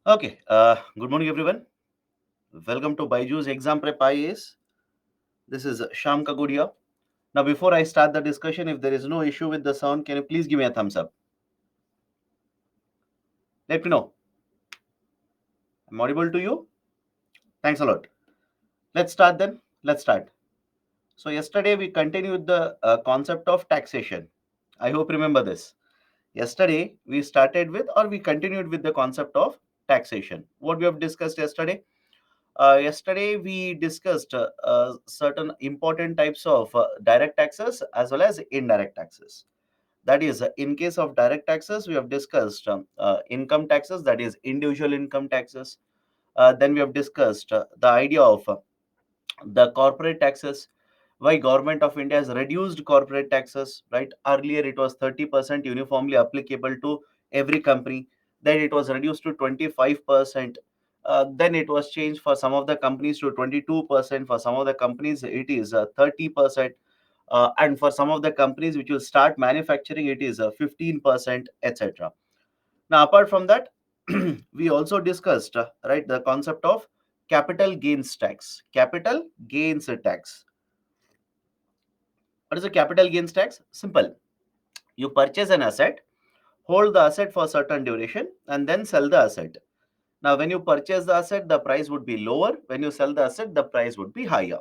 Okay, good morning everyone. Welcome to Byju's Exam Prep IAS. This is Sham Kagudia. Now, before I start the discussion, if there is no issue with the sound, can you please give me a thumbs up? Let me know. I'm audible to you? Thanks a lot. Let's start then. Let's start. So, yesterday we continued the concept of taxation. I hope remember this. Yesterday we started with or we continued with the concept of taxation. What we have discussed yesterday? Yesterday, we discussed certain important types of direct taxes as well as indirect taxes. That is, in case of direct taxes, we have discussed income taxes, that is, individual income taxes. Then we have discussed the idea of the corporate taxes, why government of India has reduced corporate taxes, right? Earlier, it was 30% uniformly applicable to every company. Then it was reduced to 25%. Then it was changed for some of the companies to 22%. For some of the companies, it is 30%. And for some of the companies which will start manufacturing, it is 15%, etc. Now, apart from that, we also discussed, right, the concept of capital gains tax. Capital gains tax. What is a capital gains tax? Simple. You purchase an asset, hold the asset for a certain duration, and then sell the asset. Now, when you purchase the asset, the price would be lower. When you sell the asset, the price would be higher.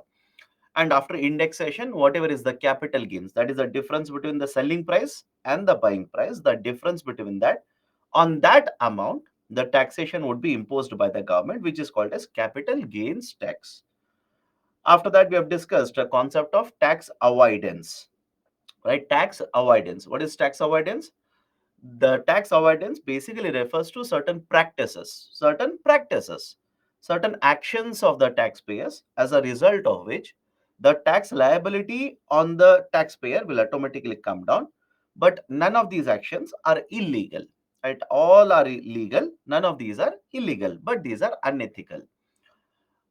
And after indexation, whatever is the capital gains, that is the difference between the selling price and the buying price, the difference between that, on that amount, the taxation would be imposed by the government, which is called as capital gains tax. After that, we have discussed a concept of tax avoidance, right? Tax avoidance. What is tax avoidance? The tax avoidance basically refers to certain actions of the taxpayers, as a result of which the tax liability on the taxpayer will automatically come down. But none of these actions are illegal, right? All are legal, none of these are illegal, but these are unethical.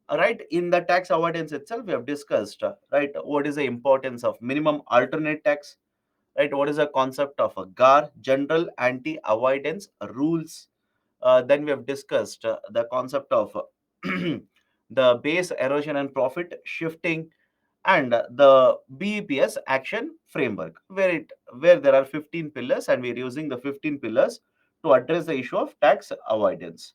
Right, in the tax avoidance itself, we have discussed, right, what is the importance of minimum alternate tax, right? What is the concept of a GAR, General Anti-Avoidance Rules? Then we have discussed the concept of the base erosion and profit shifting, and the BEPS action framework, where there are 15 pillars, and we are using the 15 pillars to address the issue of tax avoidance.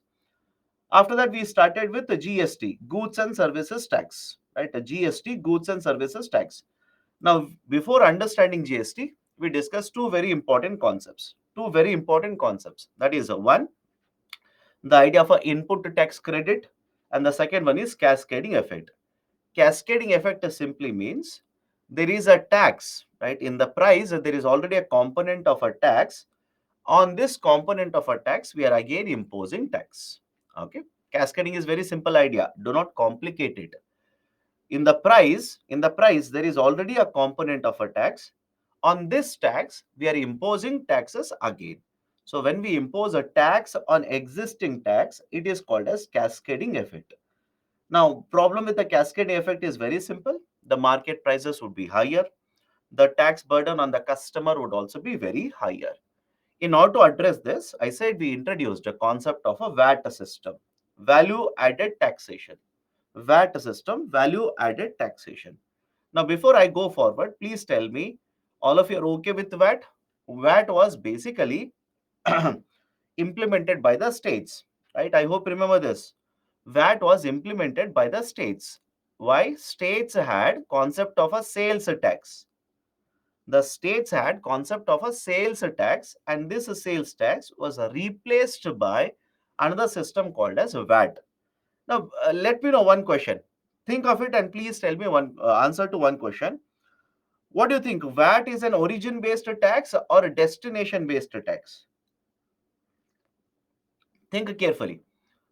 After that, we started with the GST, Goods and Services Tax, right? The GST, Goods and Services Tax. Now, before understanding GST, we discussed two very important concepts. That is, one, the idea of a input tax credit, and the second one is cascading effect. Cascading effect simply means there is a tax, right? In the price, there is already a component of a tax. On this component of a tax, we are again imposing tax. Okay. Cascading is very simple idea. Do not complicate it. In the price there is already a component of a tax. On this tax we are imposing taxes again. So when we impose a tax on existing tax, it is called as cascading effect. Now, problem with the cascading effect is very simple. The market prices would be higher, the tax burden on the customer would also be very higher. In order to address this, I said we introduced a concept of a VAT system, value added taxation. VAT system, value added taxation. Now, before I go forward, please tell me, all of you are okay with VAT? VAT was basically implemented by the states, right? I hope remember this. VAT was implemented by the states. Why? States had concept of a sales tax. The states had concept of a sales tax, and this sales tax was replaced by another system called as VAT. Now, let me know one question. Think of it and please tell me one answer to one question. What do you think? VAT is an origin-based tax or a destination-based tax? Think carefully.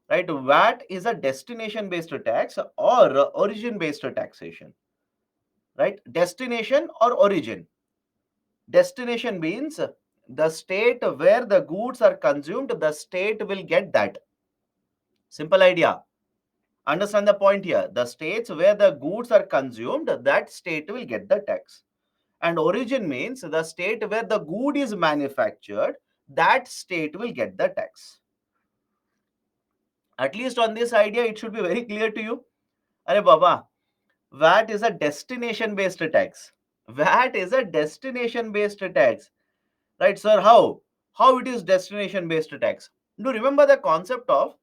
Right? VAT is a destination-based tax or origin-based taxation. Right? Destination or origin. Destination means the state where the goods are consumed, the state will get that. Simple idea. Understand the point here. The states where the goods are consumed, that state will get the tax. And origin means the state where the good is manufactured, that state will get the tax. At least on this idea, it should be very clear to you. Arey Baba, VAT is a destination based tax. VAT is a destination based tax. Right, sir? How it is destination based tax? Do you remember the concept of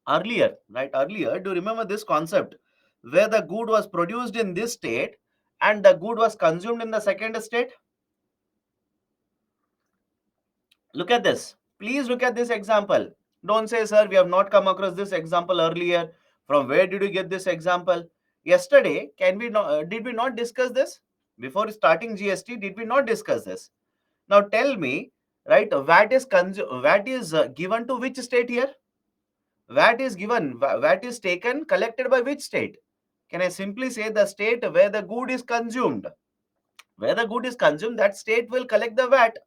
earlier, right? Earlier, do you remember this concept where the good was produced in this state and the good was consumed in the second state? Look at this. Please look at this example. Don't say, sir, we have not come across this example earlier. From where did you get this example? Yesterday, did we not discuss this? Before starting GST, did we not discuss this? Now tell me, right, VAT is given to which state here? VAT is taken, collected by which state? Can I simply say the state where the good is consumed? Where the good is consumed, that state will collect the VAT,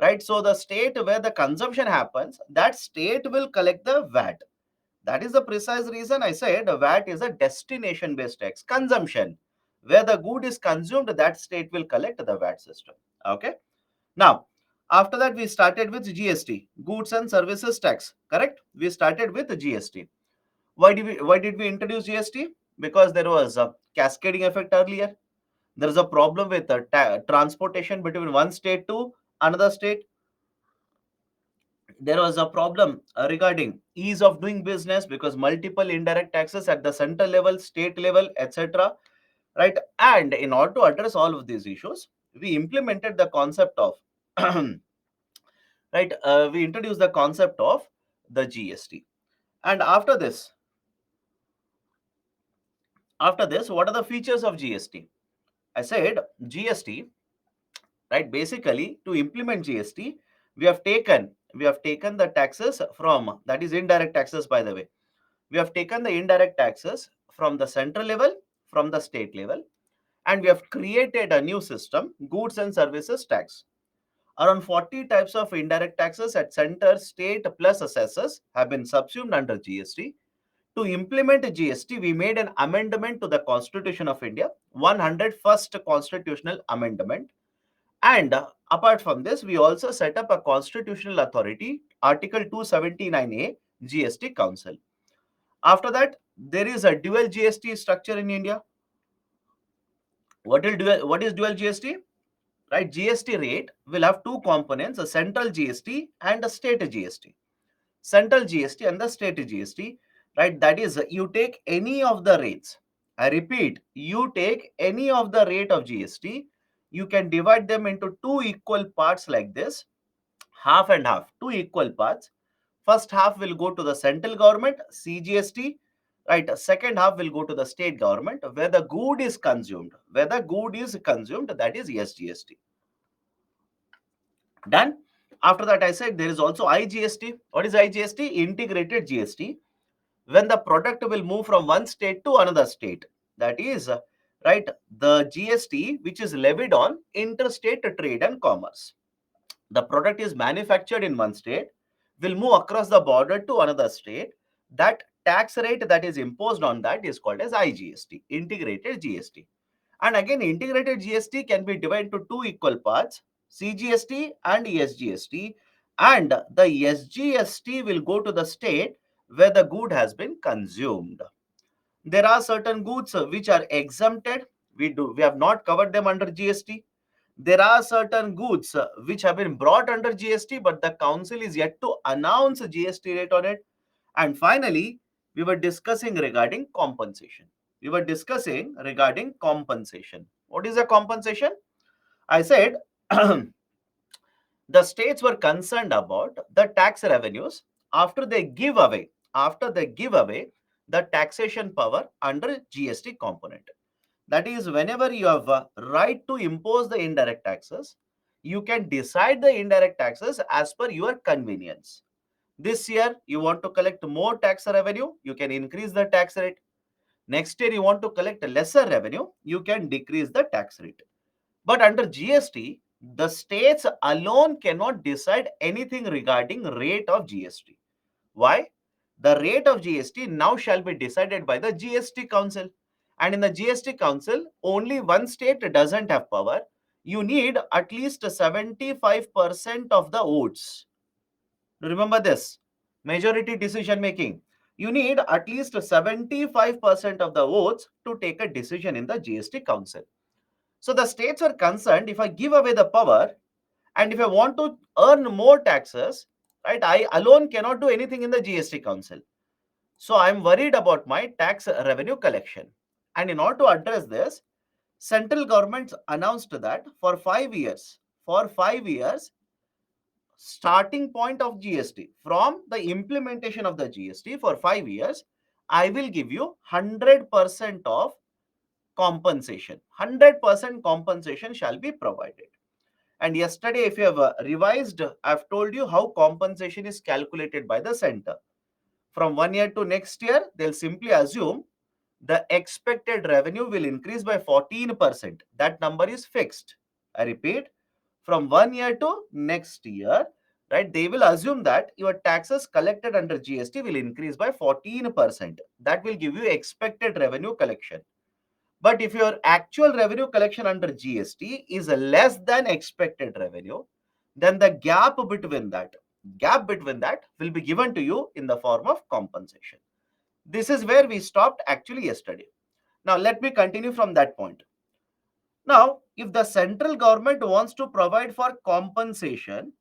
right? So the state where the consumption happens, that state will collect the VAT. That is the precise reason I said VAT is a destination based tax. Consumption, where the good is consumed, that state will collect the VAT system. Okay. Now, after that, we started with GST, goods and services tax. Correct? We started with GST. Why did we introduce GST? Because there was a cascading effect earlier. There is a problem with transportation between one state to another state. There was a problem regarding ease of doing business because multiple indirect taxes at the central level, state level, etc. Right? And in order to address all of these issues, we implemented the concept of right. We introduced the concept of the GST. And after this, what are the features of GST? I said GST, right? Basically, to implement GST, we have taken the taxes from, that is indirect taxes, by the way. We have taken the indirect taxes from the central level, from the state level, and we have created a new system, goods and services tax. Around 40 types of indirect taxes at center, state plus assessors have been subsumed under GST. To implement GST, we made an amendment to the Constitution of India, 101st Constitutional Amendment. And apart from this, we also set up a constitutional authority, Article 279A, GST Council. After that, there is a dual GST structure in India. What is dual GST? Right, GST rate will have two components, a central GST and a state GST. Central GST and the state GST, right? That is, you take any of the rates. I repeat, you take any of the rate of GST, you can divide them into two equal parts like this, half and half, two equal parts. First half will go to the central government, CGST, right? Second half will go to the state government, where the good is consumed. Where the good is consumed, that is SGST. Done. After that, I said there is also IGST. What is IGST? Integrated GST. When the product will move from one state to another state. That is, right, the GST which is levied on interstate trade and commerce. The product is manufactured in one state, will move across the border to another state. That tax rate that is imposed on that is called as IGST, integrated GST. And again, integrated GST can be divided into two equal parts, CGST and SGST. And the SGST will go to the state where the good has been consumed. There are certain goods which are exempted. We have not covered them under GST. There are certain goods which have been brought under GST, but the council is yet to announce a GST rate on it. And finally, we were discussing regarding compensation. We were discussing regarding compensation. What is a compensation? I said the states were concerned about the tax revenues after they give away the taxation power under GST component. That is, whenever you have a right to impose the indirect taxes, you can decide the indirect taxes as per your convenience. This year, you want to collect more tax revenue, you can increase the tax rate. Next year, you want to collect lesser revenue, you can decrease the tax rate. But under GST, the states alone cannot decide anything regarding rate of GST. Why? The rate of GST now shall be decided by the GST Council. And in the GST Council, only one state doesn't have power. You need at least 75% of the votes. Remember this, majority decision making. You need at least 75% of the votes to take a decision in the GST Council. So the states are concerned, if I give away the power and if I want to earn more taxes, right, I alone cannot do anything in the GST Council. So I'm worried about my tax revenue collection. And in order to address this, central government announced that for 5 years, starting point of GST, from the implementation of the GST for 5 years, I will give you 100% of compensation. 100% compensation shall be provided. And yesterday, if you have revised, I've told you how compensation is calculated by the center. From 1 year to next year, they'll simply assume the expected revenue will increase by 14%. That number is fixed. I repeat, from 1 year to next year, right, they will assume that your taxes collected under GST will increase by 14%. That will give you expected revenue collection. But if your actual revenue collection under GST is less than expected revenue, then the gap between that will be given to you in the form of compensation. This is where we stopped actually yesterday. Now let me continue from that point. Now, if the central government wants to provide for compensation,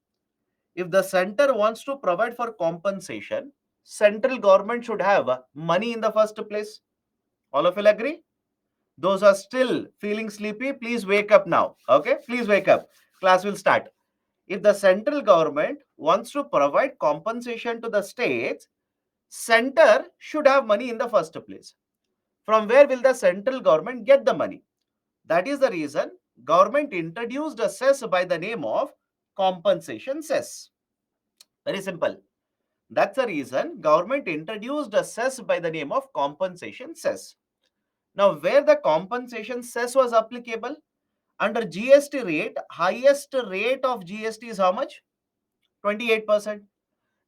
if the center wants to provide for compensation, central government should have money in the first place. All of you will agree? Those are still feeling sleepy, please wake up now. Okay, please wake up. Class will start. If the central government wants to provide compensation to the states, center should have money in the first place. From where will the central government get the money? That is the reason government introduced a cess by the name of compensation cess. Very simple. That's the reason government introduced a cess by the name of compensation cess. Now, where the compensation cess was applicable? Under GST rate, highest rate of GST is how much? 28%.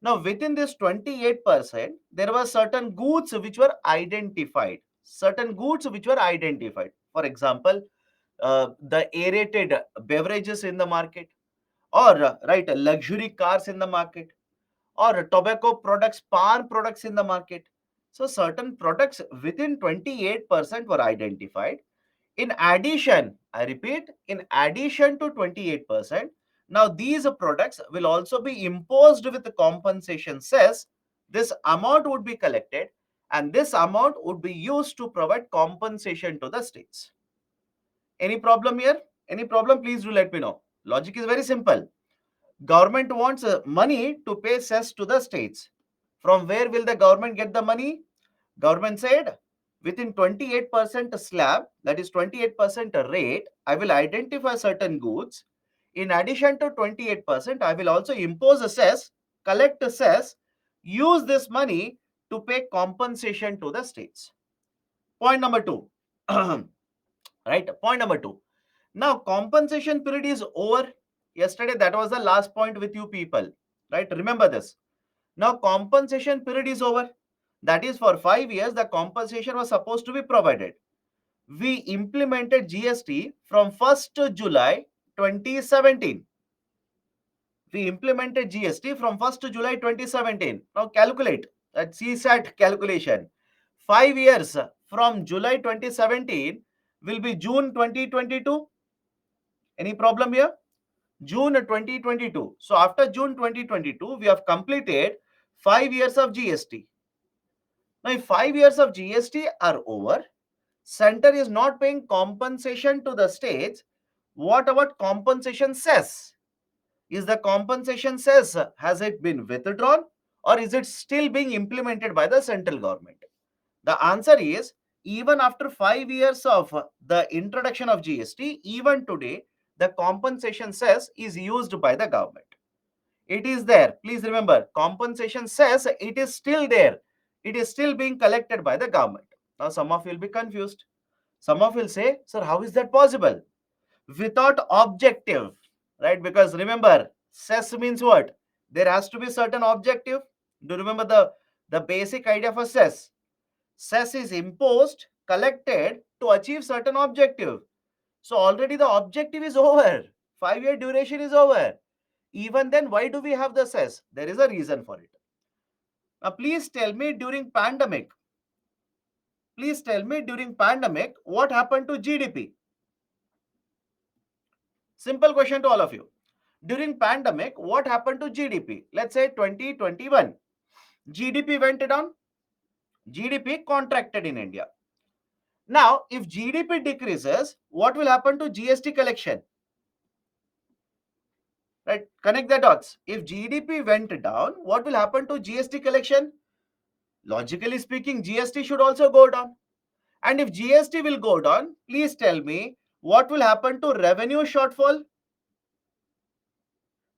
Now, within this 28%, there were certain goods which were identified. Certain goods which were identified. For example, the aerated beverages in the market, or right, luxury cars in the market, or tobacco products, palm products in the market. So certain products within 28% were identified. In addition, I repeat, in addition to 28%, now these products will also be imposed with the compensation cess. This amount would be collected and this amount would be used to provide compensation to the states. Any problem here? Any problem? Please do let me know. Logic is very simple. Government wants money to pay cess to the states. From where will the government get the money? Government said within 28% slab, that is 28% rate, I will identify certain goods. In addition to 28%, I will also impose a cess, collect a cess, use this money to pay compensation to the states. Point number two. Right? Point number two. Now, compensation period is over. Yesterday, that was the last point with you people. Right? Remember this. Now, compensation period is over. That is, for 5 years, the compensation was supposed to be provided. We implemented GST from 1st July 2017. We implemented GST from 1st July 2017. Now, calculate that CSAT calculation. 5 years from July 2017 will be June 2022. Any problem here? June 2022. So after June 2022, we have completed 5 years of GST. Now, if 5 years of GST are over, center is not paying compensation to the states. What about compensation cess? Is the compensation cess, has it been withdrawn or is it still being implemented by the central government? The answer is, even after 5 years of the introduction of GST, even today, the compensation cess is used by the government. It is there. Please remember, compensation cess, it is still there. It is still being collected by the government. Now, some of you will be confused. Some of you will say, sir, how is that possible? Without objective, right? Because remember, cess means what? There has to be certain objective. Do you remember the basic idea for cess? Cess is imposed, collected to achieve certain objective. So already the objective is over. 5 year duration is over. Even then, why do we have the cess? There is a reason for it. Now, please tell me during pandemic, what happened to GDP? Simple question to all of you. During pandemic, what happened to GDP? Let's say 2021. GDP went down, GDP contracted in India. Now, if GDP decreases, what will happen to GST collection? Right? Connect the dots. If GDP went down, what will happen to GST collection? Logically speaking, GST should also go down. And if GST will go down, please tell me what will happen to revenue shortfall?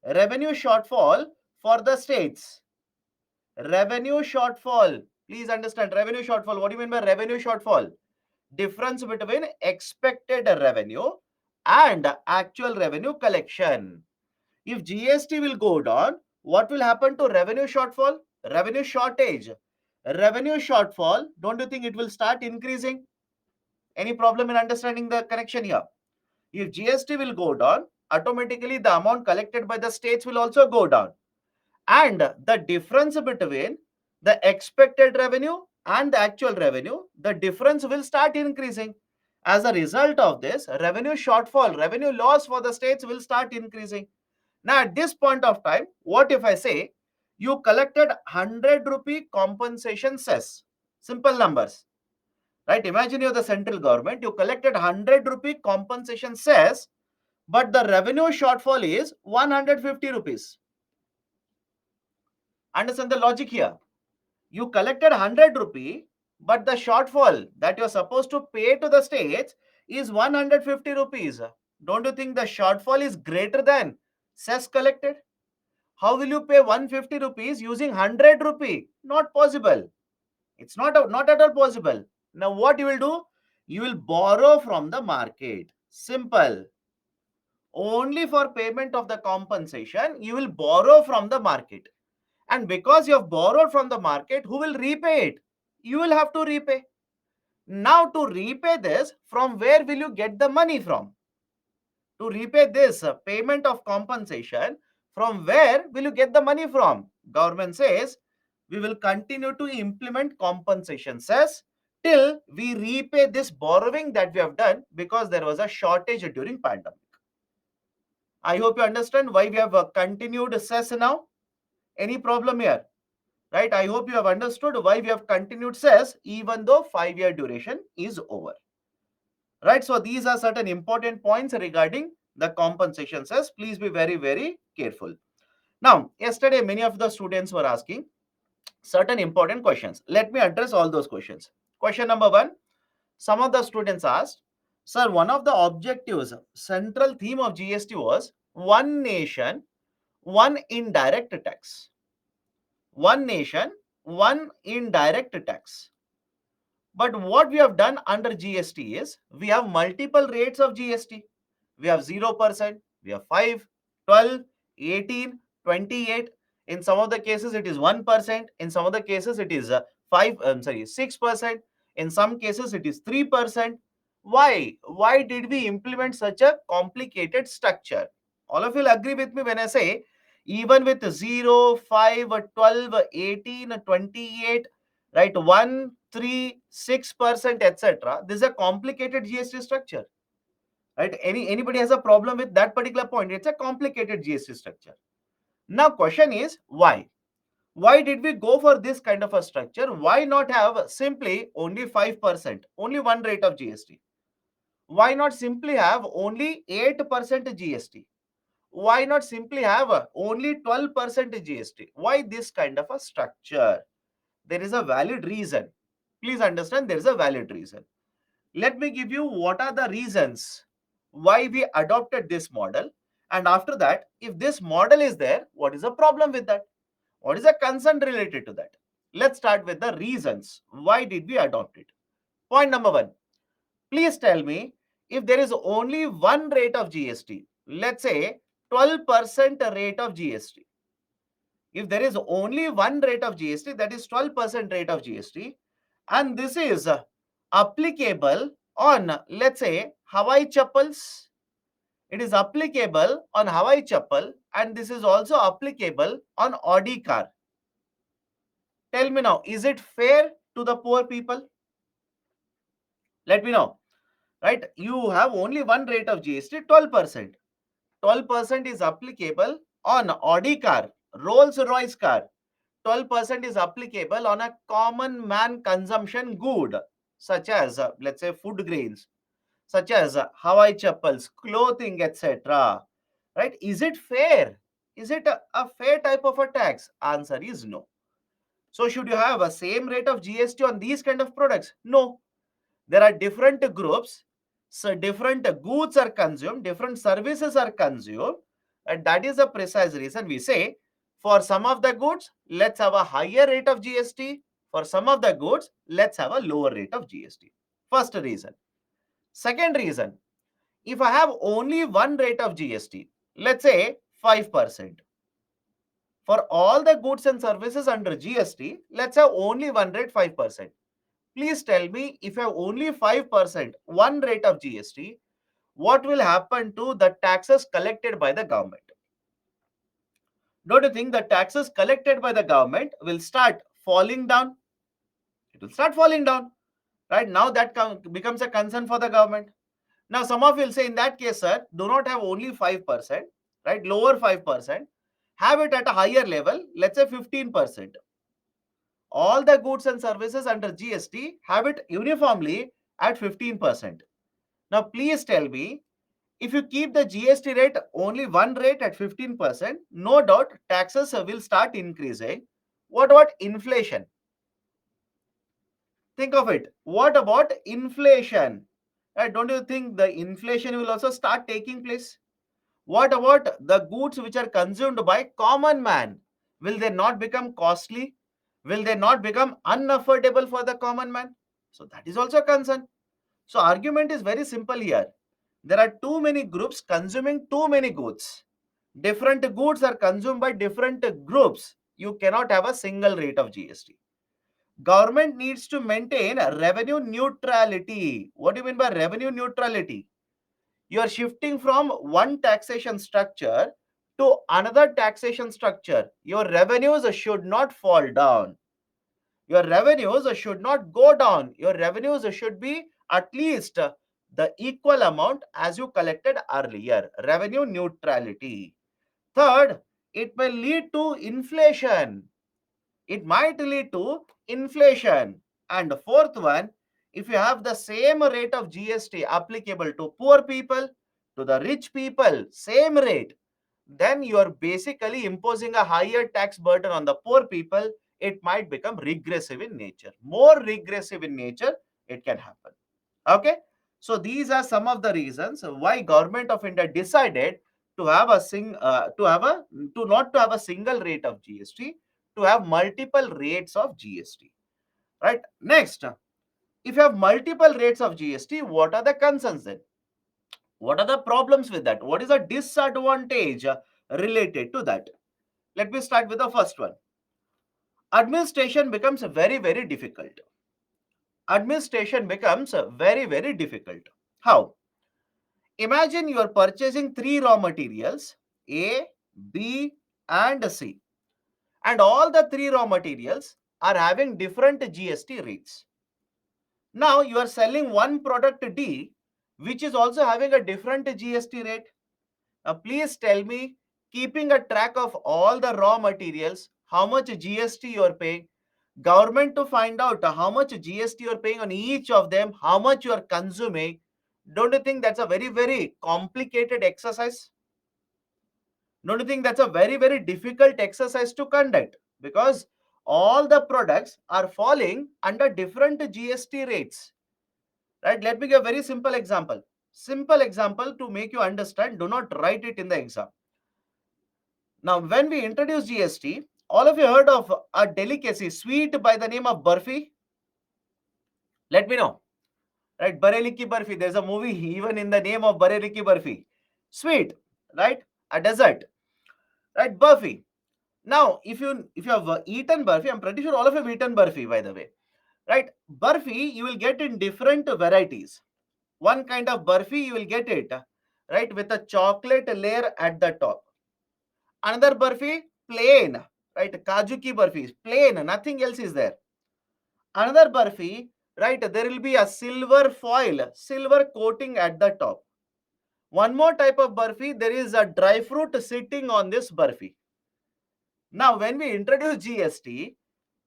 Revenue shortfall for the states. Revenue shortfall. Please understand revenue shortfall. What do you mean by revenue shortfall? Difference between expected revenue and actual revenue collection. If GST will go down, what will happen to revenue shortfall? Revenue shortage. Revenue shortfall, don't you think it will start increasing? Any problem in understanding the connection here? If GST will go down, automatically the amount collected by the states will also go down. And the difference between the expected revenue and the actual revenue, the difference will start increasing. As a result of this, revenue shortfall, revenue loss for the states will start increasing. Now, at this point of time, what if I say you collected 100 rupee compensation cess? Simple numbers, right? Imagine you're the central government, you collected 100 rupee compensation cess, but the revenue shortfall is 150 rupees. Understand the logic here? You collected 100 rupee, but the shortfall that you're supposed to pay to the states is 150 rupees. Don't you think the shortfall is greater than cess collected? How will you pay 150 rupees using 100 rupee? Not possible. It's not at all possible. Now what you will do? You will borrow from the market. Simple. Only for payment of the compensation, you will borrow from the market. And because you have borrowed from the market, who will repay it? You will have to repay. Now to repay this, from where will you get the money from? To repay this payment of compensation, from where will you get the money from? Government says we will continue to implement compensation cess till we repay this borrowing that we have done because there was a shortage during pandemic. I hope you understand why we have continued cess now. Any problem here? Right? I hope you have understood why we have continued cess even though 5-year duration is over. Right? So these are certain important points regarding the compensation cess. Please be very, very careful. Now, yesterday many of the students were asking certain important questions. Let me address all those questions. Question number 1, some of the students asked, sir, one of the objectives, central theme of GST was one nation, one indirect tax. One nation, one indirect tax. But what we have done under GST is we have multiple rates of GST. We have 0%, we have 5, 12, 18, 28. In some of the cases, it is 1%. In some of the cases, it is 6%. In some cases, it is 3%. Why? Why did we implement such a complicated structure? All of you will agree with me when I say even with 0, 5, 12, 18, 28, right, 1, 3, 6%, etc. This is a complicated GST structure. Right? Anybody has a problem with that particular point? It's a complicated GST structure. Now, question is why? Why did we go for this kind of a structure? Why not have simply only 5%, only one rate of GST? Why not simply have only 8% GST? Why not simply have only 12% GST? Why this kind of a structure? There is a valid reason. Please understand there is a valid reason. Let me give you what are the reasons why we adopted this model. And after that, if this model is there, what is the problem with that? What is the concern related to that? Let's start with the reasons. Why did we adopt it? Point number 1. Please tell me if there is only one rate of GST, let's say 12% rate of GST. If there is only one rate of GST, that is 12% rate of GST, and this is applicable on, let's say, Hawaii chappals. It is applicable on Hawaii chappal, and this is also applicable on Audi car. Tell me now, is it fair to the poor people? Let me know. Right? You have only one rate of GST, 12%. 12% is applicable on Audi car, Rolls Royce car. 12% is applicable on a common man consumption good, such as, let's say, food grains, such as Hawaii chappals, clothing, etc. Right? Is it fair? Is it a fair type of a tax? Answer is no. So should you have a same rate of GST on these kind of products? No. There are different groups, so different goods are consumed, different services are consumed, and that is the precise reason we say for some of the goods, let's have a higher rate of GST. For some of the goods, let's have a lower rate of GST. First reason. Second reason, if I have only one rate of GST, let's say 5%. For all the goods and services under GST, let's have only one rate 5%. Please tell me, if you have only 5%, one rate of GST, what will happen to the taxes collected by the government? Don't you think the taxes collected by the government will start falling down? It will start falling down, right? Now that becomes a concern for the government. Now, some of you will say, in that case, sir, do not have only 5%, right? Lower 5%. Have it at a higher level, let's say 15%. All the goods and services under GST have it uniformly at 15%. Now, please tell me, if you keep the GST rate only one rate at 15%, no doubt taxes will start increasing. What about inflation? Think of it. What about inflation? Don't you think the inflation will also start taking place? What about the goods which are consumed by common man? Will they not become costly? Will they not become unaffordable for the common man? So that is also a concern. So argument is very simple here. There are too many groups consuming too many goods. Different goods are consumed by different groups. You cannot have a single rate of GST. Government needs to maintain revenue neutrality. What do you mean by revenue neutrality? You are shifting from one taxation structure to another taxation structure. Your revenues should not fall down. Your revenues should not go down. Your revenues should be at least the equal amount as you collected earlier. Revenue neutrality. Third, it may lead to inflation. It might lead to inflation. And the fourth one, if you have the same rate of GST applicable to poor people, to the rich people, same rate, then you are basically imposing a higher tax burden on the poor people. It might become regressive in nature. More regressive in nature, it can happen. Okay. So these are some of the reasons why Government of India decided to have a to not to have a single rate of GST, to have multiple rates of GST. Right. Next, if you have multiple rates of GST, what are the concerns then? What are the problems with that? What is the disadvantage related to that? Let me start with the first one. Administration becomes very, very difficult. Administration becomes very, very difficult. How? Imagine you are purchasing three raw materials, A, B, and C. And all the three raw materials are having different GST rates. Now you are selling one product D, which is also having a different GST rate. Now please tell me, keeping a track of all the raw materials, how much GST you are paying, government to find out how much GST you are paying on each of them, how much you are consuming. Don't you think that's a very, very complicated exercise? Don't you think that's a very, very difficult exercise to conduct? Because all the products are falling under different GST rates. Right? Let me give a very simple example. Simple example to make you understand. Do not write it in the exam. Now, when we introduce GST, all of you heard of a delicacy, sweet by the name of Barfi? Let me know. Right? Bareli ki Barfi. There's a movie even in the name of Bareli ki Barfi. Sweet, right? A dessert, right? Barfi. Now, if you have eaten Barfi, I'm pretty sure all of you have eaten Barfi, by the way, right? Barfi you will get in different varieties. One kind of Barfi you will get it, right, with a chocolate layer at the top. Another Barfi plain, right? Kaju ki barfi, plain, nothing else is there. Another barfi, right? There will be a silver foil, silver coating at the top. One more type of barfi, there is a dry fruit sitting on this barfi. Now, when we introduce GST,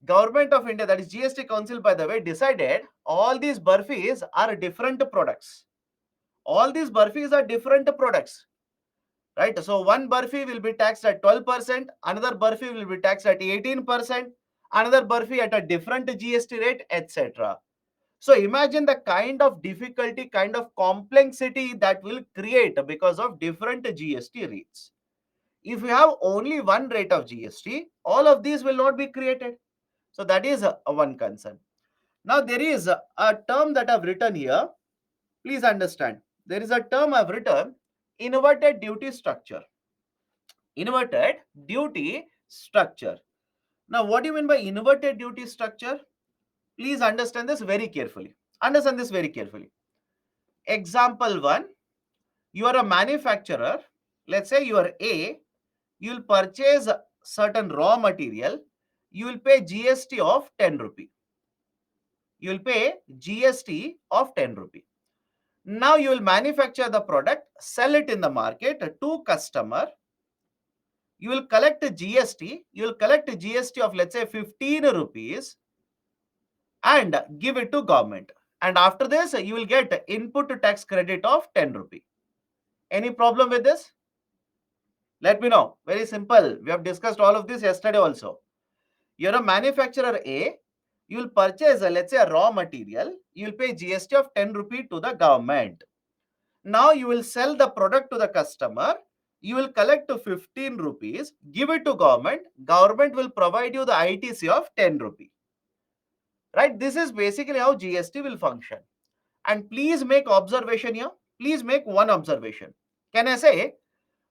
Government of India, that is GST Council, by the way, decided all these barfis are different products. All these barfis are different products, right? So one barfi will be taxed at 12%, another barfi will be taxed at 18%, another barfi at a different GST rate, etc. So imagine the kind of difficulty, kind of complexity that will create because of different GST rates. If you have only one rate of GST, all of these will not be created. So that is a one concern. Now there is a term that I've written here. Please understand. There is a term I've written, inverted duty structure. Inverted duty structure. Now what do you mean by inverted duty structure? Please understand this very carefully. Understand this very carefully. Example 1, you are a manufacturer. Let's say you are A. You will purchase certain raw material. You will pay GST of 10 rupee. You will pay GST of 10 rupee. Now you will manufacture the product, sell it in the market to customer. You will collect GST. You will collect GST of, let's say, 15 rupees and give it to government. And after this, you will get input tax credit of 10 rupee. Any problem with this? Let me know. Very simple. We have discussed all of this yesterday also. You're a manufacturer A. You will purchase, let's say, a raw material. You will pay GST of 10 rupee to the government. Now you will sell the product to the customer. You will collect 15 rupees, give it to government. Government will provide you the ITC of 10 rupee. Right? This is basically how GST will function. And please make observation here. Please make one observation. Can I say,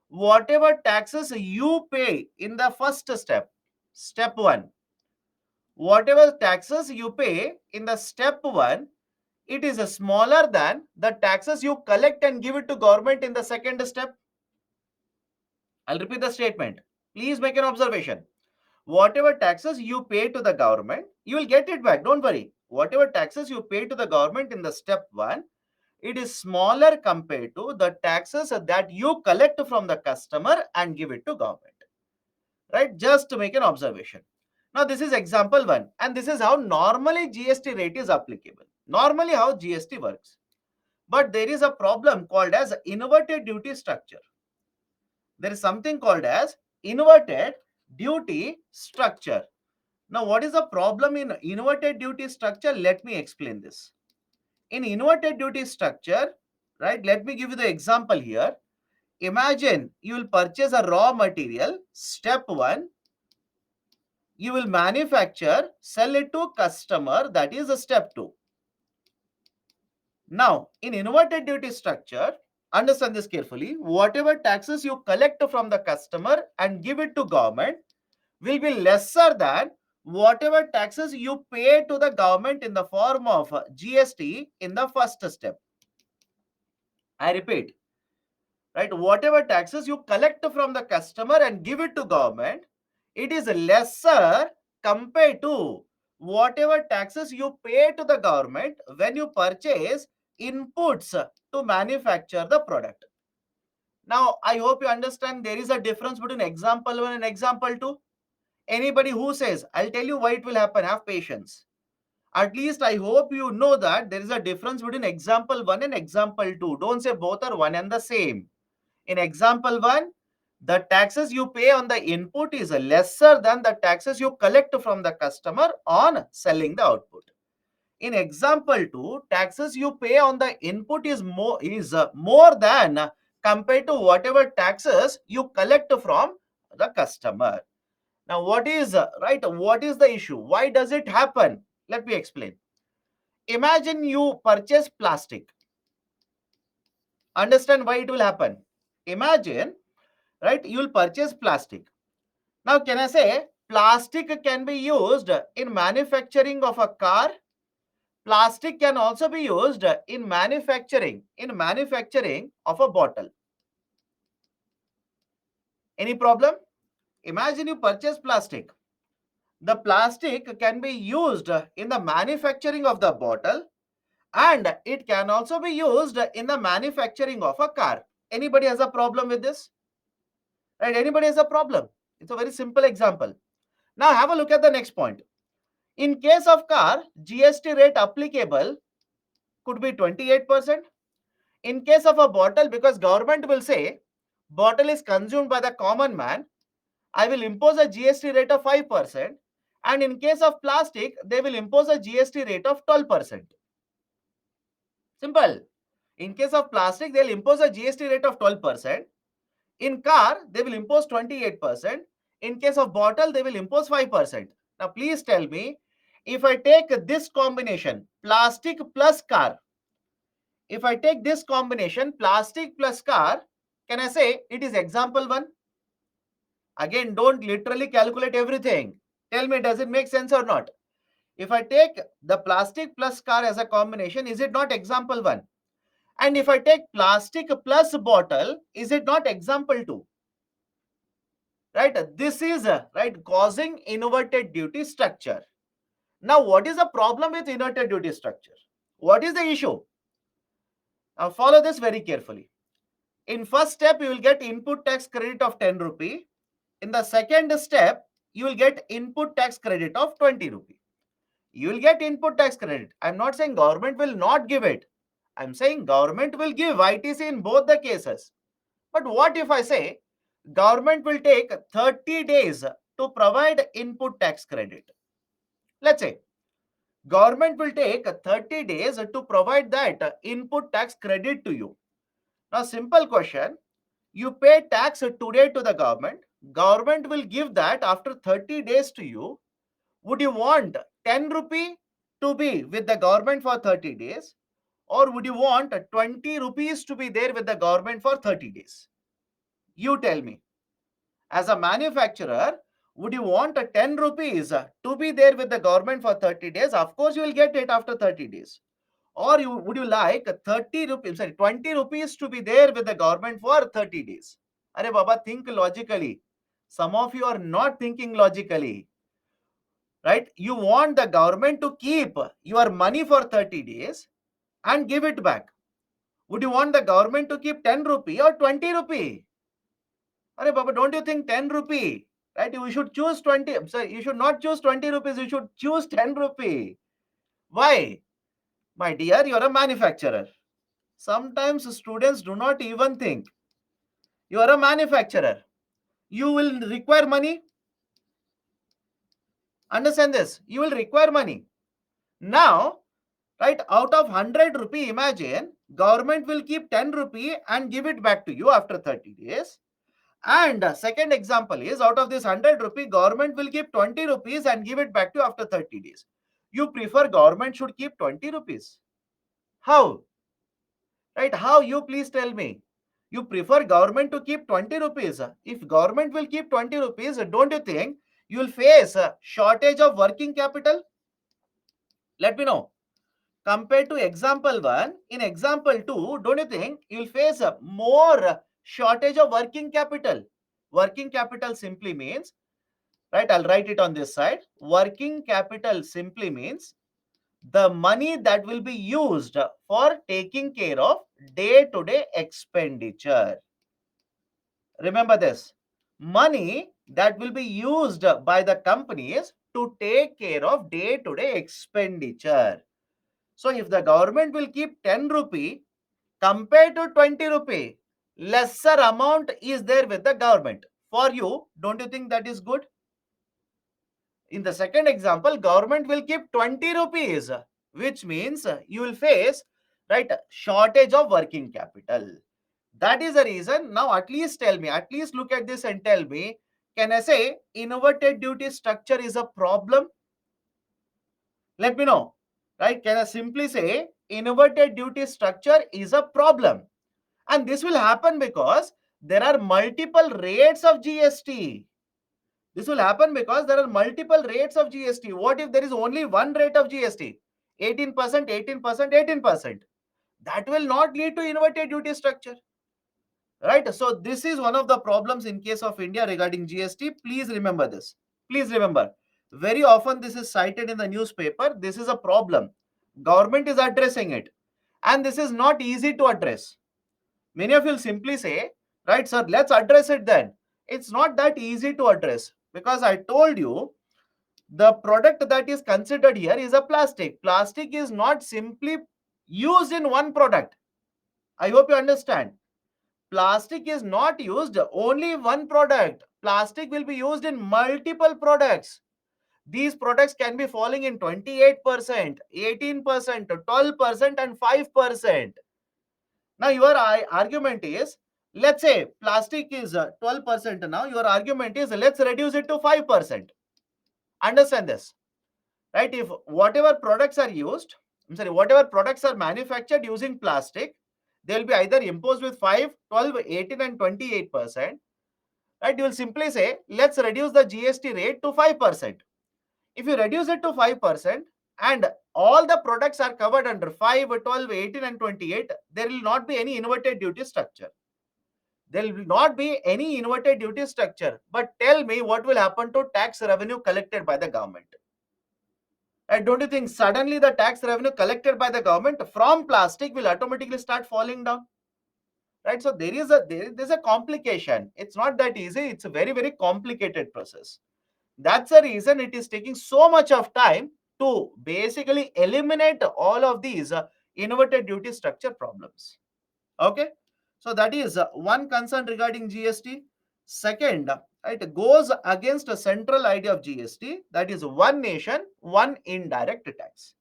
whatever taxes you pay in the first step, step 1, whatever taxes you pay in the step 1, it is smaller than the taxes you collect and give it to government in the second step. I'll repeat the statement. Please make an observation. Whatever taxes you pay to the government, you will get it back. Don't worry. Whatever taxes you pay to the government in the step 1, it is smaller compared to the taxes that you collect from the customer and give it to government. Right? Just to make an observation. Now, this is example 1, and this is how normally GST rate is applicable. Normally, how GST works. But there is a problem called as inverted duty structure. There is something called as inverted duty structure. Now, what is the problem in inverted duty structure? Let me explain this. In inverted duty structure, right, let me give you the example here. Imagine you will purchase a raw material, step 1, you will manufacture, sell it to customer, that is a step 2. Now, in inverted duty structure, understand this carefully, whatever taxes you collect from the customer and give it to government will be lesser than whatever taxes you pay to the government in the form of GST in the first step. I repeat, right? Whatever taxes you collect from the customer and give it to government, it is lesser compared to whatever taxes you pay to the government when you purchase inputs to manufacture the product. Now, I hope you understand there is a difference between example 1 and example 2. Anybody who says, I'll tell you why it will happen, have patience. At least I hope you know that there is a difference between example 1 and example 2. Don't say both are one and the same. In example 1, the taxes you pay on the input is lesser than the taxes you collect from the customer on selling the output. In example 2, taxes you pay on the input is more than compared to whatever taxes you collect from the customer. Now, what is right? What is the issue? Why does it happen? Let me explain. Imagine you purchase plastic. Understand why it will happen. Imagine, right? You will purchase plastic. Now, can I say plastic can be used in manufacturing of a car? Plastic can also be used in manufacturing of a bottle. Any problem? Imagine you purchase plastic. The plastic can be used in the manufacturing of the bottle, and it can also be used in the manufacturing of a car. Anybody has a problem with this? Right? Anybody has a problem? It's a very simple example. Now have a look at the next point. In case of car, GST rate applicable could be 28%. In case of a bottle, because government will say bottle is consumed by the common man, I will impose a GST rate of 5%. And in case of plastic, they will impose a GST rate of 12%. Simple. In case of plastic, they'll impose a GST rate of 12%. In car, they will impose 28%. In case of bottle, they will impose 5%. Now, please tell me, if I take this combination, plastic plus car, if I take this combination, plastic plus car, can I say it is example 1? Again, don't literally calculate everything. Tell me, does it make sense or not? If I take the plastic plus car as a combination, is it not example 1? And if I take plastic plus bottle, is it not example 2? Right? This is right causing inverted duty structure. Now, what is the problem with inverted duty structure? What is the issue? Now, follow this very carefully. In first step, you will get input tax credit of 10 rupee. In the second step, you will get input tax credit of 20 rupee. You will get input tax credit. I'm not saying government will not give it. I'm saying government will give ITC in both the cases. But what if I say government will take 30 days to provide input tax credit? Let's say government will take 30 days to provide that input tax credit to you. Now, simple question. You pay tax today to the government. Government will give that after 30 days to you. Would you want 10 rupee to be with the government for 30 days? Or would you want 20 rupees to be there with the government for 30 days? You tell me. As a manufacturer, would you want 10 rupees to be there with the government for 30 days? Of course, you will get it after 30 days. Or would you like 20 rupees to be there with the government for 30 days? Are Baba, think logically. Some of you are not thinking logically. Right? You want the government to keep your money for 30 days and give it back. Would you want the government to keep 10 rupee or 20 rupee? Are Baba, don't you think 10 rupee? Right? You should choose 20. Sorry, you should not choose 20 rupees. You should choose 10 rupee. Why? My dear, you're a manufacturer. Sometimes students do not even think. You are a manufacturer. You will require money. Understand this. You will require money. Now, right, out of 100 rupee, imagine government will keep 10 rupee and give it back to you after 30 days. And second example is, out of this 100 rupee, government will keep 20 rupees and give it back to you after 30 days. You prefer government should keep 20 rupees. How? Right? How? You please tell me. You prefer government to keep 20 rupees. If government will keep 20 rupees, don't you think you will face a shortage of working capital? Let me know. Compared to example 1, in example 2, don't you think you will face a more shortage of working capital? Working capital simply means, right, I'll write it on this side. Working capital simply means the money that will be used for taking care of day-to-day expenditure. Remember this. Money that will be used by the companies to take care of day-to-day expenditure. So if the government will keep 10 rupee compared to 20 rupee, lesser amount is there with the government. For you, don't you think that is good? In the second example, government will keep 20 rupees, which means you will face, right, shortage of working capital. That is the reason. Now, at least tell me, at least look at this and tell me, can I say inverted duty structure is a problem? Let me know. Right? Can I simply say inverted duty structure is a problem? And this will happen because there are multiple rates of GST. This will happen because there are multiple rates of GST. What if there is only one rate of GST? 18%, 18%, 18%. That will not lead to inverted duty structure. right? So this is one of the problems in case of India regarding GST. Please remember this. Please remember, very often this is cited in the newspaper. This is a problem. Government is addressing it, and this is not easy to address. Many of you will simply say, right, sir, let's address it then. It's not that easy to address, because I told you the product that is considered here is a plastic. Plastic is not simply used in one product. I hope you understand. Plastic is not used only one product. Plastic will be used in multiple products. These products can be falling in 28%, 18%, 12%, and 5%. Now, your argument is, let's say plastic is 12% now. Your argument is, let's reduce it to 5%. Understand this, right? If whatever products are used, I'm sorry, whatever products are manufactured using plastic, they will be either imposed with 5, 12, 18, and 28%. Right? You will simply say, let's reduce the GST rate to 5%. If you reduce it to 5% and all the products are covered under 5, 12, 18, and 28, there will not be any inverted duty structure. There will not be any inverted duty structure. But tell me, what will happen to tax revenue collected by the government? And don't you think suddenly the tax revenue collected by the government from plastic will automatically start falling down? Right? So there's a complication. It's not that easy. It's a very, very complicated process. That's the reason it is taking so much of time to basically eliminate all of these inverted duty structure problems. Okay, so that is one concern regarding GST. Second, it goes against a central idea of GST, that is one nation, one indirect tax.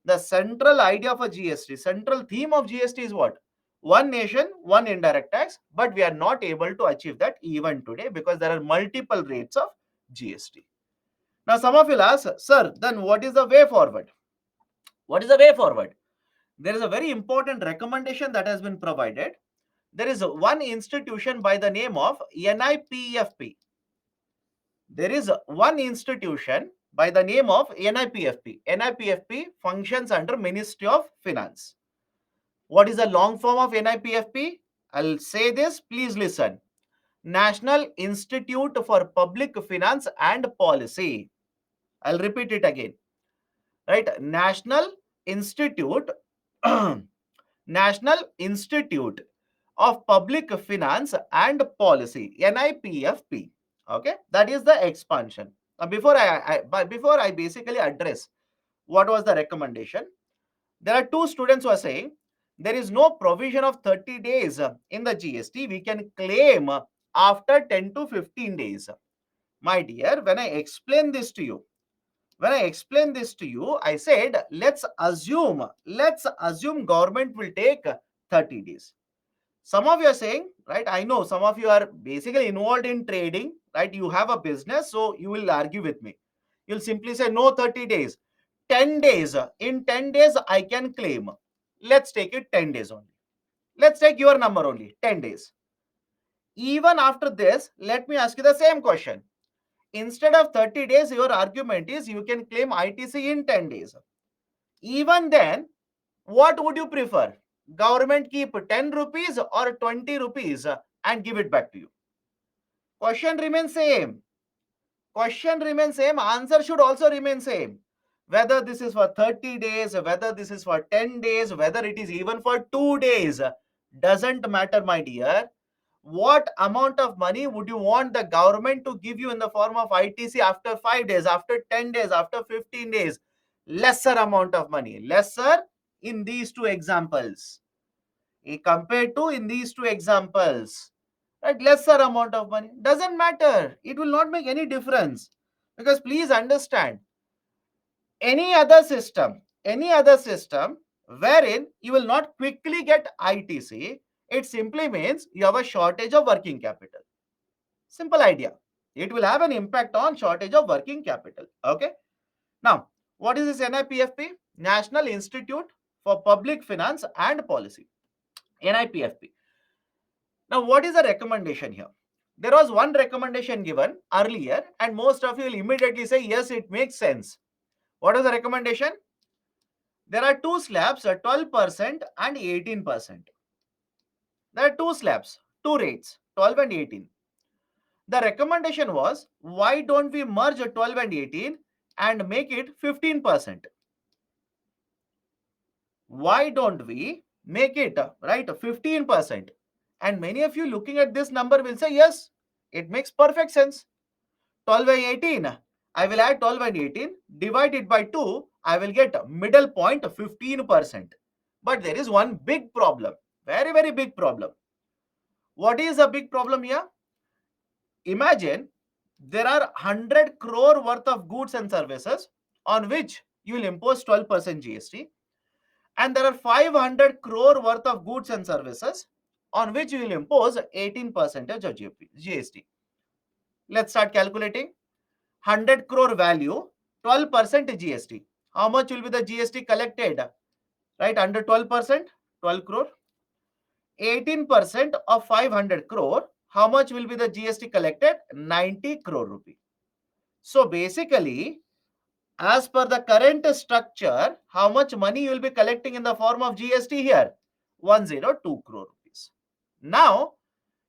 The central idea of a GST, central theme of GST is what? One nation, one indirect tax, but we are not able to achieve that even today because there are multiple rates of GST. Now, some of you will ask, sir, then what is the way forward? What is the way forward? There is a very important recommendation that has been provided. There is one institution by the name of NIPFP. There is one institution by the name of NIPFP. NIPFP functions under Ministry of Finance. What is the long form of NIPFP? I'll say this, please listen. National Institute for Public Finance and Policy. I'll repeat it again. Right? Institute National Institute of Public Finance and Policy, NIPFP. Okay, that is the expansion. Now, before I basically address what was the recommendation, there are two students who are saying there is no provision of 30 days in the GST. We can claim after 10 to 15 days. My dear, when I explain this to you, I said, let's assume government will take 30 days. Some of you are saying, right, I know some of you are basically involved in trading, right? You have a business, so you will argue with me. You'll simply say, no, 30 days, 10 days. In 10 days, I can claim. Let's take it 10 days only. Let's take your number only, 10 days. Even after this, let me ask you the same question. Instead of 30 days, your argument is you can claim ITC in 10 days. Even then, what would you prefer? Government keep 10 rupees or 20 rupees and give it back to you? Question remains same. Question remains same. Answer should also remain same. Whether this is for 30 days, whether this is for 10 days, whether it is even for 2 days, doesn't matter, my dear. What amount of money would you want the government to give you in the form of ITC after 5 days, after 10 days, after 15 days? Lesser amount of money. Lesser in these two examples. Compared to in these two examples. Right? Lesser amount of money. Doesn't matter. It will not make any difference. Because please understand, any other system wherein you will not quickly get ITC, it simply means you have a shortage of working capital. Simple idea. It will have an impact on shortage of working capital. Okay. Now, what is this NIPFP? National Institute for Public Finance and Policy. NIPFP. Now, what is the recommendation here? There was one recommendation given earlier, and most of you will immediately say, yes, it makes sense. What is the recommendation? There are two slabs, 12% and 18%. There are two slabs, two rates, 12 and 18. The recommendation was, why don't we merge 12 and 18 and make it 15%? Why don't we make it right 15%? And many of you looking at this number will say, yes, it makes perfect sense. 12 by 18, I will add 12 and 18, divide it by 2, I will get middle point 15%. But there is one big problem, very, very big problem. What is a big problem here? Imagine there are 100 crore worth of goods and services on which you will impose 12% GST, and there are 500 crore worth of goods and services on which you will impose 18% of GST. Let's start calculating. 100 crore value, 12% GST. How much will be the GST collected? Right, under 12%, 12 crore. 18% of 500 crore, how much will be the GST collected? 90 crore rupee. So basically, as per the current structure, how much money you will be collecting in the form of GST here? 102 crore rupees. Now,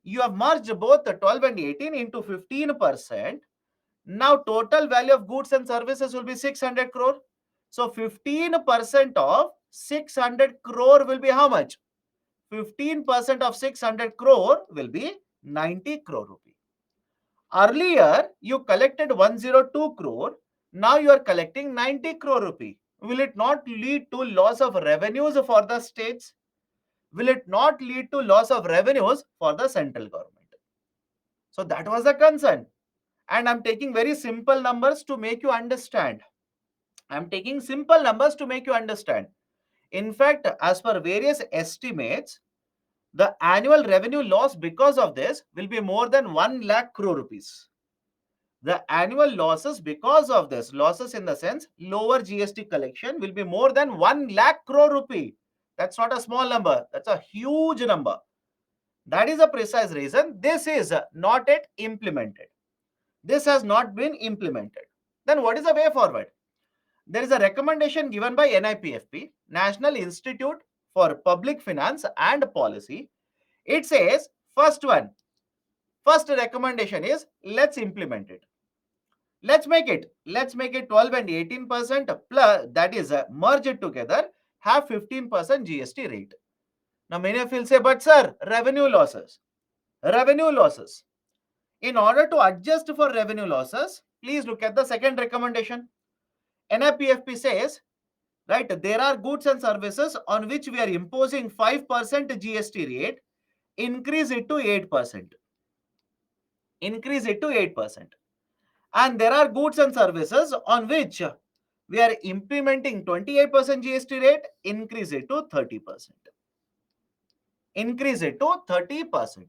you have merged both the 12 and 18 into 15%. Now, total value of goods and services will be 600 crore. So, 15% of 600 crore will be how much? 15% of 600 crore will be 90 crore rupee. Earlier, you collected 102 crore. Now you are collecting 90 crore rupee. Will it not lead to loss of revenues for the states? Will it not lead to loss of revenues for the central government? So that was the concern. And I'm taking very simple numbers to make you understand. I'm taking simple numbers to make you understand. In fact, as per various estimates, the annual revenue loss because of this will be more than 1 lakh crore rupees. The annual losses because of this, losses in the sense lower GST collection, will be more than 1 lakh crore rupee. That's not a small number. That's a huge number. That is a precise reason this is not yet implemented. This has not been implemented. Then what is the way forward? There is a recommendation given by NIPFP, National Institute for Public Finance and Policy. It says, first recommendation is, let's implement it. Let's make it 12 and 18% plus, that is merge it together, have 15% GST rate. Now many of you will say, but sir, revenue losses. In order to adjust for revenue losses, please look at the second recommendation. NIPFP says, right, there are goods and services on which we are imposing 5% GST rate, increase it to 8%. Increase it to 8%. And there are goods and services on which we are implementing 28% GST rate, increase it to 30%. Increase it to 30%.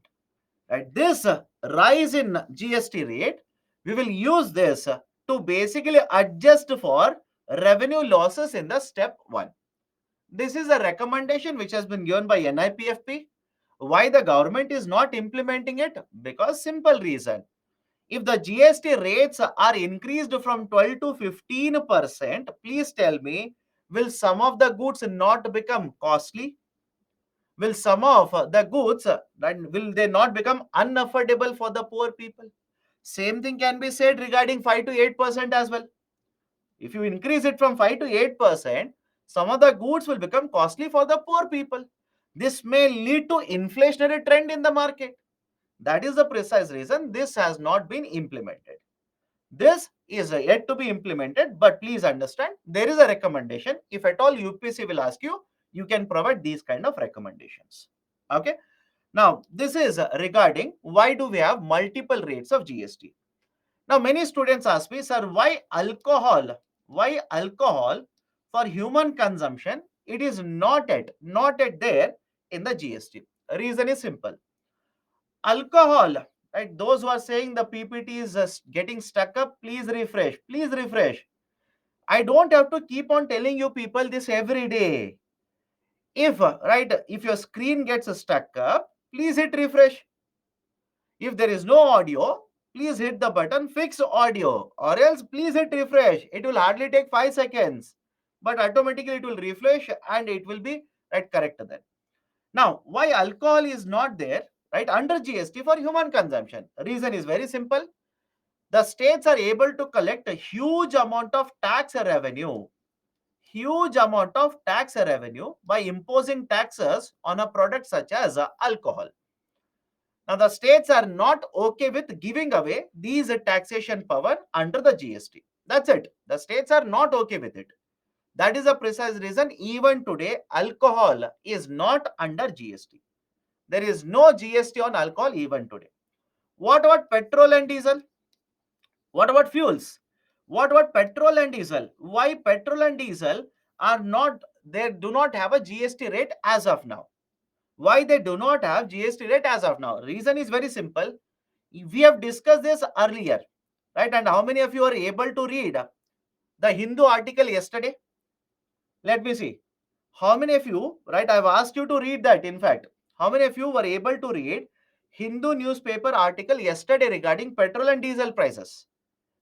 At this rise in GST rate, we will use this to basically adjust for revenue losses in the step 1. This is a recommendation which has been given by NIPFP. Why the government is not implementing it? Because simple reason. If the GST rates are increased from 12 to 15%, please tell me, will some of the goods not become costly? Will some of the goods, will they not become unaffordable for the poor people? Same thing can be said regarding 5 to 8% as well. If you increase it from 5 to 8%, some of the goods will become costly for the poor people. This may lead to inflationary trend in the market. That is the precise reason this has not been implemented. This is yet to be implemented, but please understand, there is a recommendation. If at all UPSC will ask you, you can provide these kind of recommendations. Okay. Now, this is regarding why do we have multiple rates of GST. Now, many students ask me, sir, why alcohol? Why alcohol for human consumption? It is not yet there in the GST. Reason is simple. Alcohol, right? Those who are saying the PPT is getting stuck up, please refresh. Please refresh. I don't have to keep on telling you people this every day. If if your screen gets stuck up, please hit refresh. If there is no audio, please hit the button fix audio, or else please hit refresh. It will hardly take 5 seconds, but automatically it will refresh and it will be correct then. Now, why alcohol is not there? right, under GST for human consumption. Reason is very simple. The states are able to collect a huge amount of tax revenue, by imposing taxes on a product such as alcohol. Now, the states are not okay with giving away these taxation power under the GST. That's it. The states are not okay with it. That is the precise reason even today alcohol is not under GST. There is no GST on alcohol even today. What about petrol and diesel? What about fuels? What about petrol and diesel? Why petrol and diesel are not, they do not have a GST rate as of now? Why they do not have GST rate as of now? Reason is very simple. We have discussed this earlier, right? And how many of you are able to read the Hindu article yesterday? Let me see. How many of you, right? I've asked you to read that. In fact, how many of you were able to read Hindu newspaper article yesterday regarding petrol and diesel prices?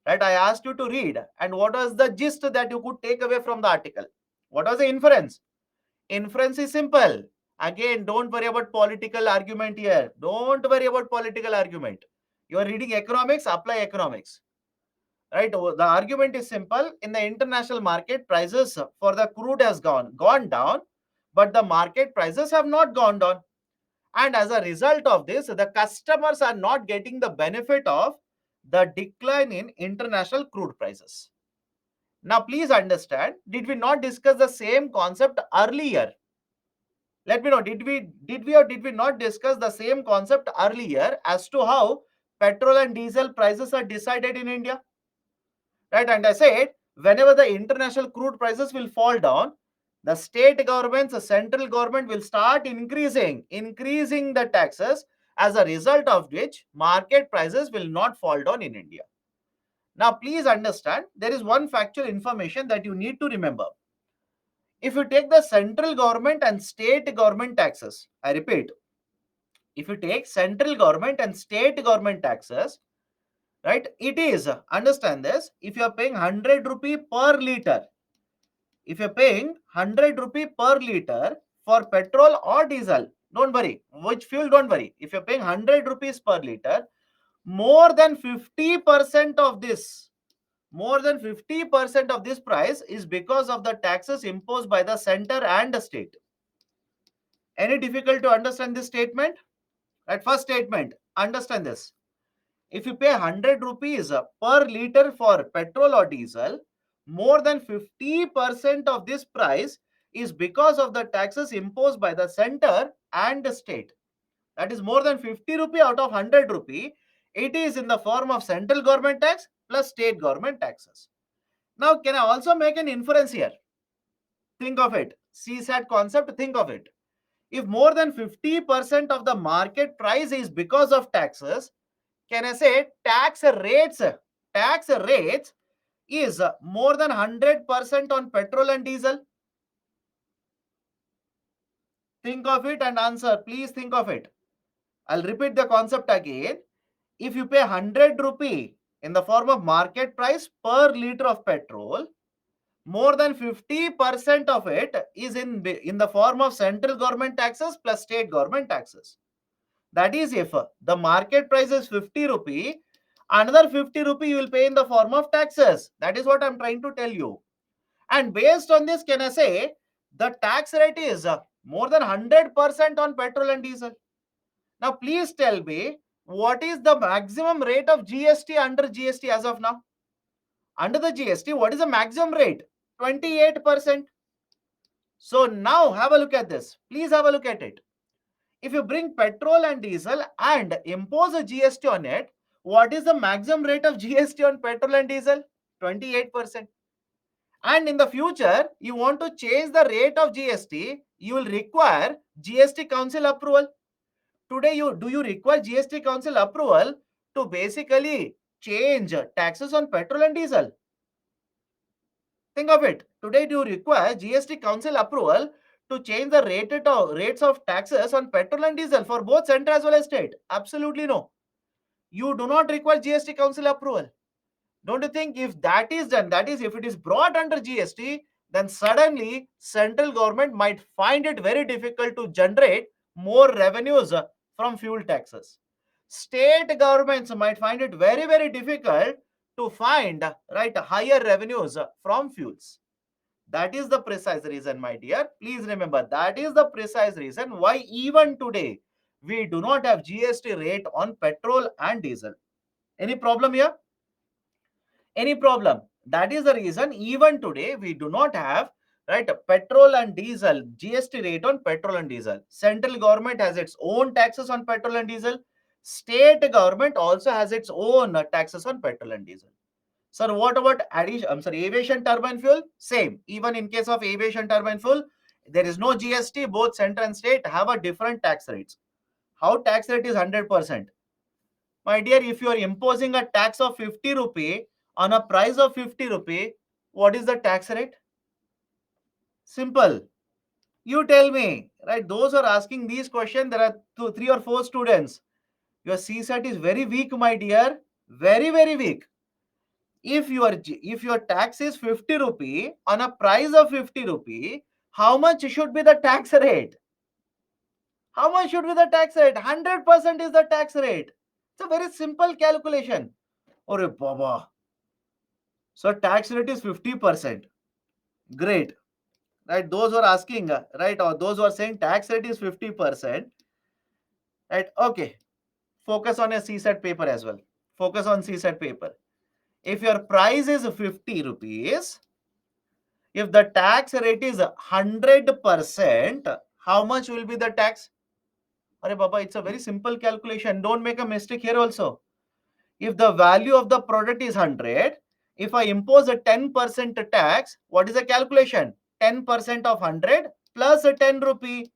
Right? I asked you to read. And what was the gist that you could take away from the article? What was the inference? Inference is simple. Again, don't worry about political argument here. Don't worry about political argument. You are reading economics, apply economics. Right? The argument is simple. In the international market, prices for the crude has gone down, but the market prices have not gone down. And as a result of this, the customers are not getting the benefit of the decline in international crude prices. Now, please understand, did we not discuss the same concept earlier? Let me know, did we or did we not discuss the same concept earlier as to how petrol and diesel prices are decided in India? Right? And I said, whenever the international crude prices will fall down, the state governments, the central government will start increasing the taxes, as a result of which market prices will not fall down in India. Now, please understand, there is one factual information that you need to remember. If you take the central government and state government taxes, I repeat, if you take central government and state government taxes, right, it is, understand this, if you are paying 100 rupee per liter, if you're paying 100 rupee per liter for petrol or diesel, don't worry, which fuel, don't worry. If you're paying 100 rupees per liter, more than 50% of this, price is because of the taxes imposed by the center and the state. Any difficult to understand this statement? Right, first statement, understand this. If you pay 100 rupees per liter for petrol or diesel, more than 50% of this price is because of the taxes imposed by the center and the state. That is more than 50 rupee out of 100 rupee. It is in the form of central government tax plus state government taxes. Now, can I also make an inference here? Think of it. CSAT concept, think of it. If more than 50% of the market price is because of taxes, can I say tax rates is more than 100% on petrol and diesel? Think of it and answer. Please think of it. I'll repeat the concept again. If you pay 100 rupee in the form of market price per liter of petrol, more than 50% of it is in the form of central government taxes plus state government taxes. That is, if the market price is 50 rupee, another 50 rupee you will pay in the form of taxes. That is what I'm trying to tell you. And based on this, can I say the tax rate is more than 100% on petrol and diesel? Now, please tell me, what is the maximum rate of GST under GST as of now? Under the GST, what is the maximum rate? 28%. So now have a look at this. Please have a look at it. If you bring petrol and diesel and impose a GST on it, what is the maximum rate of GST on petrol and diesel? 28%. And in the future, you want to change the rate of GST, you will require GST Council approval. Today, do you require GST Council approval to basically change taxes on petrol and diesel? Think of it. Today, do you require GST Council approval to change the rates of taxes on petrol and diesel for both center as well as state? Absolutely no. You do not require GST Council approval. Don't you think if that is done, that is, if it is brought under GST, then suddenly central government might find it very difficult to generate more revenues from fuel taxes. State governments might find it very, very difficult to find right higher revenues from fuels. That is the precise reason, my dear. Please remember, that is the precise reason why even today we do not have GST rate on petrol and diesel. Any problem here? Any problem? That is the reason even today we do not have right petrol and diesel GST rate on petrol and diesel. Central government has its own taxes on petrol and diesel. State government also has its own taxes on petrol and diesel. Sir, what about aviation turbine fuel? Same. Even in case of aviation turbine fuel, there is no GST. Both center and state have a different tax rates. How tax rate is 100%? My dear, if you are imposing a tax of 50 rupee on a price of 50 rupee, what is the tax rate? Simple. You tell me, right? Those who are asking these questions, there are two, three or four students. Your CSAT is very weak, my dear. Very, very weak. If your tax is 50 rupee on a price of 50 rupee, how much should be the tax rate? How much should be the tax rate? 100% is the tax rate. It's a very simple calculation. Ore baba. So tax rate is 50%. Great. Right? Those who are asking, right, or those who are saying tax rate is 50%, right? Okay. Focus on a CSAT paper as well. Focus on CSAT paper. If your price is 50 rupees, if the tax rate is 100%, how much will be the tax? Arey Baba, it's a very simple calculation. Don't make a mistake here also. If the value of the product is 100, if I impose a 10% tax, what is the calculation? 10% of 100 plus a 10 rupee.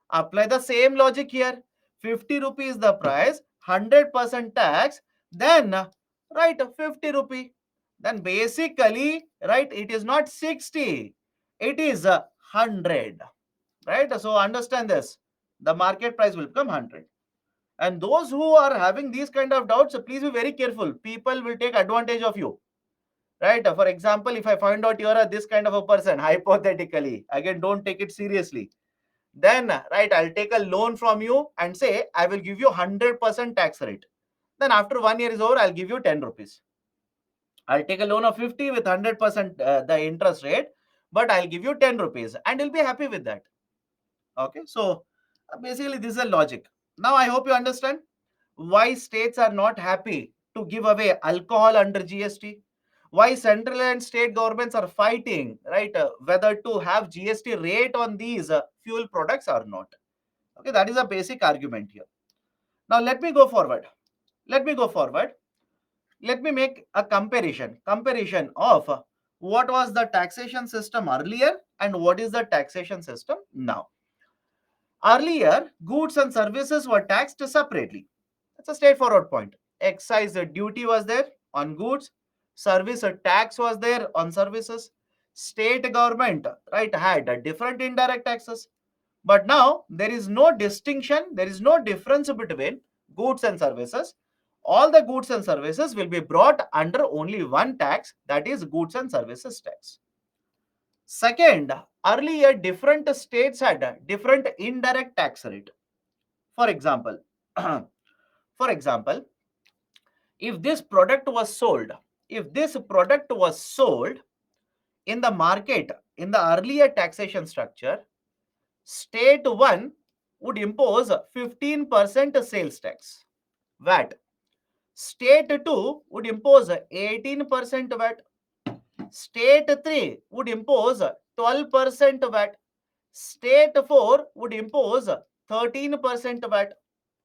Apply the same logic here. 50 rupees is the price, 100% tax, then right 50 rupee. Then basically, right, it is not 60, it is 100. Right? So understand this. The market price will become 100. And those who are having these kind of doubts, please be very careful. People will take advantage of you. Right? For example, if I find out you are this kind of a person, hypothetically, again, don't take it seriously. Then, right, I'll take a loan from you and say, I will give you 100% tax rate. Then after 1 year is over, I'll give you 10 rupees. I'll take a loan of 50 with 100% the interest rate, but I'll give you 10 rupees and you'll be happy with that. Okay, so basically this is a logic. Now I hope you understand why states are not happy to give away alcohol under GST. Why central and state governments are fighting, right, whether to have GST rate on these fuel products or not. Okay, that is a basic argument here. Now let me go forward. Let me go forward. Let me make a comparison of what was the taxation system earlier and what is the taxation system now. Earlier, goods and services were taxed separately. That's a straightforward point. Excise duty was there on goods, service tax was there on services. State government, right, had different indirect taxes. But now there is no distinction, there is no difference between goods and services. All the goods and services will be brought under only one tax, that is goods and services tax. Second, earlier different states had different indirect tax rate. For example, for example, if this product was sold, if this product was sold in the market in the earlier taxation structure, state 1 would impose 15% sales tax, VAT. State 2 would impose 18% VAT. State 3 would impose 12% VAT. State 4 would impose 13% VAT.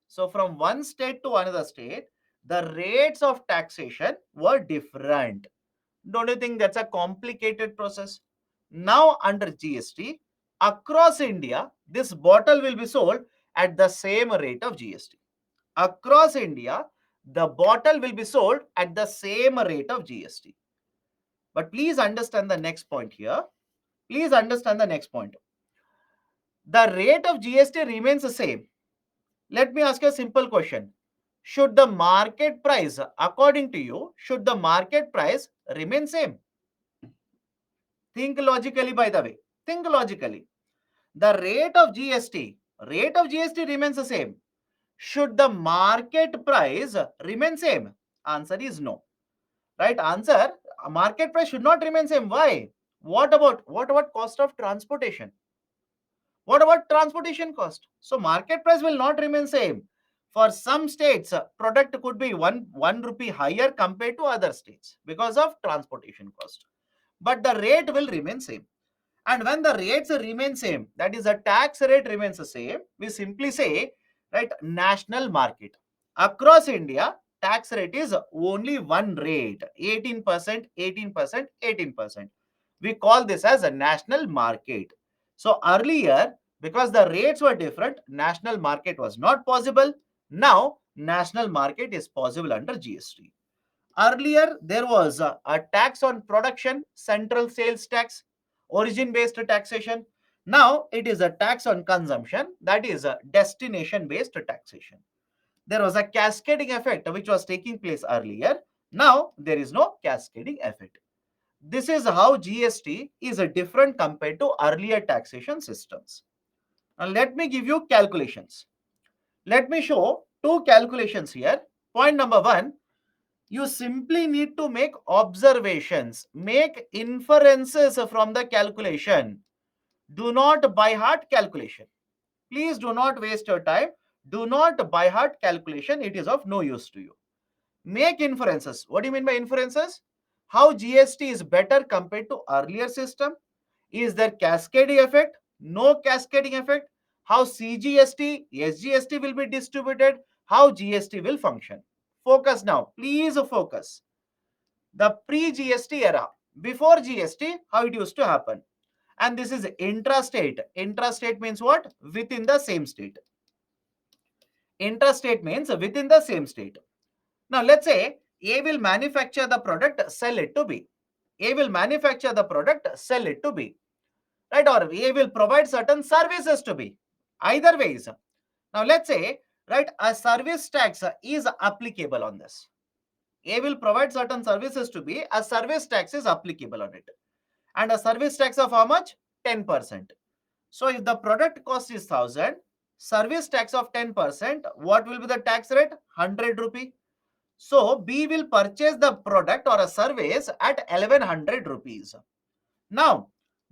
So from one state to another state, the rates of taxation were different. Don't you think that's a complicated process? Now under GST, across India, this bottle will be sold at the same rate of GST. Across India, the bottle will be sold at the same rate of GST. But please understand the next point here. Please understand the next point. The rate of GST remains the same. Let me ask you a simple question. Should the market price, according to you, should the market price remain same? Think logically, by the way. Think logically. The rate of GST remains the same. Should the market price remain same? Answer is no. Right answer, market price should not remain same. Why? What about cost of transportation? What about transportation cost? So market price will not remain same. For some states, product could be one rupee higher compared to other states because of transportation cost. But the rate will remain same. And when the rates remain same, that is the tax rate remains the same, we simply say, right, national market. Across India, tax rate is only one rate, 18%, 18%, 18%. We call this as a national market. So earlier, because the rates were different, national market was not possible. Now, national market is possible under GST. Earlier, there was a tax on production, central sales tax, origin based taxation. Now, it is a tax on consumption, that is a destination based taxation. There was a cascading effect which was taking place earlier. Now, there is no cascading effect. This is how GST is a different compared to earlier taxation systems. Now, let me give you calculations. Let me show two calculations here. Point number one, you simply need to make observations, make inferences from the calculation. Do not by heart calculation. Please do not waste your time. Do not by heart calculation. It is of no use to you. Make inferences. What do you mean by inferences? How GST is better compared to earlier system? Is there cascading effect? No cascading effect. How CGST, SGST will be distributed? How GST will function? Focus now. Please focus. The pre-GST era, before GST, how it used to happen. And this is intrastate. Intrastate means what? Within the same state. Intrastate means within the same state. Now, let's say A will manufacture the product, sell it to B. A will manufacture the product, sell it to B. Right? Or A will provide certain services to B. Either ways. Now, let's say, right, a service tax is applicable on this. A will provide certain services to B. A service tax is applicable on it. And a service tax of how much? 10%. So, if the product cost is 1000, service tax of 10%, what will be the tax rate? 100 rupee. So, B will purchase the product or a service at 1100 rupees. Now,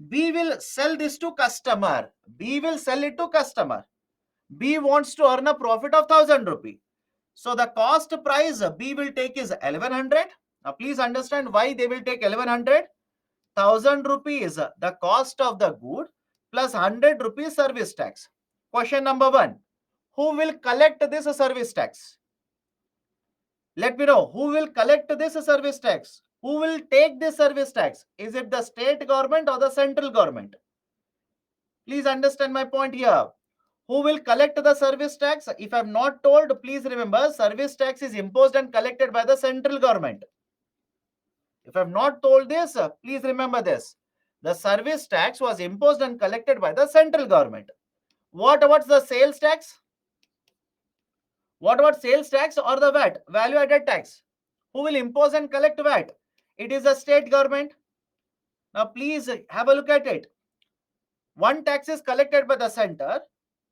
B will sell this to customer. B will sell it to customer. B wants to earn a profit of 1000 rupee. So, the cost price B will take is 1100. Now, please understand why they will take 1100. 1000 rupees the cost of the good plus 100 rupees service tax. Question number one, who will collect this service tax? Let me know, who will collect this service tax? Who will take this service tax? Is it the state government or the central government? Please understand my point here. Who will collect the service tax? If I am not told, please remember, service tax is imposed and collected by the central government. If I have not told this, please remember this. The service tax was imposed and collected by the central government. What about the sales tax? What about sales tax or the VAT, value added tax? Who will impose and collect VAT? It is the state government. Now, please have a look at it. One tax is collected by the center,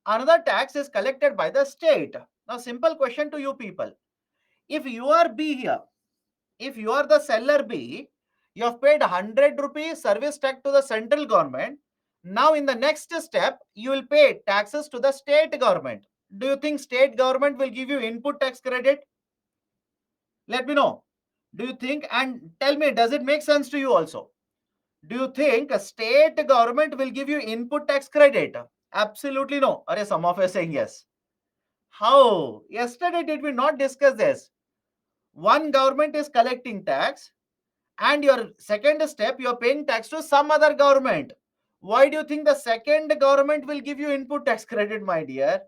another tax is collected by the state. Now, simple question to you people. If you are B here, if you are the seller B, you have paid 100 rupees service tax to the central government. Now, in the next step, you will pay taxes to the state government. Do you think state government will give you input tax credit? Let me know. Do you think, and tell me, does it make sense to you also? Do you think a state government will give you input tax credit? Absolutely no. Or some of you are saying yes. How? Yesterday did we not discuss this? One government is collecting tax, and your second step, you are paying tax to some other government. Why do you think the second government will give you input tax credit, my dear?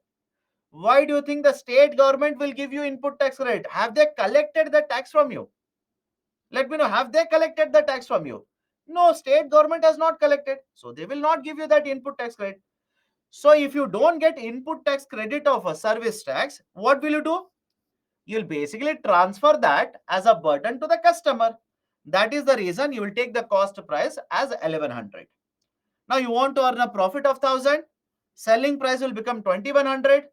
Why do you think the state government will give you input tax credit? Have they collected the tax from you? Let me know, have they collected the tax from you? No, state government has not collected. So they will not give you that input tax credit. So if you don't get input tax credit of a service tax, what will you do? You'll basically transfer that as a burden to the customer. That is the reason you will take the cost price as 1100. Now you want to earn a profit of 1000, selling price will become 2100,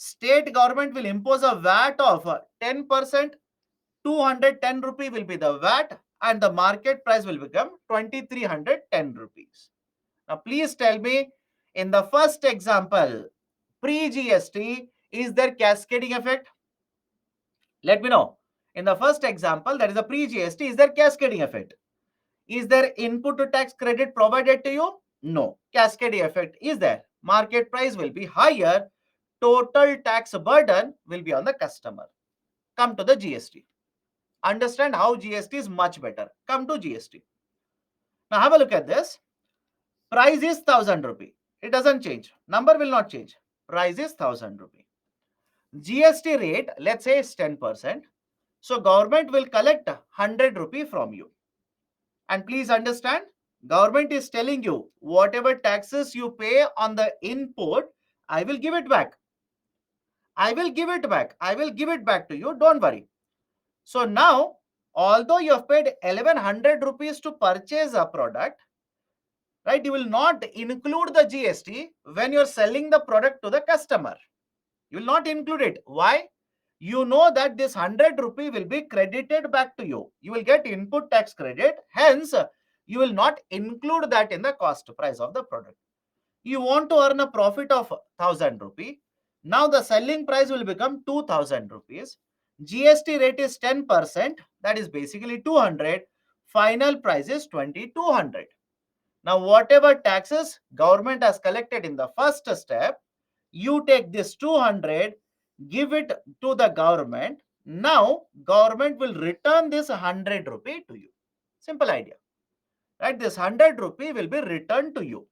State government will impose a VAT of 10%, 210 rupee will be the VAT, and the market price will become 2310 rupees. Now, please tell me, in the first example, pre-GST, is there cascading effect? Let me know. In the first example, that is a pre-GST, is there cascading effect? Is there input to tax credit provided to you? No. Cascading effect is there. Market price will be higher. Total tax burden will be on the customer. Come to the GST. Understand how GST is much better. Come to GST. Now have a look at this. Price is 1000 rupee. It doesn't change. Number will not change. Price is 1000 rupee. GST rate, let's say, is 10%. So government will collect 100 rupee from you. And please understand, government is telling you whatever taxes you pay on the input, I will give it back. I will give it back. I will give it back to you. Don't worry. So now, although you have paid 1100 rupees to purchase a product, right, you will not include the GST when you're selling the product to the customer. You will not include it. Why? You know that this 100 rupee will be credited back to you. You will get input tax credit. Hence, you will not include that in the cost price of the product. You want to earn a profit of 1000 rupee. Now the selling price will become 2000 rupees. GST rate is 10%. That is basically 200. Final price is 2200. Now whatever taxes government has collected in the first step, you take this 200, give it to the government. Now government will return this 100 rupee to you. Simple idea, right? This 100 rupee will be returned to you.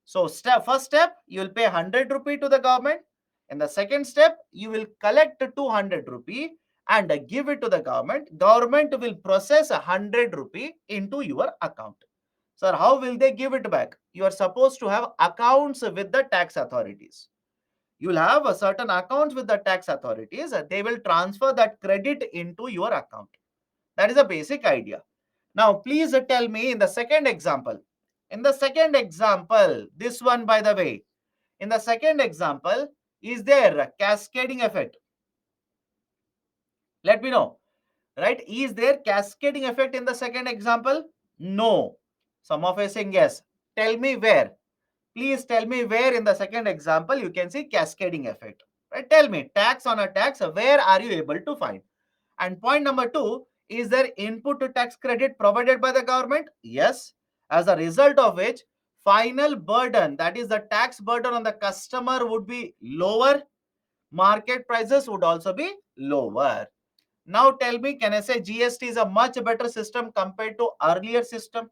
So first step, you will pay 100 rupee to the government. In the second step, you will collect 200 rupee and give it to the government. Government will process 100 rupee into your account. Sir, how will they give it back? You are supposed to have accounts with the tax authorities. You will have a certain accounts with the tax authorities. They will transfer that credit into your account. That is a basic idea. Now, please tell me in the second example. In the second example, this one, by the way, in the second example, is there a cascading effect? Let me know, right? Is there cascading effect in the second example? No. Some of us saying yes. Tell me where. Please tell me where in the second example you can see cascading effect. Right? Tell me, tax on a tax, where are you able to find? And point number two, is there input to tax credit provided by the government? Yes. As a result of which, final burden, that is the tax burden on the customer, would be lower. Market prices would also be lower. Now tell me, can I say GST is a much better system compared to earlier system?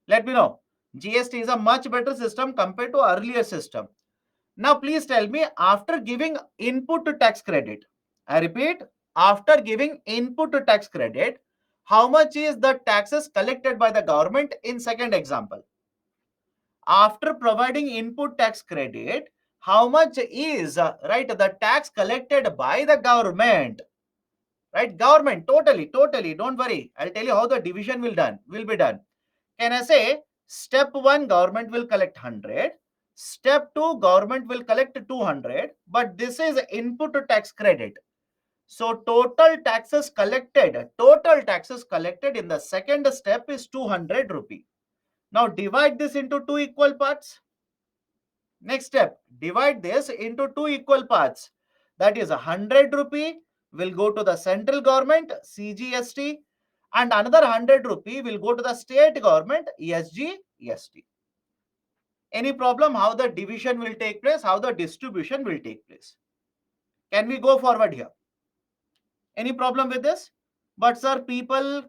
Let me know. GST is a much better system compared to earlier system. Now please tell me, after giving input to tax credit, I repeat, after giving input to tax credit, how much is the taxes collected by the government in second example? After providing input tax credit, how much is right the tax collected by the government? Right, government, totally, don't worry. I'll tell you how the division will be done. Can I say step 1 government will collect 100, step 2 government will collect 200, but this is input to tax credit. So total taxes collected in the second step is 200 rupee. Now divide this into two equal parts. Next step, divide this into two equal parts. That is 100 rupee will go to the central government, CGST, and another 100 rupee will go to the state government, SGST. Any problem how the division will take place, how the distribution will take place? Can we go forward here? Any problem with this? But sir, people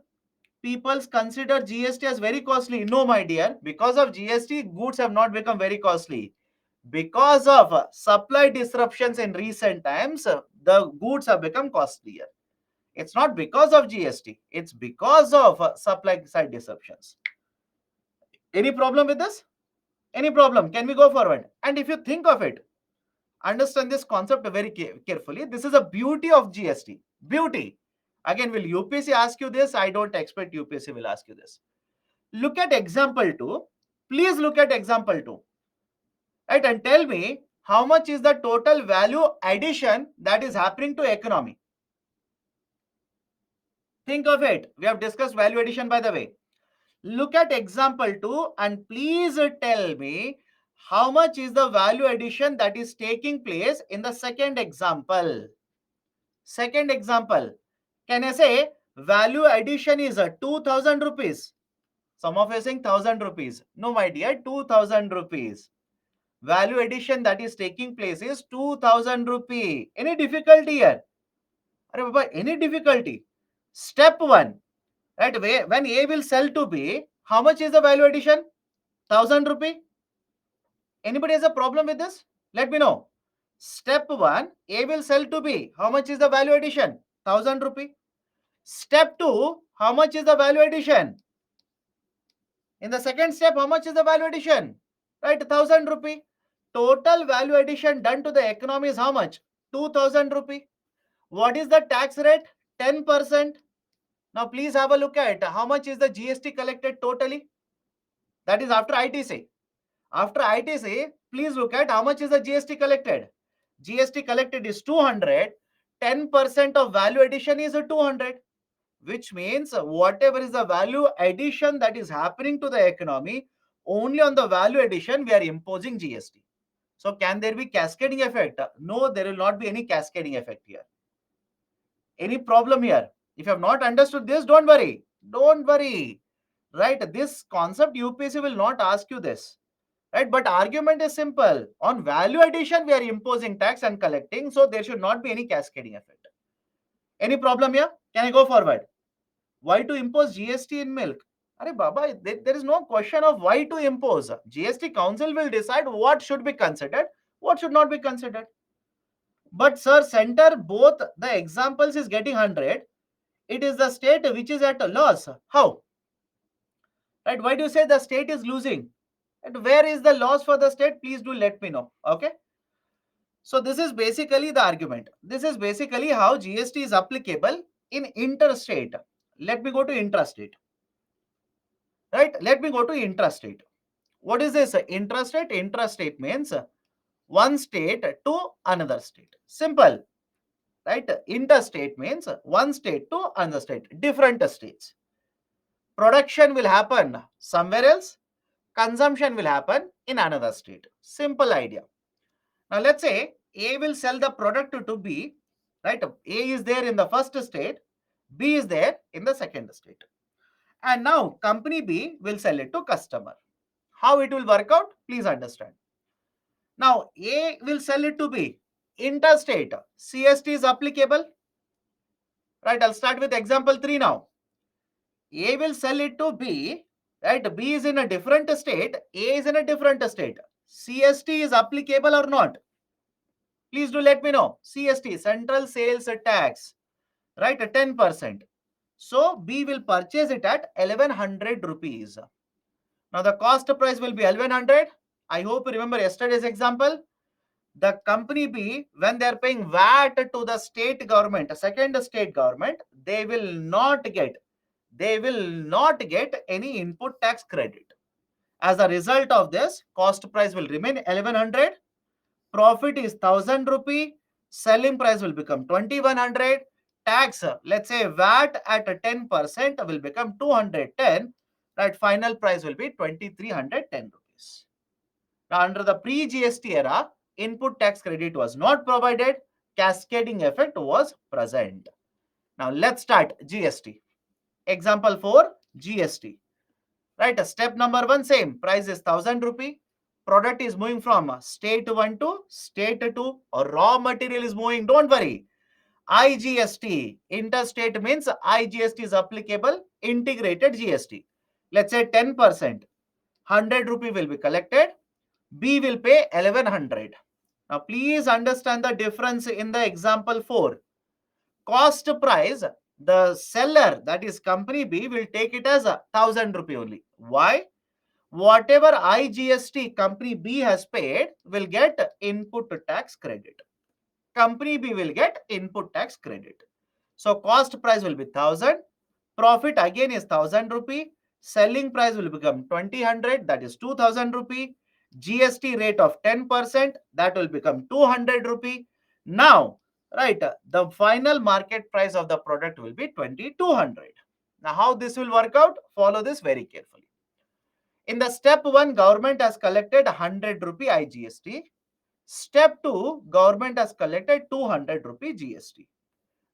consider GST as very costly. No, my dear, because of GST, goods have not become very costly. Because of supply disruptions in recent times, the goods have become costlier. It's not because of GST, it's because of supply side disruptions. Any problem with this? Any problem? Can we go forward? And if you think of it, understand this concept very carefully. This is a beauty of GST. Beauty. Again, will UPSC ask you this? I don't expect UPSC will ask you this. Look at example 2. Please look at example 2. Right? And tell me, how much is the total value addition that is happening to economy? Think of it. We have discussed value addition, by the way. Look at example 2 and please tell me how much is the value addition that is taking place in the second example. Second example. Can I say value addition is a 2000 rupees? Some of you are saying 1000 rupees. No, my dear, 2000 rupees. Value addition that is taking place is 2000 rupee. Any difficulty here? Arre Baba, any difficulty? Step 1. Right? When A will sell to B, how much is the value addition? 1000 rupee. Anybody has a problem with this? Let me know. Step 1, A will sell to B. How much is the value addition? 1000 rupee. Step 2, how much is the value addition? In the second step, how much is the value addition? Right, 1000 rupee. Total value addition done to the economy is how much? 2000 rupee. What is the tax rate? 10%. Now please have a look at how much is the GST collected totally. That is after ITC. After ITC, please look at how much is the GST collected. GST collected is 200. 10% of value addition is 200. Which means whatever is the value addition that is happening to the economy, only on the value addition we are imposing GST. So can there be cascading effect? No, there will not be any cascading effect here. Any problem here? If you have not understood this, don't worry. Don't worry. Right? This concept UPSC will not ask you this. Right? But argument is simple. On value addition, we are imposing tax and collecting. So there should not be any cascading effect. Any problem here? Can I go forward? Why to impose GST in milk? Arey Baba, there is no question of why to impose. GST Council will decide what should be considered, what should not be considered. But sir, center both the examples is getting 100. It is the state which is at a loss. How? Right? Why do you say the state is losing? And where is the loss for the state? Please do let me know. Okay. So this is basically the argument. This is basically how GST is applicable in interstate. Let me go to intrastate. Right? Let me go to intrastate. What is this? Intrastate? Intrastate means one state to another state. Simple. Right? Interstate means one state to another state. Different states. Production will happen somewhere else. Consumption will happen in another state. Simple idea. Now let's say A will sell the product to B. Right? A is there in the first state. B is there in the second state. And now company B will sell it to customer. How it will work out? Please understand. Now A will sell it to B. Interstate. CST is applicable. Right, I'll start with example 3 now. A will sell it to B. Right, B is in a different state. A is in a different state. CST is applicable or not? Please do let me know. CST, Central Sales Tax. Right, 10%. So B will purchase it at 1100 rupees. Now the cost price will be 1100. I hope you remember yesterday's example. The company B, when they are paying VAT to the state government, second state government, they will not get any input tax credit. As a result of this, cost price will remain 1100. Profit is 1000 rupee. Selling price will become 2100. Tax, let's say VAT at 10% will become 210. Right, final price will be 2310 rupees. Now, under the pre-GST era, input tax credit was not provided. Cascading effect was present. Now, let's start GST. Example 4, GST. Right, step number 1, same. Price is 1000 rupee. Product is moving from state 1 to state 2. Or raw material is moving. Don't worry. IGST, interstate means IGST is applicable, integrated GST. Let's say 10%. 100 rupee will be collected. B will pay 1100. Now please understand the difference in the example 4. Cost price, the seller, that is company B, will take it as 1000 rupee only. Why? Whatever IGST company B has paid will get input tax credit. Company B will get input tax credit. So cost price will be 1000. Profit again is 1000 rupee. Selling price will become 2000, that is 2000 rupee. GST rate of 10%, that will become 200 rupee. Now, right, the final market price of the product will be 2200. Now, how this will work out? Follow this very carefully. In the step 1, government has collected 100 rupee IGST. Step 2, government has collected 200 rupee GST.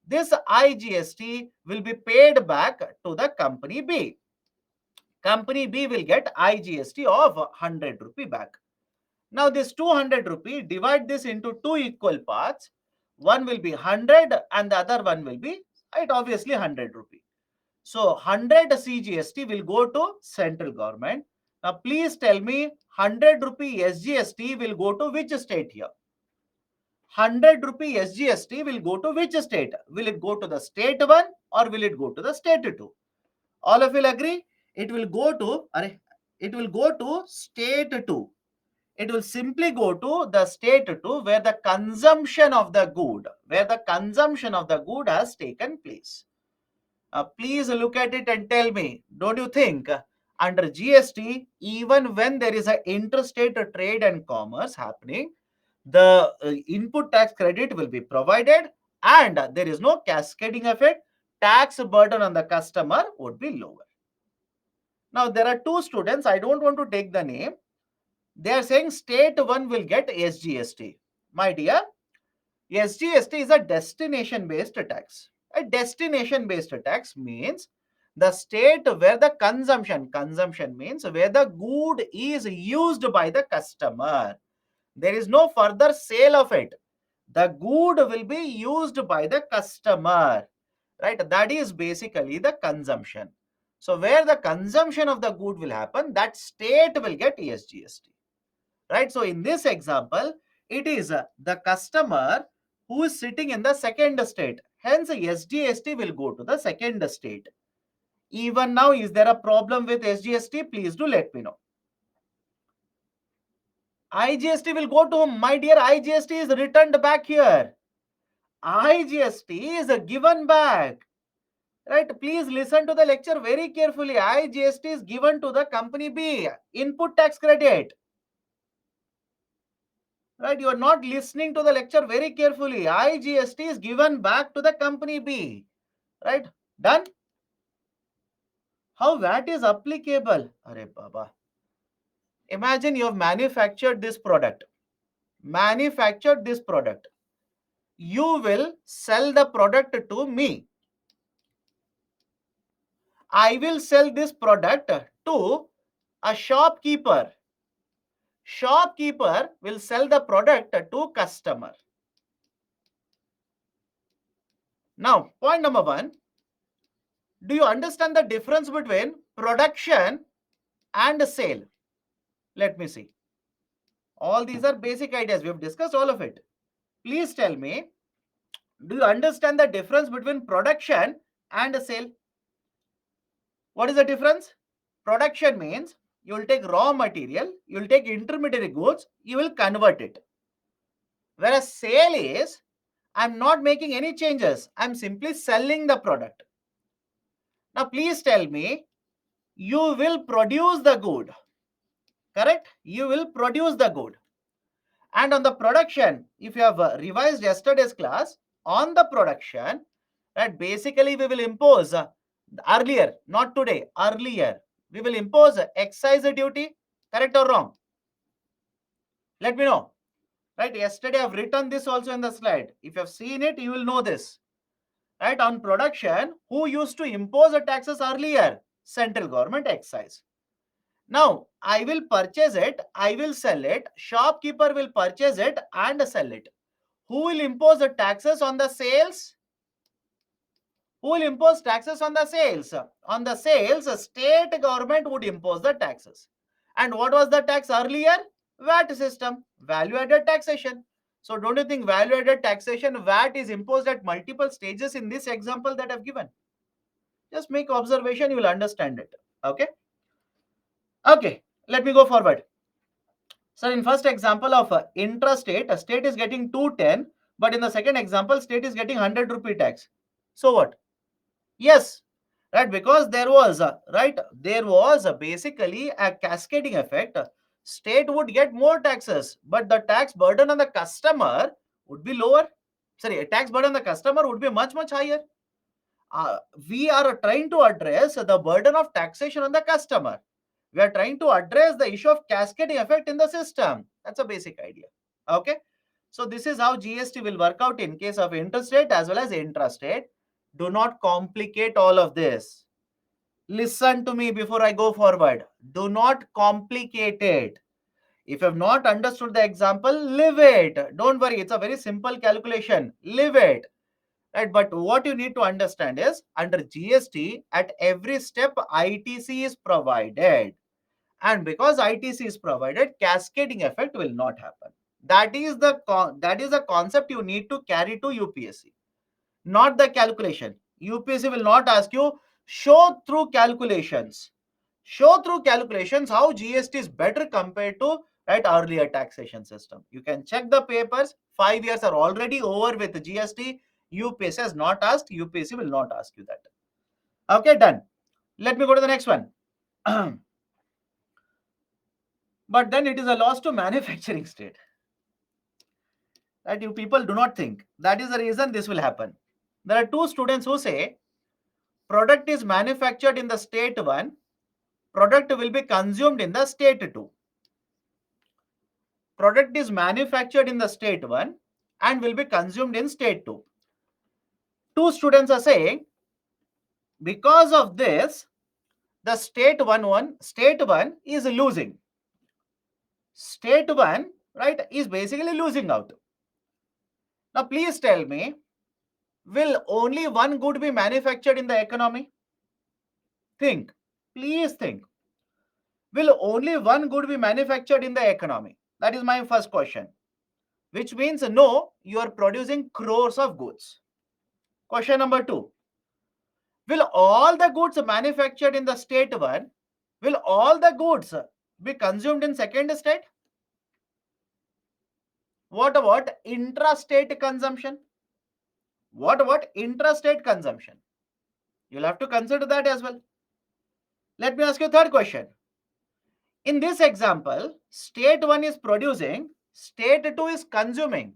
This IGST will be paid back to the company B. Company B will get IGST of 100 rupee back. Now this 200 rupee, divide this into two equal parts. One will be 100 and the other one will be, right, obviously 100 rupee. So 100 CGST will go to central government. Now please tell me 100 rupee SGST will go to which state here? 100 rupee SGST will go to which state? Will it go to the state 1 or will it go to the state 2? All of you will agree? It will go to, it will go to state 2. It will simply go to the state 2 where the consumption of the good, has taken place. Please look at it and tell me, don't you think under GST, even when there is an interstate trade and commerce happening, the input tax credit will be provided and there is no cascading effect, tax burden on the customer would be lower. Now, there are two students, I don't want to take the name. They are saying state 1 will get SGST. My dear, SGST is a destination based tax. A destination based tax means the state where the consumption means where the good is used by the customer. There is no further sale of it. The good will be used by the customer, right? That is basically the consumption. So where the consumption of the good will happen, that state will get SGST, right? So in this example, it is the customer who is sitting in the second state. Hence, SGST will go to the second state. Even now, is there a problem with SGST? Please do let me know. IGST will go to whom? My dear, IGST is returned back here. IGST is given back. Right? Please listen to the lecture very carefully. IGST is given to the company B. Input tax credit. Right? You are not listening to the lecture very carefully. IGST is given back to the company B. Right? Done? How VAT is applicable? Arey Baba. Imagine you have manufactured this product. You will sell the product to me. I will sell this product to a shopkeeper. Shopkeeper will sell the product to customer. Now, point number 1. Do you understand the difference between production and sale? Let me see. All these are basic ideas. We have discussed all of it. Please tell me, do you understand the difference between production and sale? What is the difference? Production means you will take raw material, you will take intermediary goods, you will convert it. Whereas sale is, I'm not making any changes. I'm simply selling the product. Now, please tell me, you will produce the good. Correct? You will produce the good. And on the production, if you have revised yesterday's class, on the production, right, basically we will impose earlier, not today, earlier, we will impose excise duty. Correct or wrong? Let me know. Right? Yesterday I've written this also in the slide. If you have seen it, you will know this. Right? On production, who used to impose the taxes earlier? Central government, excise. Now, I will purchase it, I will sell it, shopkeeper will purchase it and sell it. Who will impose the taxes on the sales? Who will impose taxes on the sales? On the sales, state government would impose the taxes. And what was the tax earlier? VAT system, value added taxation. So don't you think value added taxation, VAT is imposed at multiple stages in this example that I've given? Just make observation, you will understand it. Okay? Okay, let me go forward. So in first example of intrastate, a state is getting 210, but in the second example, state is getting 100 rupee tax. So what? Yes, right, because there was basically a cascading effect. state would get more taxes, but the tax burden on the customer would be lower. Sorry, tax burden on the customer would be much, much higher. We are trying to address the burden of taxation on the customer. We are trying to address the issue of cascading effect in the system. That's a basic idea. Okay. So this is how GST will work out in case of interstate as well as intrastate. Do not complicate all of this. Listen to me before I go forward. Do not complicate it. If you have not understood the example, leave it. Don't worry. It's a very simple calculation. Leave it. Right, but what you need to understand is under GST, at every step, ITC is provided. And because ITC is provided, cascading effect will not happen. That is the concept you need to carry to UPSC, not the calculation. UPSC will not ask you, show through calculations. Show through calculations how GST is better compared to earlier taxation system. You can check the papers. 5 years are already over with GST. UPSC has not asked. UPSC will not ask you that. Okay, done. Let me go to the next one. But then it is a loss to manufacturing state. That you people do not think. That is the reason this will happen. There are two students who say product is manufactured in the state 1, product will be consumed in the state 2. Product is manufactured in the state 1 and will be consumed in state 2. Two students are saying because of this, the state 1 is losing. State 1, is basically losing out. Now please tell me, will only one good be manufactured in the economy? Think. Please think. Will only one good be manufactured in the economy? That is my first question. Which means no, you are producing crores of goods. Question number 2. Will all the goods manufactured in the state 1, will all the goods be consumed in second state? What about intrastate consumption? What about intrastate consumption? You'll have to consider that as well. Let me ask you a third question. In this example, state 1 is producing, state 2 is consuming.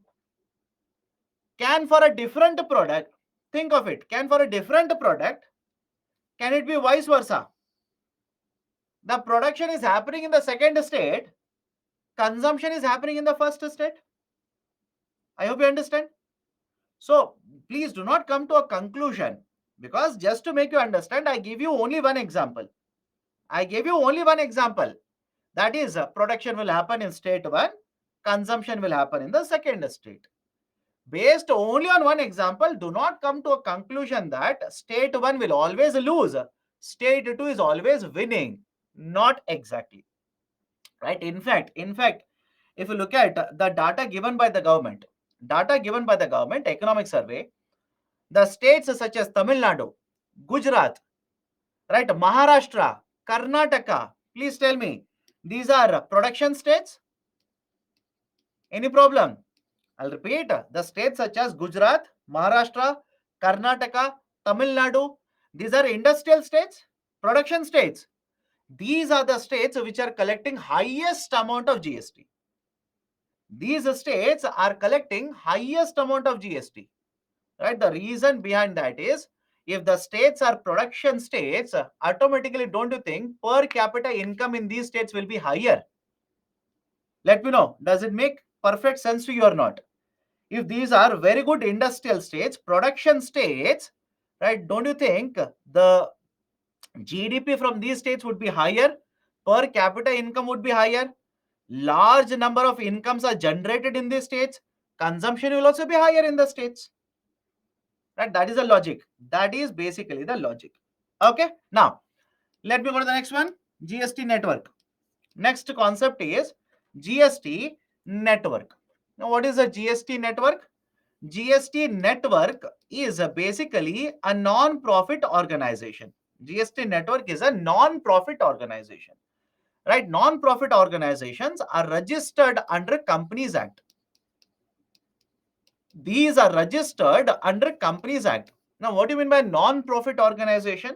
Can for a different product, think of it, can for a different product, can it be vice versa? The production is happening in the second state, consumption is happening in the first state. I hope you understand. So please do not come to a conclusion, because just to make you understand, I give you only one example. That is, production will happen in state 1, consumption will happen in the second state. Based only on one example, do not come to a conclusion that state 1 will always lose, state 2 is always winning. Not exactly. Right? In fact, if you look at the data given by the government, economic survey, the states such as Tamil Nadu, Gujarat, Maharashtra, Karnataka, please tell me, these are production states? Any problem? I'll repeat, the states such as Gujarat, Maharashtra, Karnataka, Tamil Nadu, these are industrial states, production states. These are the states which are collecting highest amount of GST. These states are collecting highest amount of GST. Right? The reason behind that is, if the states are production states, automatically don't you think per capita income in these states will be higher? Let me know, does it make perfect sense to you or not? If these are very good industrial states, production states, right, don't you think the GDP from these states would be higher? Per capita income would be higher. Large number of incomes are generated in these states. Consumption will also be higher in the states. Right? That is the logic. That is basically the logic. Okay. Now, let me go to the next one. GST network. Next concept is GST network. Now, what is a GST network? GST network is basically a non-profit organization. GST network is a non-profit organization. Right? Non-profit organizations are registered under Companies Act. These are registered under Companies Act. Now, what do you mean by non-profit organization?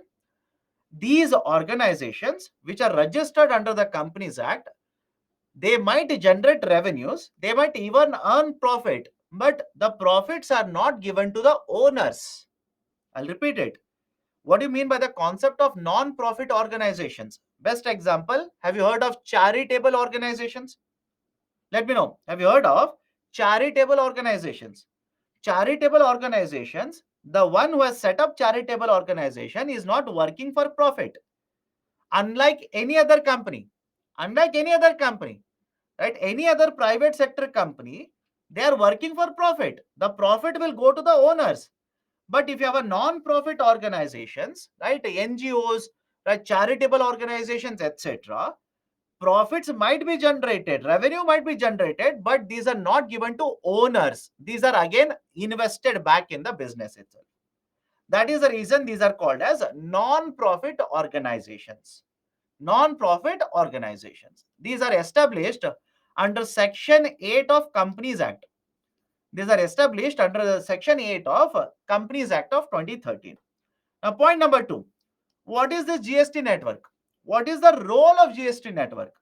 These organizations which are registered under the Companies Act, They might generate revenues, they might even earn profit, but the profits are not given to the owners. I'll repeat it. What do you mean by the concept of non-profit organizations? Best example, have you heard of charitable organizations? Let me know. Have you heard of charitable organizations? Charitable organizations, the one who has set up charitable organization is not working for profit. Unlike any other company, unlike any other company, right? Any other private sector company, they are working for profit. The profit will go to the owners. But if you have a non-profit organizations, right, NGOs, right, charitable organizations, etc., profits might be generated, revenue might be generated, but these are not given to owners. These are again invested back in the business itself. That is the reason these are called as non-profit organizations. Non-profit organizations. These are established under Section 8 of Companies Act. These are established under the Section 8 of Companies Act of 2013. Now, point number 2. What is the GST network? What is the role of GST network?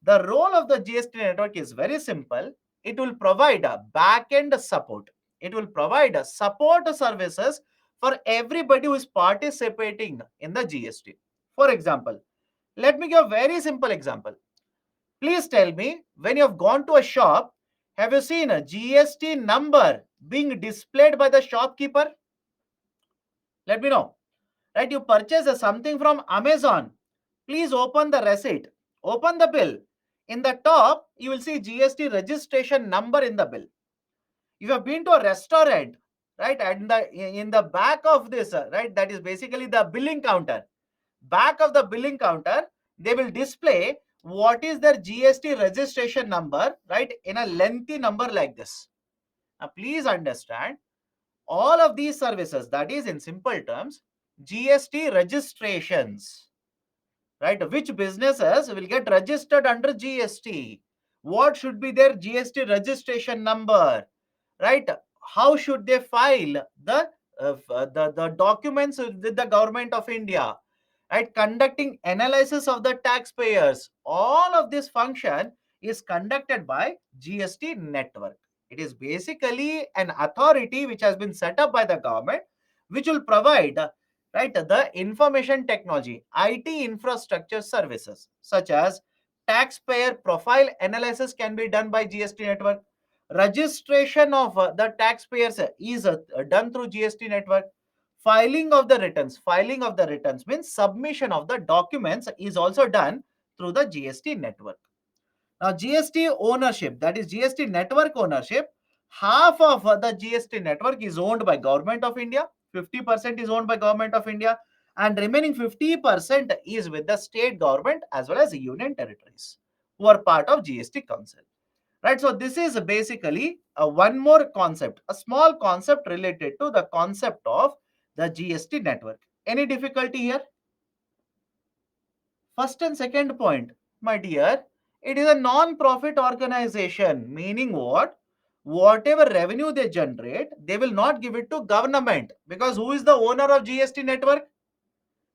The role of the GST network is very simple. It will provide a back-end support. It will provide a support services for everybody who is participating in the GST. For example, let me give a very simple example. Please tell me, when you have gone to a shop, have you seen a GST number being displayed by the shopkeeper? Let me know. Right? You purchase something from Amazon. Please open the receipt. Open the bill. In the top, you will see GST registration number in the bill. If you have been to a restaurant, right, and in the back of this, right, that is basically the billing counter. Back of the billing counter, they will display what is their GST registration number, right, in a lengthy number like this. Now, please understand, all of these services, that is in simple terms, GST registrations, right? Which businesses will get registered under GST? What should be their GST registration number, right? How should they file the documents with the government of India, right? Conducting analysis of the taxpayers. All of this function is conducted by GST network. It is basically an authority which has been set up by the government, which will provide, right, the information technology, IT infrastructure services, such as taxpayer profile analysis can be done by GST network. Registration of the taxpayers is done through GST network. Filing of the returns means submission of the documents is also done through the GST network. Now, GST ownership, that is GST network ownership, half of the GST network is owned by Government of India, 50% is owned by Government of India, and remaining 50% is with the state government as well as the union territories who are part of GST Council. Right, so this is basically one more concept, a small concept related to the concept of the GST network. Any difficulty here? First and second point, my dear, it is a non-profit organization, meaning what? Whatever revenue they generate, they will not give it to government, because who is the owner of GST network?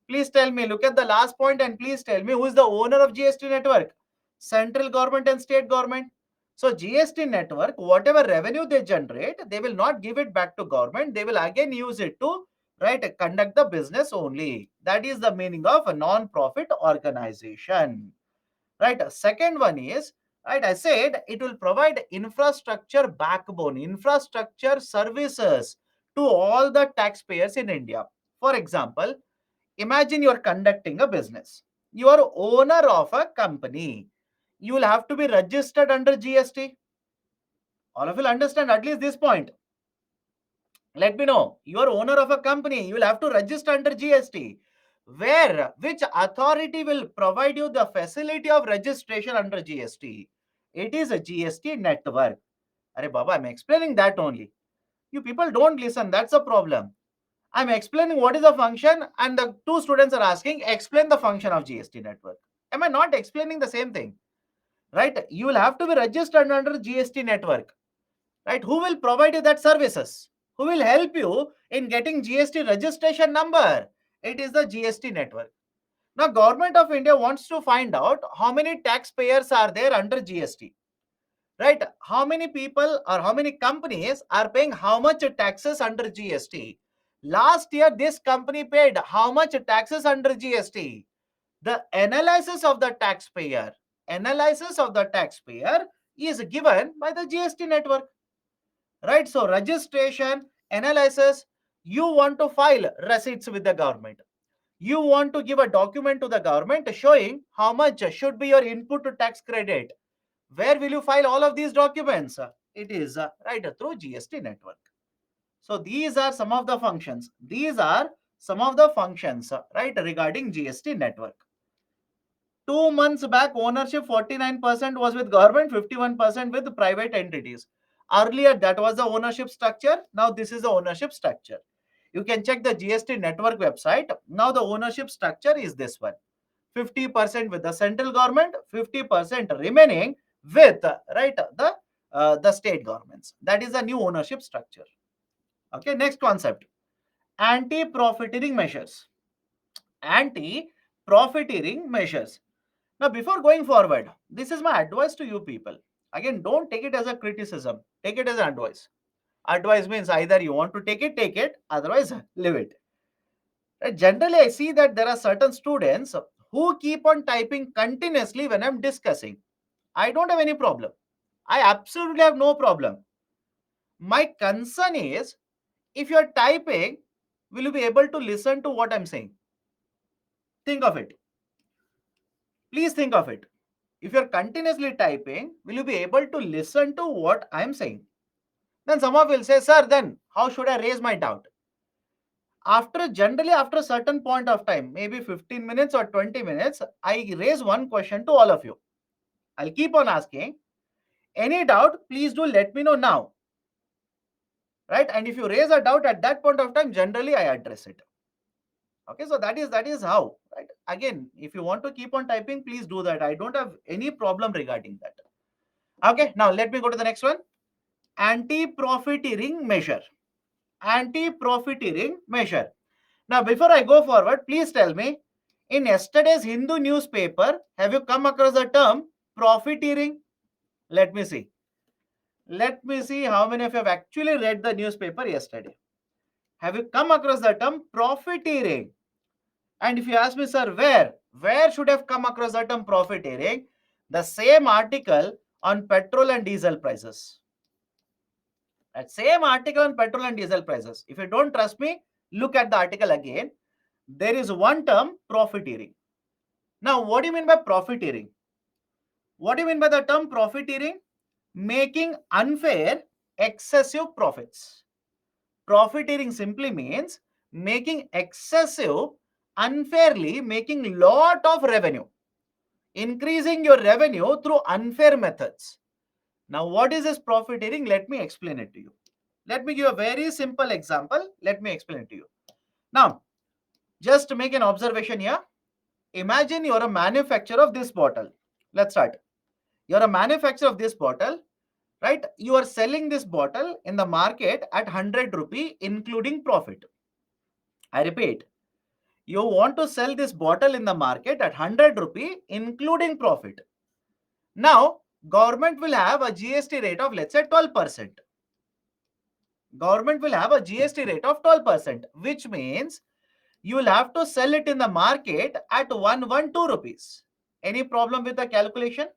Please tell me, look at the last point and please tell me who is the owner of GST network? Central government and state government. So GST network, whatever revenue they generate, they will not give it back to government. They will again use it to, right, conduct the business only. That is the meaning of a non-profit organization. Right. Second one is, right, I said it will provide infrastructure backbone, infrastructure services to all the taxpayers in India. For example, imagine you are conducting a business. You are owner of a company. You will have to be registered under GST. All of you will understand at least this point. Let me know. You are owner of a company. You will have to register under GST. Which authority will provide you the facility of registration under GST? It is a GST network. Arey Baba, I'm explaining that only. You people don't listen. That's a problem. I'm explaining what is the function, and the two students are asking, explain the function of GST network. Am I not explaining the same thing? Right? You will have to be registered under GST network. Right? Who will provide you that services? Who will help you in getting GST registration number? It is the GST network. Now, Government of India wants to find out how many taxpayers are there under GST, right? How many people or how many companies are paying how much taxes under GST? Last year, this company paid how much taxes under GST? The analysis of the taxpayer is given by the GST network, right? So registration, analysis, you want to file receipts with the government. You want to give a document to the government showing how much should be your input to tax credit. Where will you file all of these documents? It is right through GST network. So these are some of the functions. These are some of the functions, right, regarding GST network. 2 months back, ownership 49% was with government, 51% with private entities. Earlier, that was the ownership structure. Now, this is the ownership structure. You can check the GST network website. Now, the ownership structure is this one: 50% with the central government, 50% remaining with right the state governments. That is the new ownership structure. Okay, next concept: anti-profiteering measures. Anti-profiteering measures. Now, before going forward, this is my advice to you people. Again, don't take it as a criticism. Take it as an advice. Advice means either you want to take it, otherwise leave it. Right? Generally, I see that there are certain students who keep on typing continuously when I'm discussing. I don't have any problem. I absolutely have no problem. My concern is, if you're typing, will you be able to listen to what I'm saying? Think of it. Please think of it. If you're continuously typing, will you be able to listen to what I'm saying? Then someone will say, sir, then how should I raise my doubt? Generally after a certain point of time, maybe 15 minutes or 20 minutes, I raise one question to all of you. I'll keep on asking. Any doubt, please do let me know now. Right? And if you raise a doubt at that point of time, generally I address it. Okay, so that is how, right? Again, if you want to keep on typing, please do that. I don't have any problem regarding that. Okay, now let me go to the next one. Anti-profiteering measure. Anti-profiteering measure. Now, before I go forward, please tell me, in yesterday's Hindu newspaper, have you come across the term profiteering? Let me see. Let me see how many of you have actually read the newspaper yesterday. Have you come across the term profiteering? And if you ask me, sir, where should I have come across the term profiteering? The same article on petrol and diesel prices. That same article on petrol and diesel prices. If you don't trust me, look at the article again. There is one term, profiteering. Now, what do you mean by profiteering? What do you mean by the term profiteering? Making unfair, excessive profits. Profiteering simply means making excessive, unfairly making lot of revenue. Increasing your revenue through unfair methods. Now, what is this profiteering? Let me explain it to you. Let me give a very simple example. Let me explain it to you. Now, just to make an observation here. Imagine you're a manufacturer of this bottle. Let's start. You're a manufacturer of this bottle, right? You are selling this bottle in the market at 100 rupee, including profit. I repeat, you want to sell this bottle in the market at 100 rupee, including profit. Now, government will have a GST rate of, let's say, 12%. Government will have a GST rate of 12%, which means you will have to sell it in the market at 112 rupees. Any problem with the calculation?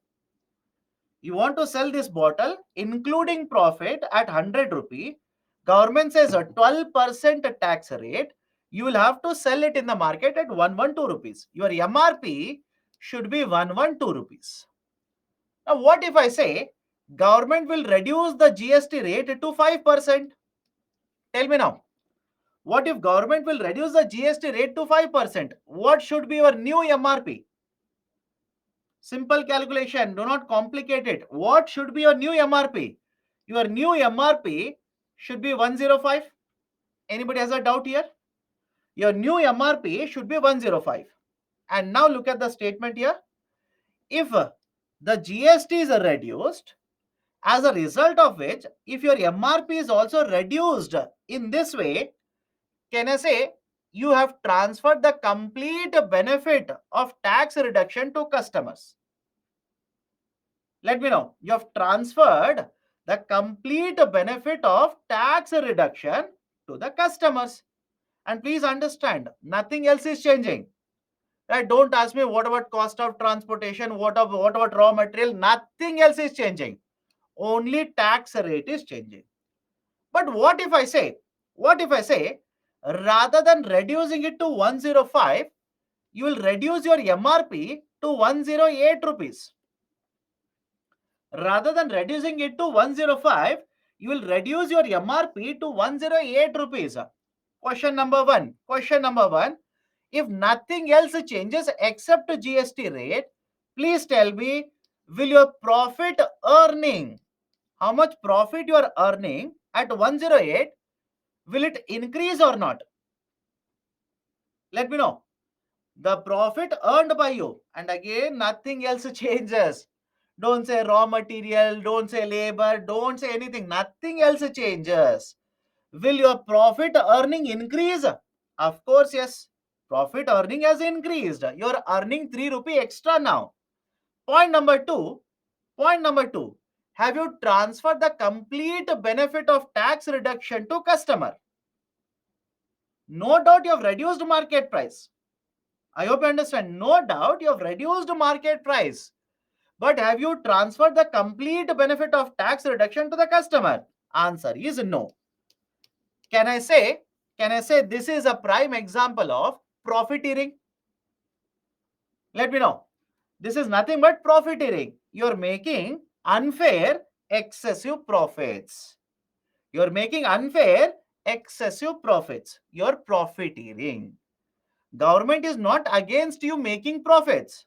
You want to sell this bottle, including profit, at 100 rupee. Government says a 12% tax rate. You will have to sell it in the market at 112 rupees. Your MRP should be 112 rupees. Now, what if I say government will reduce the GST rate to 5%? Tell me now. What if government will reduce the GST rate to 5%? What should be your new MRP? Simple calculation, do not complicate it. What should be your new MRP? Your new MRP should be 105. Anybody has a doubt here? Your new MRP should be 105. And now look at the statement here. If the GST is reduced, as a result of which, if your MRP is also reduced in this way, can I say you have transferred the complete benefit of tax reduction to customers. Let me know. You have transferred the complete benefit of tax reduction to the customers. And please understand, nothing else is changing. Right? Don't ask me what about cost of transportation, what about raw material. Nothing else is changing. Only tax rate is changing. But what if I say, rather than reducing it to 105, you will reduce your MRP to 108 rupees. Rather than reducing it to 105, you will reduce your MRP to 108 rupees. Question number one. Question number one. If nothing else changes except GST rate, please tell me, will your profit earning, how much profit you are earning at 108, will it increase or not? Let me know. The profit earned by you, and again, nothing else changes. Don't say raw material, don't say labor, don't say anything. Nothing else changes. Will your profit earning increase? Of course, yes. Profit earning has increased. You're earning 3 rupee extra now. Point number two. Point number two. Have you transferred the complete benefit of tax reduction to customer? No doubt you have reduced market price. I hope you understand. No doubt you have reduced market price. But have you transferred the complete benefit of tax reduction to the customer? Answer is no. Can I say, this is a prime example of profiteering? Let me know. This is nothing but profiteering. You're making unfair excessive profits. You're making unfair excessive profits. You're profiteering. Government is not against you making profits.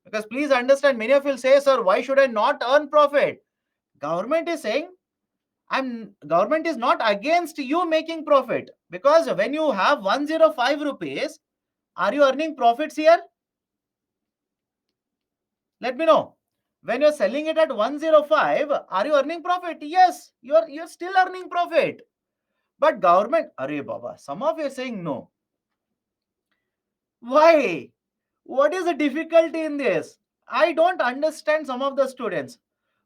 Because please understand, many of you will say, sir, why should I not earn profit? Government is saying, government is not against you making profit. Because when you have 105 rupees, are you earning profits here? Let me know. When you're selling it at 105, are you earning profit? Yes, you're still earning profit. But government, Arey Baba, some of you are saying no. Why? What is the difficulty in this? I don't understand some of the students.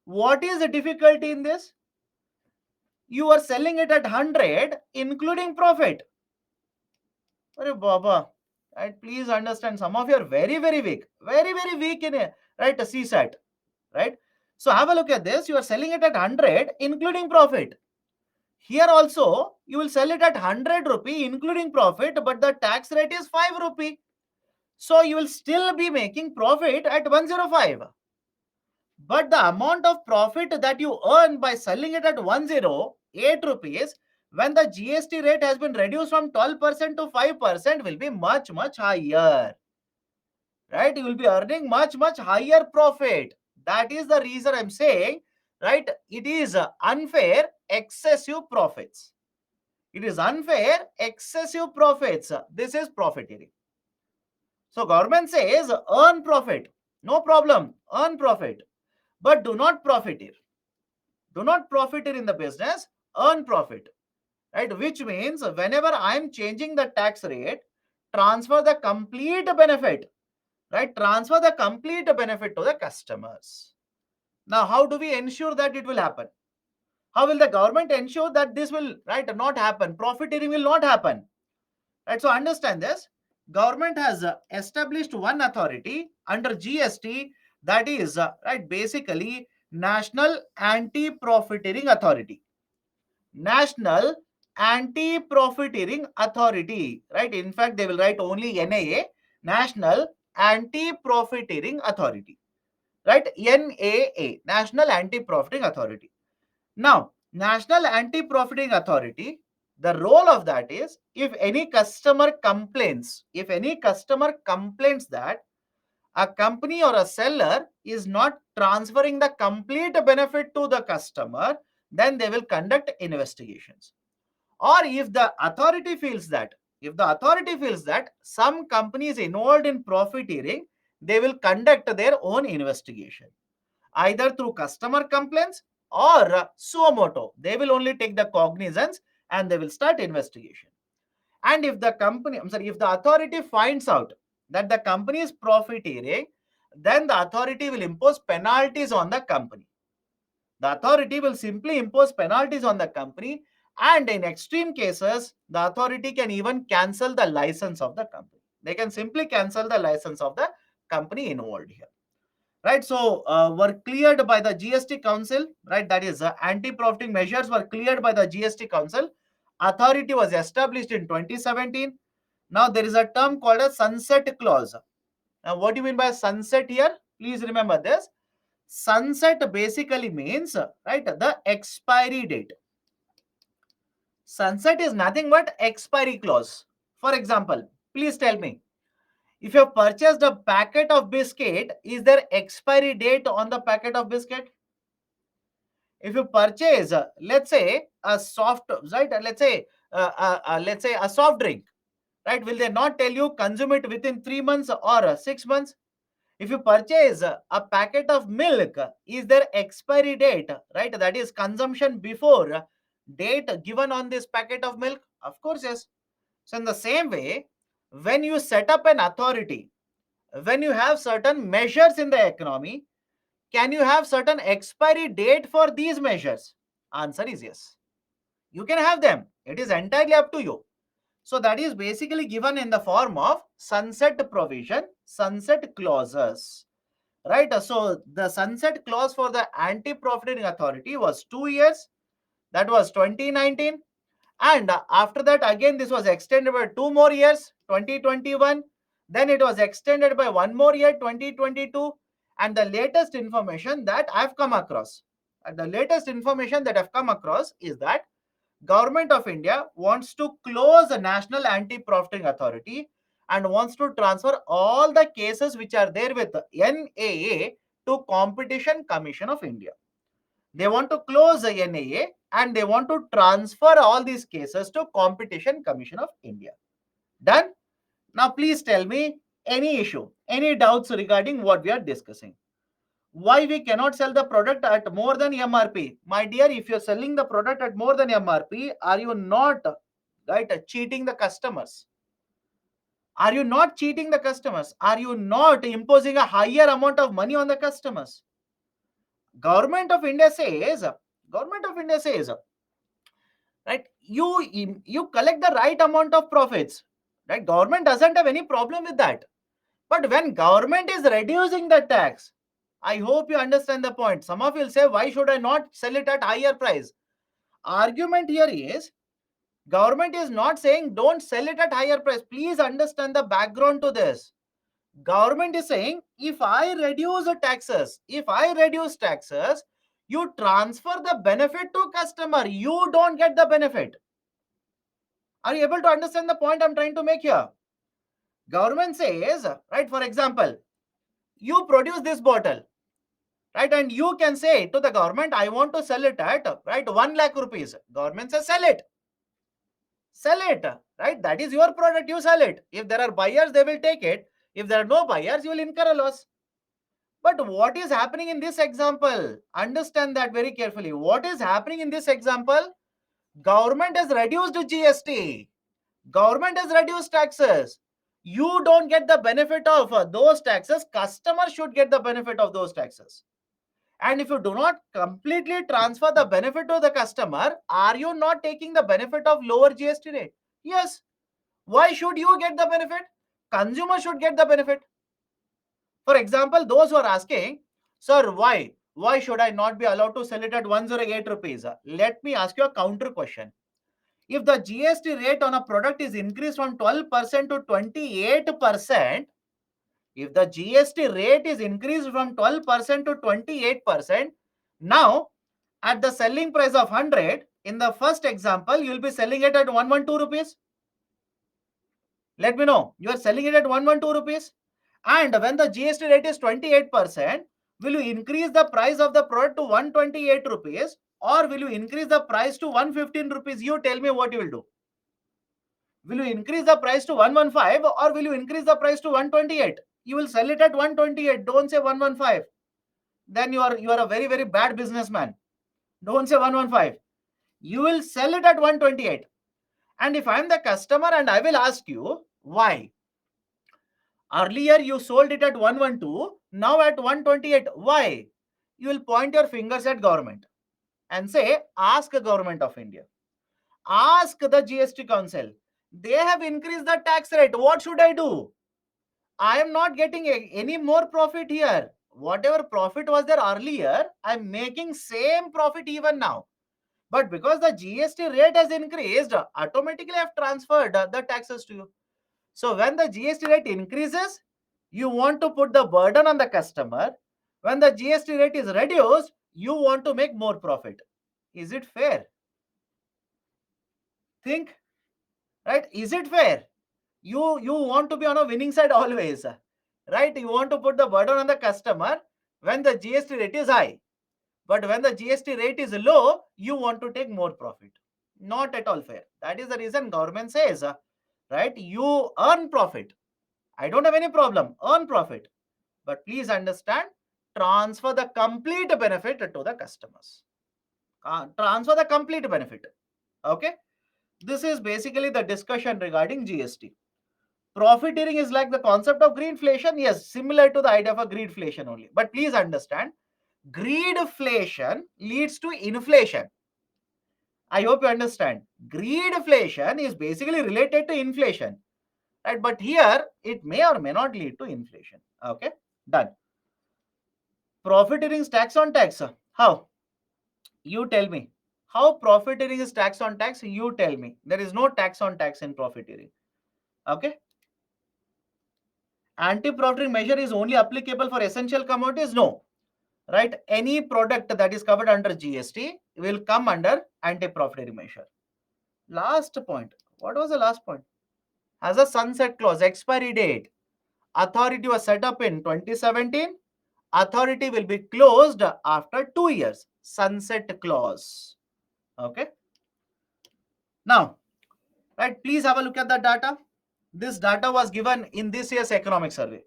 What is the difficulty in this? You are selling it at 100, including profit. Arey Baba, right? Please understand, some of you are very, very weak. Very, very weak in a, right, a CSAT. Right? So have a look at this. You are selling it at 100, including profit. Here also, you will sell it at 100 rupee, including profit, but the tax rate is 5 rupee. So you will still be making profit at 105. But the amount of profit that you earn by selling it at 108 rupees, when the GST rate has been reduced from 12% to 5%, will be much, much higher. Right? You will be earning much, much higher profit. That is the reason I'm saying, right? It is unfair, excessive profits. It is unfair, excessive profits. This is profiteering. So government says earn profit. No problem. Earn profit. But do not profiteer. Do not profiteer in the business. Earn profit. Right? Which means whenever I'm changing the tax rate, transfer the complete benefit. Right? Transfer the complete benefit to the customers. Now, how do we ensure that it will happen? How will the government ensure that this will, right, not happen? Profiteering will not happen. Right? So understand this. Government has established one authority under GST, that is, right, basically National Anti-Profiteering Authority. National Anti-Profiteering Authority. Right? In fact, they will write only NAA, National Anti-Profiteering Authority. Right? NAA, National Anti-Profiting Authority. Now, National Anti-Profiting Authority, the role of that is, if any customer complains that a company or a seller is not transferring the complete benefit to the customer, then they will conduct investigations. Or if the authority feels that, some company is involved in profiteering, they will conduct their own investigation, either through customer complaints or suo moto. They will only take the cognizance and they will start investigation. And if the company, if the authority finds out that the company is profiteering, then the authority will impose penalties on the company. The authority will simply impose penalties on the company, and in extreme cases, the authority can even cancel the license of the company. They can simply cancel the license of the company involved here. Right, so were cleared by the GST Council, right? That is, anti-profiting measures were cleared by the GST Council. Authority was established in 2017. Now there is a term called a sunset clause. Now, what do you mean by sunset here? Please remember this. Sunset basically means, right, the expiry date. Sunset is nothing but expiry clause. For example, please tell me, if you have purchased a packet of biscuit, is there expiry date on the packet of biscuit? If you purchase, let's say a soft, right, let's say a soft drink, right, will they not tell you consume it within 3 months or 6 months? If you purchase a packet of milk, is there expiry date, right? That is consumption before date given on this packet of milk? Of course, yes. So in the same way, when you set up an authority, when you have certain measures in the economy, can you have certain expiry date for these measures? Answer is yes. You can have them. It is entirely up to you. So that is basically given in the form of sunset provision, sunset clauses. Right, so the sunset clause for the anti-profiting authority was 2 years. That was 2019. And after that, again, this was extended by 2 more years, 2021. Then it was extended by 1 more year, 2022. And the latest information that I've come across, is that Government of India wants to close the National Anti-Profiting Authority and wants to transfer all the cases which are there with NAA to Competition Commission of India. They want to close the NAA and they want to transfer all these cases to Competition Commission of India. Done? Now please tell me any issue, any doubts regarding what we are discussing. Why we cannot sell the product at more than MRP? My dear, if you're selling the product at more than MRP, are you not, right, cheating the customers? Are you not cheating the customers? Are you not imposing a higher amount of money on the customers? Government of India says, right, you collect the right amount of profits, right? Government doesn't have any problem with that. But when government is reducing the tax, I hope you understand the point. Some of you will say, why should I not sell it at higher price? Argument here is, government is not saying don't sell it at higher price. Please understand the background to this. Government is saying, if I reduce taxes, you transfer the benefit to customer. You don't get the benefit. Are you able to understand the point I'm trying to make here? Government says, right, for example, you produce this bottle, right, and you can say to the government, I want to sell it at, right, 1 lakh rupees. Government says, sell it, right? That is your product, you sell it. If there are buyers, they will take it. If there are no buyers, you will incur a loss. But what is happening in this example? Understand that very carefully. What is happening in this example? Government has reduced GST. Government has reduced taxes. You don't get the benefit of those taxes. Customers should get the benefit of those taxes. And if you do not completely transfer the benefit to the customer, are you not taking the benefit of lower GST rate? Yes. Why should you get the benefit? Consumer should get the benefit. For example, those who are asking, sir, why should I not be allowed to sell it at 108 rupees? Let me ask you a counter question. If the GST rate on a product is increased from 12% to 28%, if the GST rate is increased from 12% to 28%, now at the selling price of 100, in the first example, you will be selling it at 112 rupees. Let me know. You are selling it at 112 rupees. And when the GST rate is 28%, will you increase the price of the product to 128 rupees or will you increase the price to 115 rupees? You tell me what you will do. Will you increase the price to 115 or will you increase the price to 128? You will sell it at 128. Don't say 115. Then you are a very, very bad businessman. Don't say 115. You will sell it at 128. And if I am the customer and I will ask you, why? Earlier you sold it at 112, now at 128. Why? You will point your fingers at government and say, ask the government of India. Ask the GST Council. They have increased the tax rate. What should I do? I am not getting any more profit here. Whatever profit was there earlier, I am making same profit even now. But because the GST rate has increased, automatically I have transferred the taxes to you. So when the GST rate increases, you want to put the burden on the customer. When the GST rate is reduced, you want to make more profit. Is it fair? Think, right? Is it fair? You want to be on a winning side always, right? You want to put the burden on the customer when the GST rate is high. But when the GST rate is low, you want to take more profit. Not at all fair. That is the reason government says, right? You earn profit. I don't have any problem. Earn profit. But please understand, transfer the complete benefit to the customers. Transfer the complete benefit. Okay. This is basically the discussion regarding GST. Profiteering is like the concept of greedflation. Yes, similar to the idea of a greedflation only. But please understand, greedflation leads to inflation. I hope you understand. Greedflation is basically related to inflation, right? But here it may or may not lead to inflation. Okay, done. Profiteering is tax on tax. How? You tell me. How profiteering is tax on tax? You tell me. There is no tax on tax in profiteering. Okay. Anti-profiteering measure is only applicable for essential commodities? No. Right? Any product that is covered under GST will come under anti-profiteering measure. Last point. What was the last point? Has a sunset clause, expiry date. Authority was set up in 2017. Authority will be closed after 2 years. Sunset clause. Okay. Now, right, please have a look at the data. This data was given in this year's economic survey.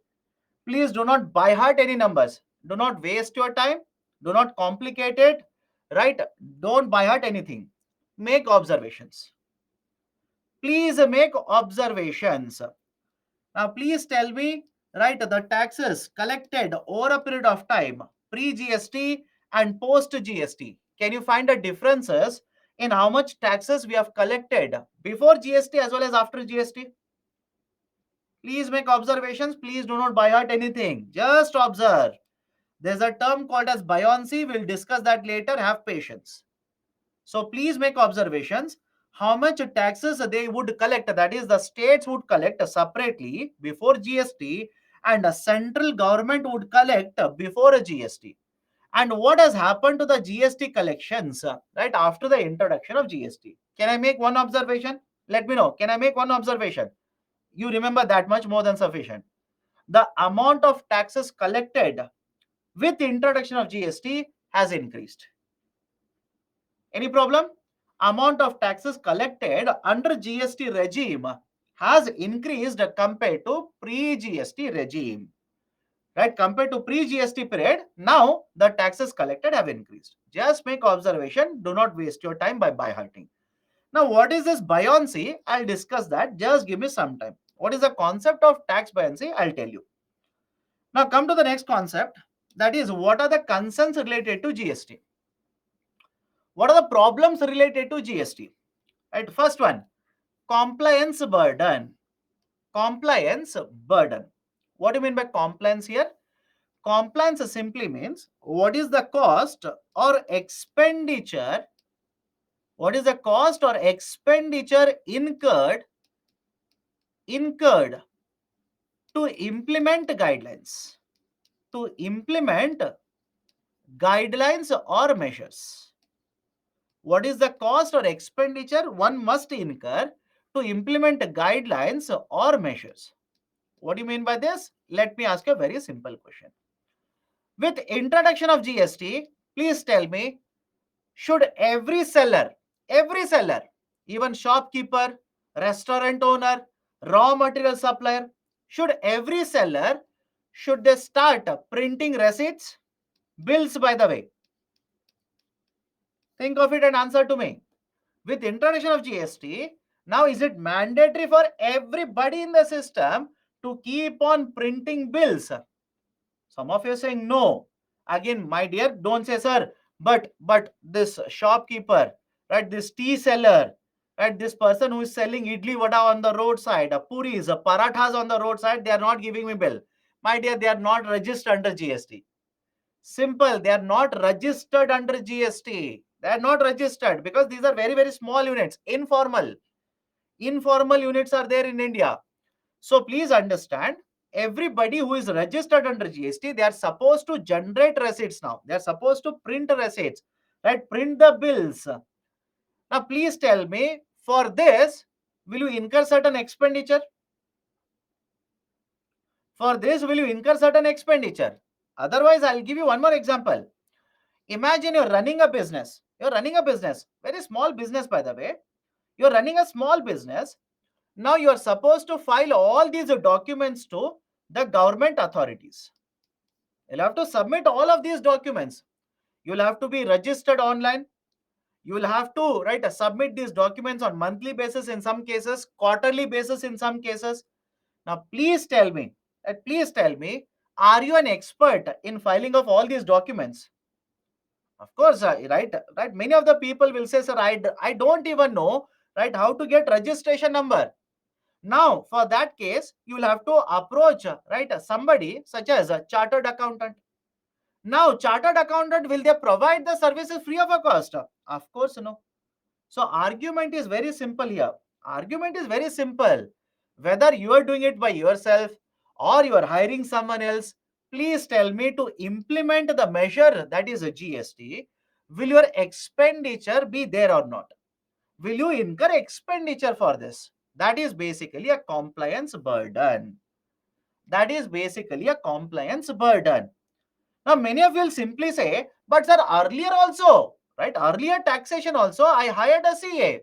Please do not by heart any numbers. Do not waste your time. Do not complicate it. Right? Don't by heart anything. Make observations. Please make observations. Now, please tell me, right, the taxes collected over a period of time, pre-GST and post-GST. Can you find the differences in how much taxes we have collected before GST as well as after GST? Please make observations. Please do not by heart anything. Just observe. There's a term called as buoyancy. We'll discuss that later. Have patience. So please make observations. How much taxes they would collect, that is the states would collect separately before GST and the central government would collect before a GST. And what has happened to the GST collections right after the introduction of GST? Can I make one observation? Let me know. Can I make one observation? You remember that much, more than sufficient. The amount of taxes collected with introduction of GST has increased. Any problem? Amount of taxes collected under GST regime has increased compared to pre-GST regime. Right? Compared to pre-GST period, now the taxes collected have increased. Just make observation. Do not waste your time by hearting. Now, what is this buoyancy? I'll discuss that. Just give me some time. What is the concept of tax buoyancy? I'll tell you. Now, come to the next concept. That is, what are the concerns related to GST? What are the problems related to GST? Right, first one, compliance burden. Compliance burden. What do you mean by compliance here? Compliance simply means what is the cost or expenditure? What is the cost or expenditure incurred to implement guidelines? To implement guidelines or measures. What is the cost or expenditure one must incur to implement guidelines or measures? What do you mean by this? Let me ask you a very simple question. With introduction of GST, please tell me, should every seller, even shopkeeper, restaurant owner, raw material supplier, should every seller, should they start printing receipts, bills by the way? Think of it and answer to me. With introduction of GST, Now, is it mandatory for everybody in the system to keep on printing bills? Some of you are saying no. Again, my dear, don't say, sir, but this shopkeeper, right, this tea seller, right, this person who is selling idli vada on the roadside, puris, parathas on the roadside, they are not giving me bill. My dear, they are not registered under GST. Simple, they are not registered under GST. They are not registered because these are very, very small units, informal. Informal units are there in India. So please understand, everybody who is registered under GST, they are supposed to generate receipts now. They are supposed to print receipts, right? Print the bills. Now, please tell me, for this, will you incur certain expenditure? For this, will you incur certain expenditure? Otherwise, I'll give you one more example. Imagine you're running a business. You're running a business, very small business, by the way. You're running a small business. Now you are supposed to file all these documents to the government authorities. You'll have to submit all of these documents. You'll have to be registered online. You will have to submit these documents on monthly basis in some cases, quarterly basis in some cases. Now, please tell me, are you an expert in filing of all these documents? Of course, right. Many of the people will say, sir, I don't even know, right, how to get registration number. Now, for that case, you will have to approach, somebody such as a chartered accountant. Now, chartered accountant, will they provide the services free of a cost? Of course, no. So, argument is very simple here. Argument is very simple. Whether you are doing it by yourself or you are hiring someone else, please tell me, to implement the measure that is a GST, will your expenditure be there or not? Will you incur expenditure for this? That is basically a compliance burden. That is basically a compliance burden. Now, many of you will simply say, but sir, earlier also, right? Earlier taxation also, I hired a CA.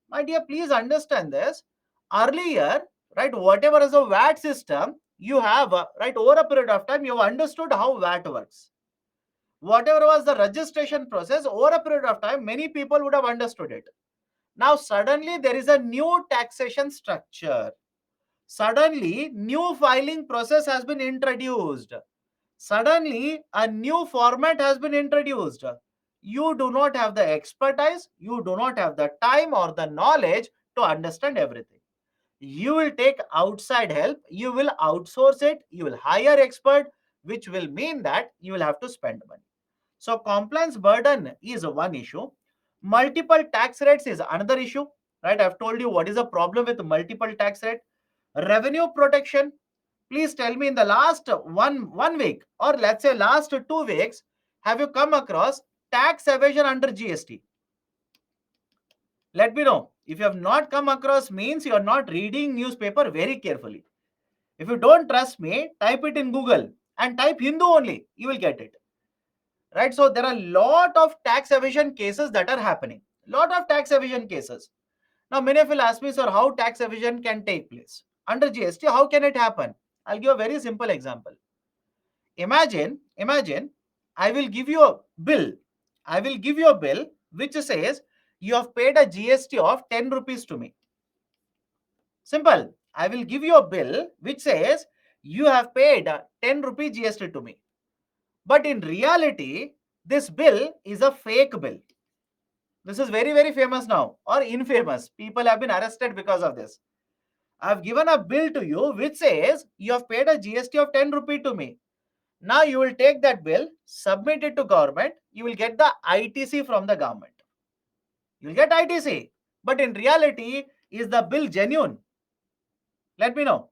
My dear, please understand this. Earlier, right, whatever is a VAT system, you have, right, over a period of time, you have understood how VAT works. Whatever was the registration process, over a period of time, many people would have understood it. Now, suddenly, there is a new taxation structure. Suddenly, new filing process has been introduced. Suddenly, a new format has been introduced. You do not have the expertise, you do not have the time or the knowledge to understand everything. You will take outside help, you will outsource it, you will hire expert, which will mean that you will have to spend money. So compliance burden is one issue. Multiple tax rates is another issue, right? I've told you what is the problem with multiple tax rate. Revenue protection. Please tell me, in the last one week, or let's say last 2 weeks, have you come across tax evasion under GST? Let me know. If you have not come across, means you are not reading newspaper very carefully. If you don't trust me, type it in Google and type Hindu only. You will get it. Right? So there are a lot of tax evasion cases that are happening. Lot of tax evasion cases. Now, many of you will ask me, sir, how tax evasion can take place under GST? How can it happen? I'll give a very simple example. Imagine, I will give you a bill. I will give you a bill which says you have paid a GST of 10 rupees to me. Simple. I will give you a bill which says you have paid 10 rupee GST to me. But in reality, this bill is a fake bill. This is very, very famous now, or infamous. People have been arrested because of this. I've given a bill to you which says you have paid a GST of 10 rupee to me. Now you will take that bill, submit it to government, you will get the ITC from the government. You will get ITC. But in reality, is the bill genuine? Let me know.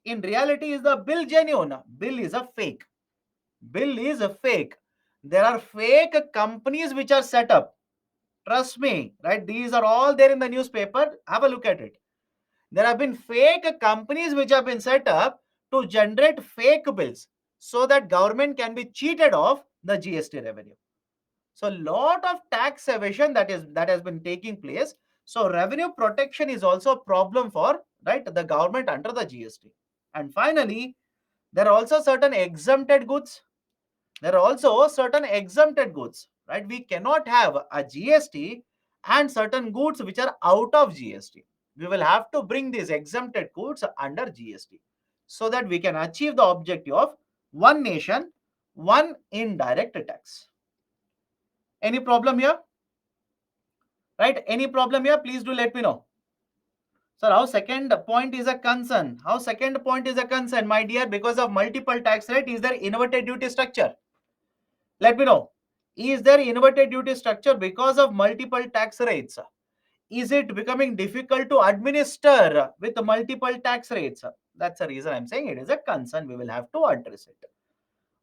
In reality, is the bill genuine? Bill is a fake. Bill is a fake. There are fake companies which are set up. Trust me, right? These are all there in the newspaper. Have a look at it. There have been fake companies which have been set up to generate fake bills so that government can be cheated of the GST revenue. So lot of tax evasion that has been taking place. So revenue protection is also a problem for the government under the GST. And finally, there are also certain exempted goods. There are also certain exempted goods, right? We cannot have a GST and certain goods which are out of GST. we will have to bring these exempted goods under GST so that we can achieve the objective of one nation, one indirect tax. Any problem here? Right? Any problem here? Please do let me know. Sir, how second point is a concern? How second point is a concern, my dear? Because of multiple tax rate, is there inverted duty structure? Let me know. Is there inverted duty structure because of multiple tax rates? Is it becoming difficult to administer with multiple tax rates? That's the reason I'm saying it is a concern. We will have to address it.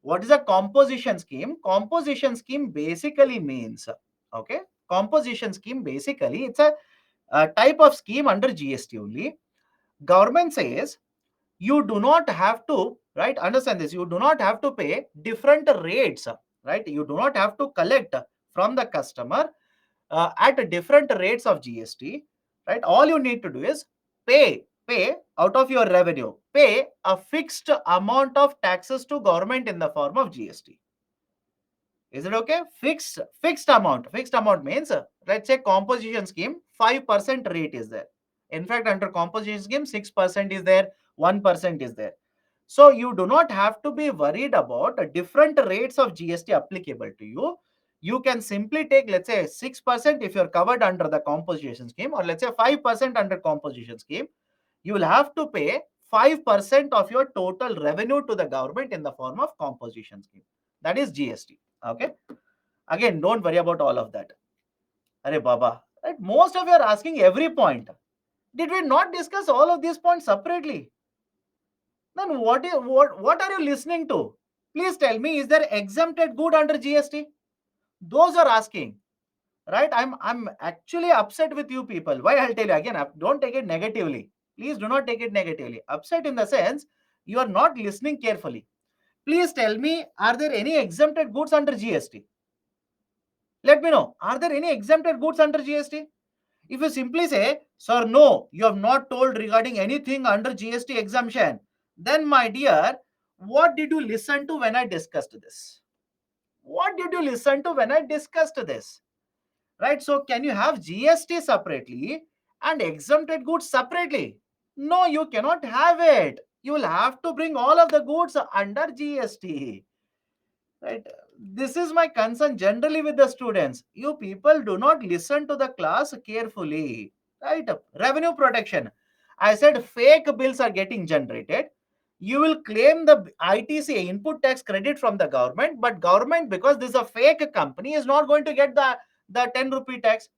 What is a composition scheme? Composition scheme basically means, okay, composition scheme basically it's a type of scheme under GST only. Government says you do not have to, right, understand this, you do not have to pay different rates, right, you do not have to collect from the customer at different rates of GST, right? All you need to do is pay out of your revenue, pay a fixed amount of taxes to government in the form of GST. Is it okay? Fixed amount. Fixed amount means, let's say composition scheme, 5% rate is there. In fact, under composition scheme, 6% is there, 1% is there. So you do not have to be worried about different rates of GST applicable to you. You can simply take, let's say, 6% if you're covered under the composition scheme, or let's say 5% under composition scheme. You will have to pay 5% of your total revenue to the government in the form of composition scheme. That is GST. Okay. Again, don't worry about all of that. Arey Baba, right? Most of you are asking every point. Did we not discuss all of these points separately? Then what are you listening to? Please tell me, is there exempted good under GST? Those are asking, right? I'm actually upset with you people. Why? I'll tell you again. Don't take it negatively. Please do not take it negatively. Upset in the sense you are not listening carefully. Please tell me, are there any exempted goods under GST? Let me know. Are there any exempted goods under GST? If you simply say, sir, no, you have not told regarding anything under GST exemption, then my dear, what did you listen to when I discussed this? What did you listen to when I discussed this? Right? So, can you have GST separately and exempted goods separately? No, you cannot have it. You will have to bring all of the goods under GST. Right? This is my concern generally with the students. You people do not listen to the class carefully. Right? Revenue protection. I said fake bills are getting generated. You will claim the ITC, input tax credit, from the government, but government, because this is a fake company, is not going to get the 10 rupee tax.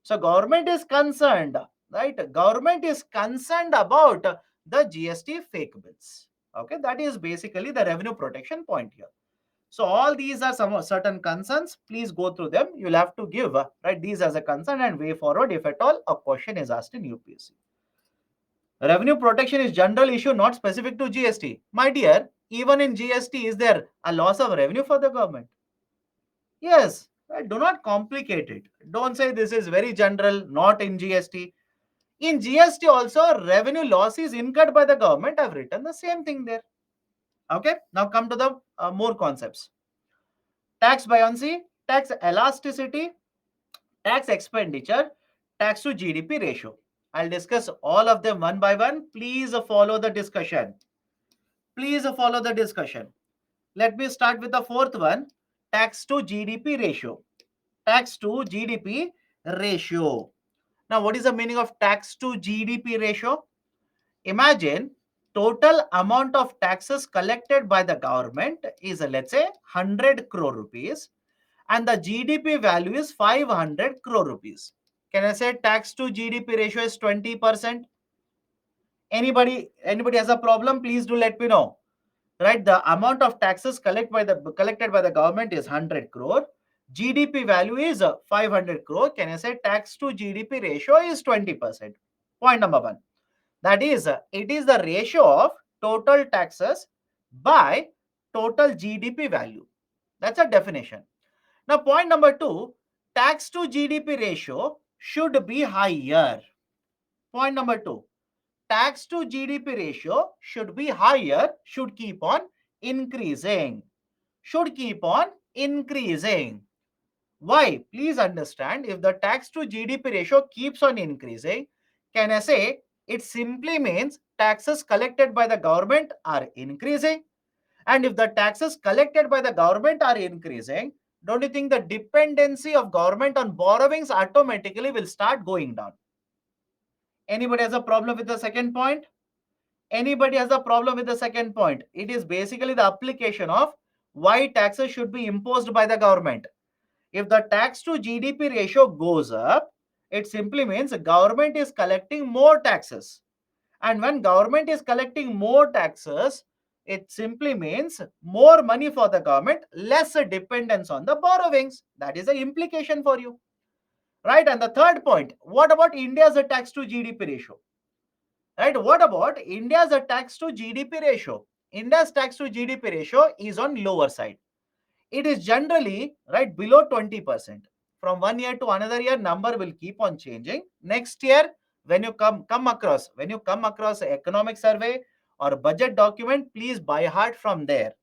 So government is concerned, right? Government is concerned about the GST fake bills. Okay, that is basically the revenue protection point here. So all these are some certain concerns. Please go through them. You'll have to give right these as a concern and way forward if at all a question is asked in UPSC. Revenue protection is general issue, not specific to GST. My dear, even in GST, is there a loss of revenue for the government? Yes. Right? Do not complicate it. Don't say this is very general, not in GST. In GST also, revenue loss is incurred by the government. I've written the same thing there. Okay. Now come to the more concepts. Tax buoyancy, tax elasticity, tax expenditure, tax to GDP ratio. I'll discuss all of them one by one. Please follow the discussion. Please follow the discussion. Let me start with the fourth one, tax to GDP ratio. Tax to GDP ratio. Now, what is the meaning of tax to GDP ratio? Imagine total amount of taxes collected by the government is, let's say, 100 crore rupees, and the GDP value is 500 crore rupees. Can I say tax to GDP ratio is 20%? Anybody has a problem? Please do let me know. Right, the amount of taxes collected by the government is 100 crore. GDP value is 500 crore. Can I say tax to GDP ratio is 20%? Point number one. That is, it is the ratio of total taxes by total GDP value. That's a definition. Now, point number two, tax to GDP ratio should be higher. Point number two, tax to GDP ratio should be higher, should keep on increasing. Should keep on increasing. Why? Please understand, if the tax to GDP ratio keeps on increasing, Can I say it simply means taxes collected by the government are increasing? And if the taxes collected by the government are increasing, don't you think the dependency of government on borrowings automatically will start going down? Anybody has a problem with the second point? Anybody has a problem with the second point? It is basically the application of why taxes should be imposed by the government. If the tax to GDP ratio goes up, it simply means government is collecting more taxes. And when government is collecting more taxes, it simply means more money for the government, less dependence on the borrowings. That is the implication for you. Right? And the third point, what about India's tax to GDP ratio? Right? What about India's tax to GDP ratio? India's tax to GDP ratio is on lower side. It is generally right below 20%. From one year to another year, number will keep on changing. Next year, when you come across economic survey or budget document, please by heart from there.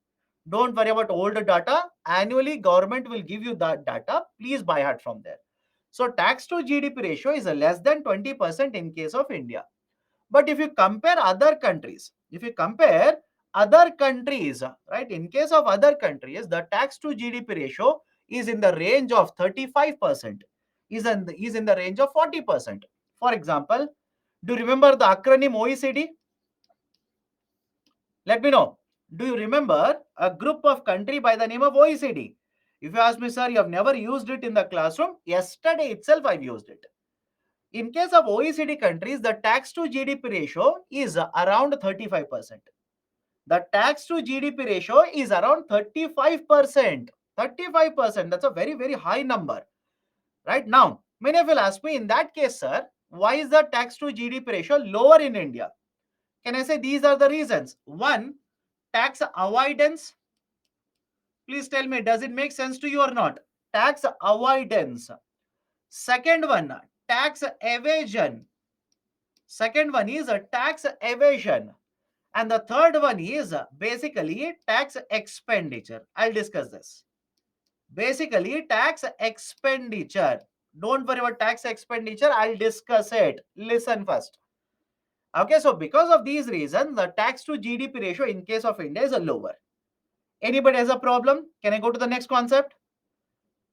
Don't worry about old data. Annually, government will give you that data. Please by heart from there. So tax to GDP ratio is less than 20% in case of India. But if you compare other countries, right, in case of other countries, the tax to GDP ratio is in the range of 35%, is in the range of 40%. For example, do you remember the acronym OECD? Let me know. Do you remember a group of country by the name of OECD? If you ask me, sir, you have never used it in the classroom, yesterday itself I've used it. In case of OECD countries, the tax to GDP ratio is around 35%. The tax to GDP ratio is around 35%. 35%. That's a very, very high number. Right now, many of you will ask me, in that case, sir, why is the tax to GDP ratio lower in India? Can I say these are the reasons? One, tax avoidance. Please tell me, does it make sense to you or not? Tax avoidance. Second one, tax evasion. Second one is a tax evasion. And the third one is basically tax expenditure. I'll discuss this. Basically, tax expenditure. Don't worry about tax expenditure. I'll discuss it. Listen first. Okay, so because of these reasons, the tax to GDP ratio in case of India is a lower. Anybody has a problem? Can I go to the next concept?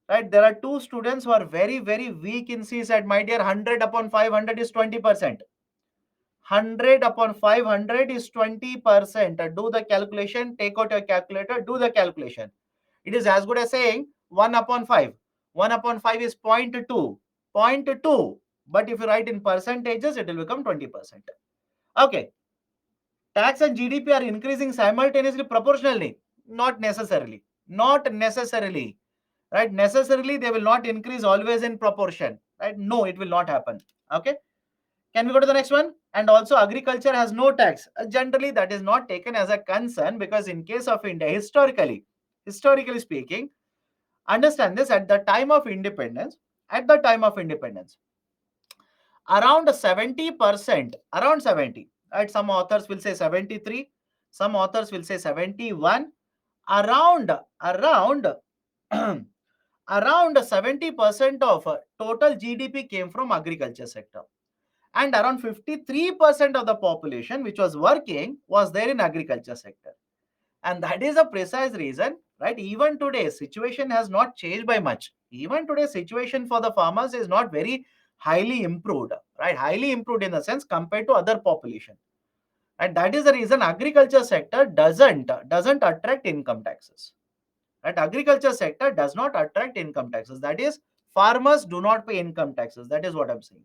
Right, there are two students who are very, very weak in CSAT. My dear, 100 upon 500 is 20%. 100 upon 500 is 20%. Do the calculation, take out your calculator, do the calculation. It is as good as saying 1 upon 5. 1 upon 5 is 0.2. 0.2. But if you write in percentages, it will become 20%. Okay. Tax and GDP are increasing simultaneously proportionally. Not necessarily. Not necessarily. Right? Necessarily, they will not increase always in proportion. Right? No, it will not happen. Okay. Can we go to the next one? And also, agriculture has no tax. Generally, that is not taken as a concern because in case of India, historically speaking, understand this, at the time of independence, around 70%, around 70, right? Some authors will say 73, some authors will say 71, around around 70% of total GDP came from agriculture sector. And around 53% of the population which was working was there in agriculture sector. And that is a precise reason, right? Even today situation has not changed by much. Even today situation for the farmers is not very highly improved, right? Highly improved in the sense compared to other population. And that is the reason agriculture sector doesn't attract income taxes. Right? Agriculture sector does not attract income taxes. That is, farmers do not pay income taxes. That is what I'm saying.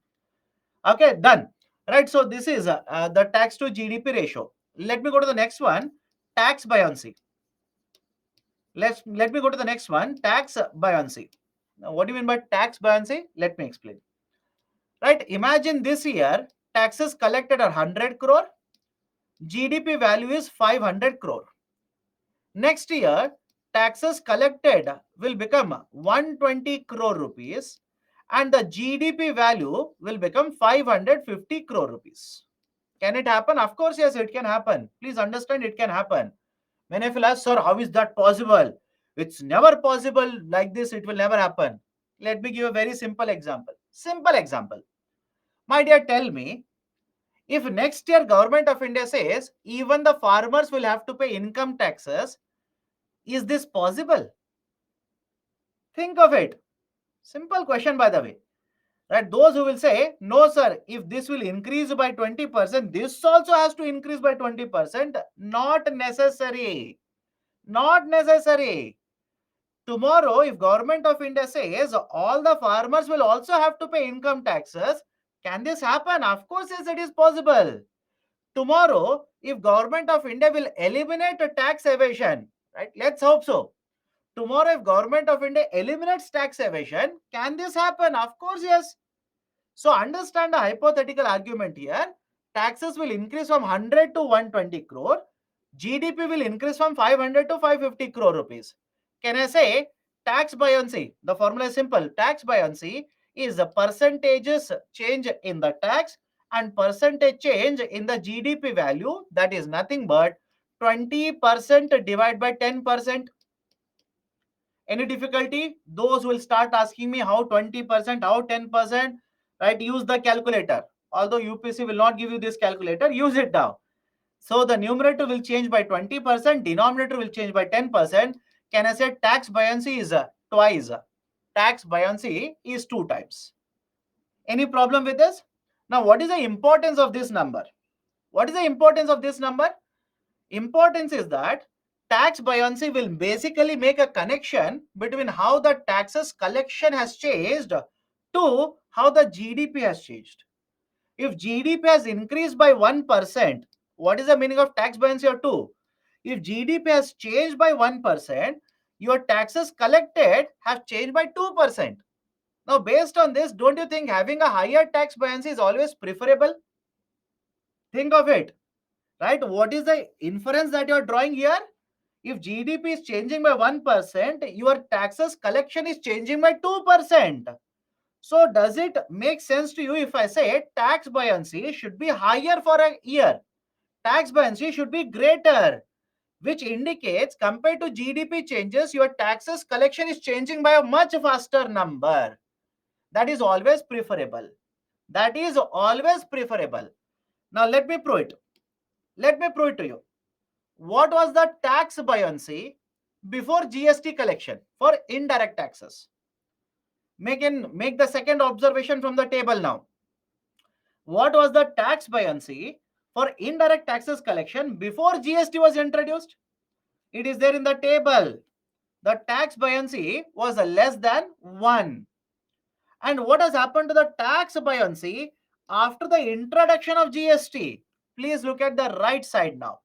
Okay, done. Right, so this is the tax to GDP ratio. Let me go to the next one, tax buoyancy. Let me go to the next one, tax buoyancy. Now, what do you mean by tax buoyancy? Let me explain. Right, imagine this year taxes collected are 100 crore, GDP value is 500 crore. Next year, taxes collected will become 120 crore rupees and the GDP value will become 550 crore rupees. Can it happen? Of course, yes, it can happen. Please understand, it can happen. Many of you ask, sir, how is that possible? It's never possible like this. It will never happen. Let me give a very simple example. Simple example. My dear, tell me, if next year Government of India says even the farmers will have to pay income taxes, is this possible? Think of it. Simple question, by the way. Right? Those who will say, no, sir, if this will increase by 20%, this also has to increase by 20%. Not necessary. Not necessary. Tomorrow, if Government of India says all the farmers will also have to pay income taxes, can this happen? Of course, yes, it is possible. Tomorrow, if Government of India will eliminate tax evasion, right? Let's hope so. Tomorrow, if Government of India eliminates tax evasion, can this happen? Of course, yes. So understand the hypothetical argument here. Taxes will increase from 100 to 120 crore. GDP will increase from 500 to 550 crore rupees. Can I say tax buoyancy? The formula is simple. Tax buoyancy is the percentages change in the tax and percentage change in the GDP value. That is nothing but 20% divided by 10%. Any difficulty? Those will start asking me how 20%, how 10%, right? Use the calculator. Although UPC will not give you this calculator, use it now. So the numerator will change by 20%, denominator will change by 10%. Can I say tax buoyancy is twice? Tax buoyancy is 2 times. Any problem with this? Now, what is the importance of this number? What is the importance of this number? Importance is that tax buoyancy will basically make a connection between how the taxes collection has changed to how the GDP has changed. If GDP has increased by 1%, what is the meaning of tax buoyancy or 2? If GDP has changed by 1%, your taxes collected have changed by 2%. Now, based on this, don't you think having a higher tax buoyancy is always preferable? Think of it, right? What is the inference that you are drawing here? If GDP is changing by 1%, your taxes collection is changing by 2%. So does it make sense to you if I say tax buoyancy should be higher for a year? Tax buoyancy should be greater, which indicates compared to GDP changes, your taxes collection is changing by a much faster number. That is always preferable. That is always preferable. Now let me prove it. Let me prove it to you. What was the tax buoyancy before GST collection for indirect taxes? Make the second observation from the table now. What was the tax buoyancy for indirect taxes collection before GST was introduced? It is there in the table. The tax buoyancy was less than 1. And what has happened to the tax buoyancy after the introduction of GST? Please look at the right side now.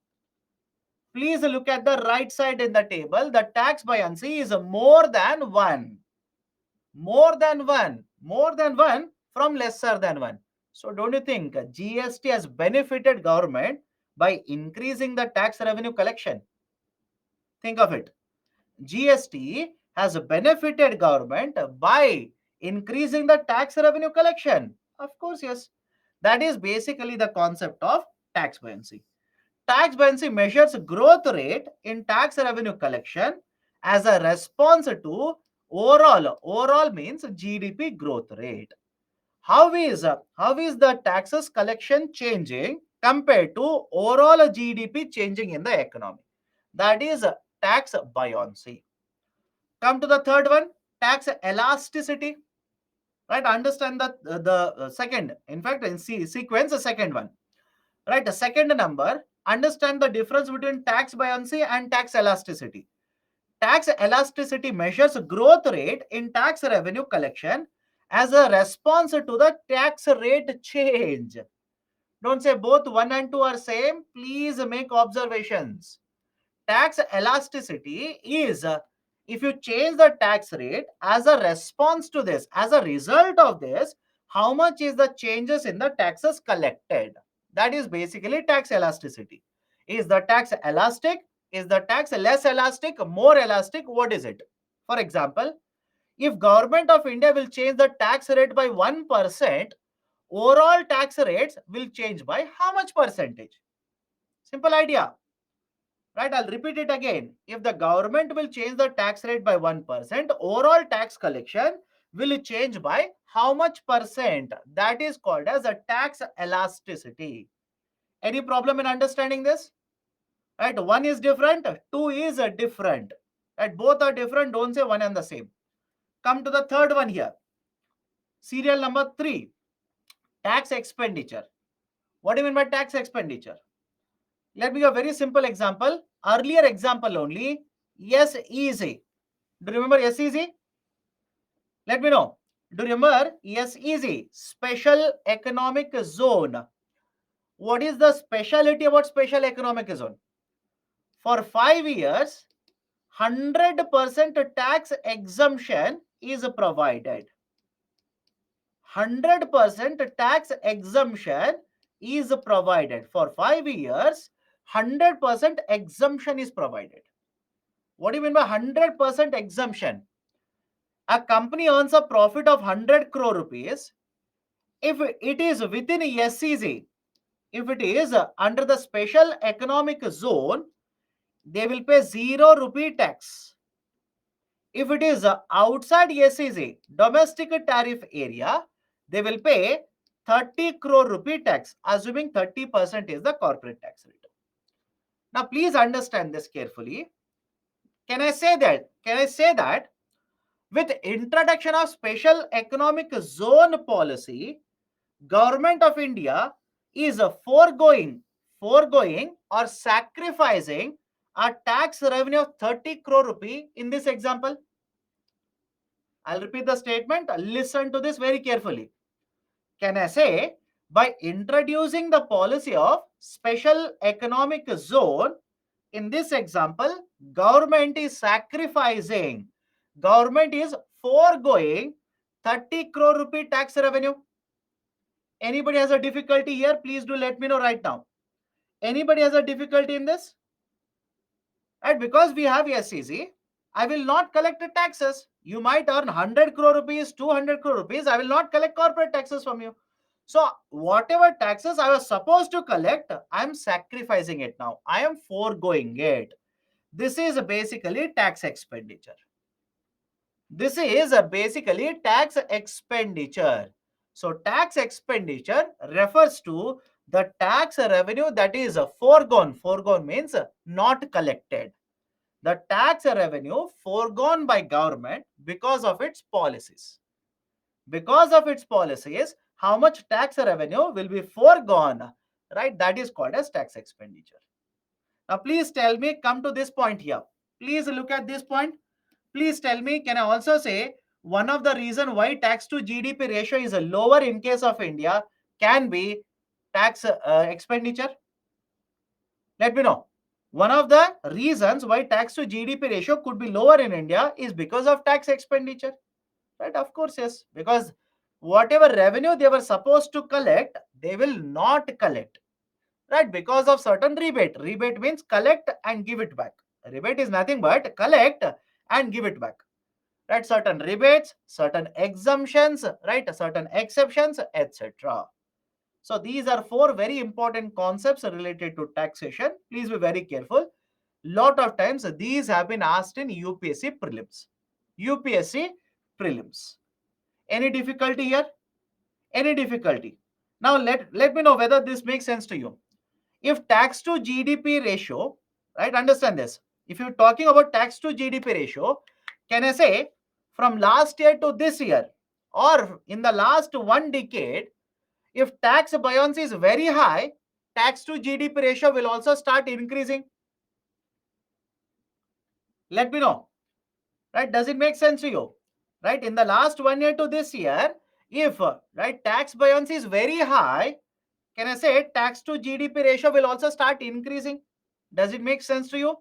Please look at the right side in the table. The tax buoyancy is more than 1. More than 1. More than 1 from lesser than 1. So don't you think GST has benefited government by increasing the tax revenue collection? Think of it. GST has benefited government by increasing the tax revenue collection. Of course, yes. That is basically the concept of tax buoyancy. Tax buoyancy measures growth rate in tax revenue collection as a response to overall means GDP growth rate. How is the taxes collection changing compared to overall GDP changing in the economy? That is tax buoyancy. Come to the third one, tax elasticity. Right? Understand that the second, in fact, in sequence, the second one. Right? The second number, understand the difference between tax buoyancy and tax elasticity. Tax elasticity measures growth rate in tax revenue collection as a response to the tax rate change. Don't say both 1 and 2 are same. Please make observations. Tax elasticity is if you change the tax rate as a response to this, as a result of this, how much is the changes in the taxes collected? That is basically tax elasticity. Is the tax elastic? Is the tax less elastic, more elastic? What is it? For example, if Government of India will change the tax rate by 1%, overall tax rates will change by how much percentage? Simple idea. Right, I'll repeat it again. If the government will change the tax rate by 1%, overall tax collection will change by how much percent, that is called as a tax elasticity. Any problem in understanding this? Right? One is different, two is different. Right? Both are different. Don't say one and the same. Come to the third one here. Serial number 3, tax expenditure. What do you mean by tax expenditure? Let me give a very simple example. Earlier example only. Yes, easy. Do you remember yes, easy? Let me know. Do you remember yes, easy? Special economic zone. What is the speciality about special economic zone? For 5 years, 100% tax exemption is provided. 100% tax exemption is provided. For 5 years, 100% exemption is provided. What do you mean by 100% exemption? A company earns a profit of 100 crore rupees. If it is within SEZ, if it is under the special economic zone, they will pay 0 rupee tax. If it is outside SEZ, domestic tariff area, they will pay 30 crore rupee tax, assuming 30% is the corporate tax rate. Now, please understand this carefully. Can I say that? With introduction of special economic zone policy, Government of India is foregoing or sacrificing a tax revenue of 30 crore rupee in this example. I'll repeat the statement. Listen to this very carefully. Can I say, by introducing the policy of special economic zone, in this example, government is sacrificing, government is foregoing 30 crore rupee tax revenue. Anybody has a difficulty here? Please do let me know right now. Anybody has a difficulty in this? And because we have SEZ, I will not collect the taxes. You might earn 100 crore rupees, 200 crore rupees. I will not collect corporate taxes from you. So whatever taxes I was supposed to collect, I am sacrificing it now. I am foregoing it. This is basically tax expenditure. This is basically tax expenditure. So tax expenditure refers to the tax revenue that is foregone. Foregone means not collected. The tax revenue foregone by government because of its policies. Because of its policies, how much tax revenue will be foregone, right? That is called as tax expenditure. Now, please tell me, come to this point here. Please look at this point. Please tell me, can I also say one of the reason why tax to GDP ratio is lower in case of India can be tax expenditure? Let me know. One of the reasons why tax to GDP ratio could be lower in India is because of tax expenditure. Right? Of course, yes. Because whatever revenue they were supposed to collect, they will not collect. Right? Because of certain rebate. Rebate means collect and give it back. Rebate is nothing but collect and give it back. Right? Certain rebates, certain exemptions, right? Certain exceptions, etc. So these are 4 very important concepts related to taxation. Please be very careful. Lot of times these have been asked in UPSC prelims. UPSC prelims. Any difficulty here? Any difficulty? Now let me know whether this makes sense to you. If tax to GDP ratio, right, understand this. If you're talking about tax to GDP ratio, can I say from last year to this year or in the last 1 decade, if tax buoyancy is very high, tax to GDP ratio will also start increasing. Let me know. Right? Does it make sense to you? Right? In the last 1 year to this year, if right tax buoyancy is very high, can I say tax to GDP ratio will also start increasing? Does it make sense to you?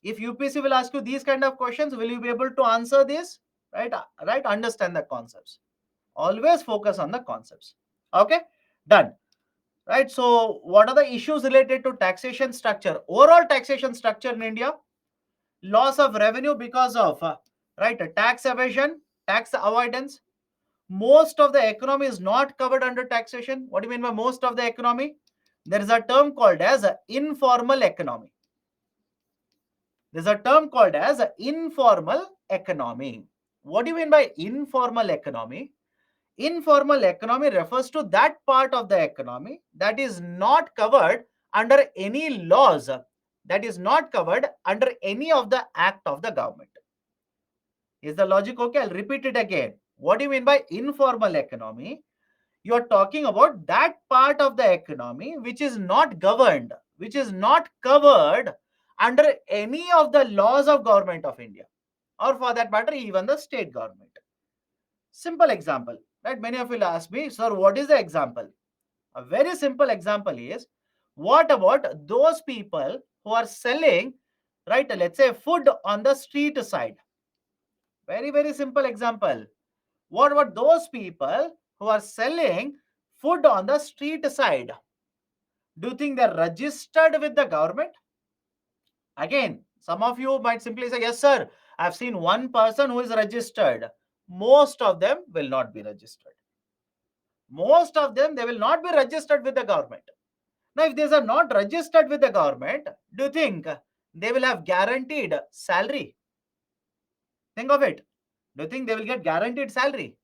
If UPSC will ask you these kind of questions, will you be able to answer this? Right? Right? Understand the concepts. Always focus on the concepts. Okay? Done. Right? So, what are the issues related to taxation structure? Overall taxation structure in India, loss of revenue because of right tax evasion, tax avoidance. Most of the economy is not covered under taxation. What do you mean by most of the economy? There is a term called as informal economy. There's a term called as informal economy. What do you mean by informal economy? Informal economy refers to that part of the economy that is not covered under any laws, that is not covered under any of the act of the government. Is the logic okay? I'll repeat it again. What do you mean by informal economy? You are talking about that part of the economy which is not governed, which is not covered under any of the laws of government of India, or for that matter, even the state government. Simple example, right? Many of you will ask me, sir, what is the example? A very simple example is, what about those people who are selling, right? Let's say food on the street side. Very, very simple example. What about those people who are selling food on the street side? Do you think they're registered with the government? Again, some of you might simply say, yes, sir, I've seen one person who is registered. Most of them will not be registered. Most of them, they will not be registered with the government. Now, if these are not registered with the government, do you think they will have guaranteed salary? Think of it. Do you think they will get guaranteed salary?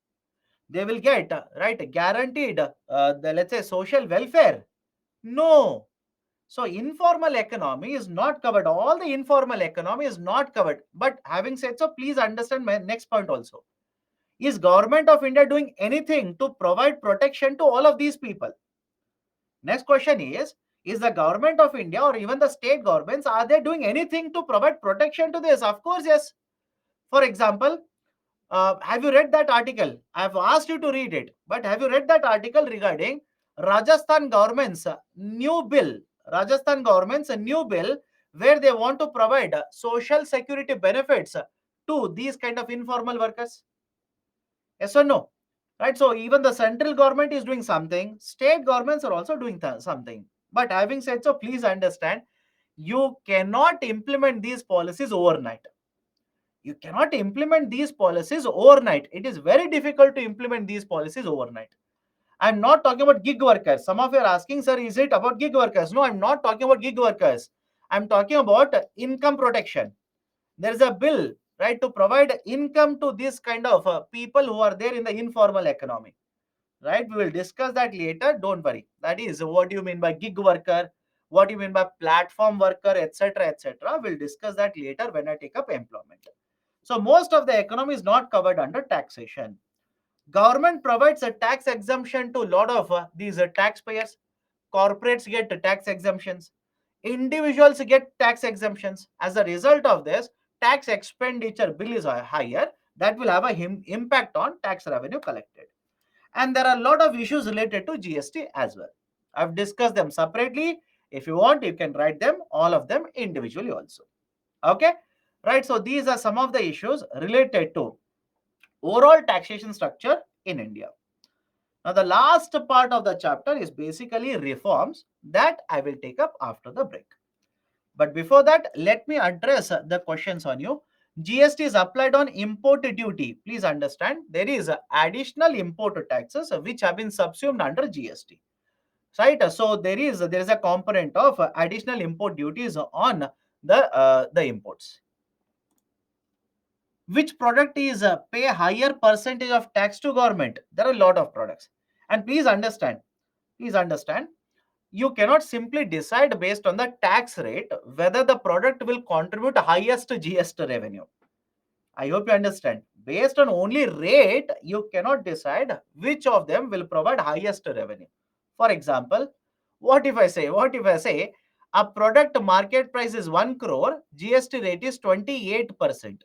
They will get, right, guaranteed, the, let's say, social welfare? No. So informal economy is not covered. All the informal economy is not covered. But having said so, please understand my next point also. Is government of India doing anything to provide protection to all of these people? Next question is the government of India or even the state governments, are they doing anything to provide protection to this? Of course, yes. For example, have you read that article? I have asked you to read it, but have you read that article regarding Rajasthan government's new bill? Rajasthan government's new bill where they want to provide social security benefits to these kind of informal workers. Yes or no? Right. So even the central government is doing something. State governments are also doing something. But having said so, please understand, you cannot implement these policies overnight. You cannot implement these policies overnight. It is very difficult to implement these policies overnight. I'm not talking about gig workers. Some of you are asking, sir, is it about gig workers? No, I'm not talking about gig workers. I'm talking about income protection. There is a bill, right, to provide income to this kind of people who are there in the informal economy. Right? We will discuss that later. Don't worry. That is what do you mean by gig worker, what do you mean by platform worker, etc., etc. We'll discuss that later when I take up employment. So most of the economy is not covered under taxation. Government provides a tax exemption to a lot of these taxpayers. Corporates get tax exemptions. Individuals get tax exemptions. As a result of this, tax expenditure bill is higher. That will have a impact on tax revenue collected. And there are a lot of issues related to GST as well. I've discussed them separately. If you want, you can write them, all of them individually also. Okay? Right. So these are some of the issues related to overall taxation structure in India. Now, the last part of the chapter is basically reforms that I will take up after the break. But before that, let me address the questions on you. GST is applied on import duty. Please understand, there is additional import taxes which have been subsumed under GST. Right? So there is a component of additional import duties on the imports. Which product is pay higher percentage of tax to government? There are a lot of products. And please understand, you cannot simply decide based on the tax rate whether the product will contribute highest GST revenue. I hope you understand. Based on only rate, you cannot decide which of them will provide highest revenue. For example, what if I say a product market price is 1 crore, GST rate is 28%.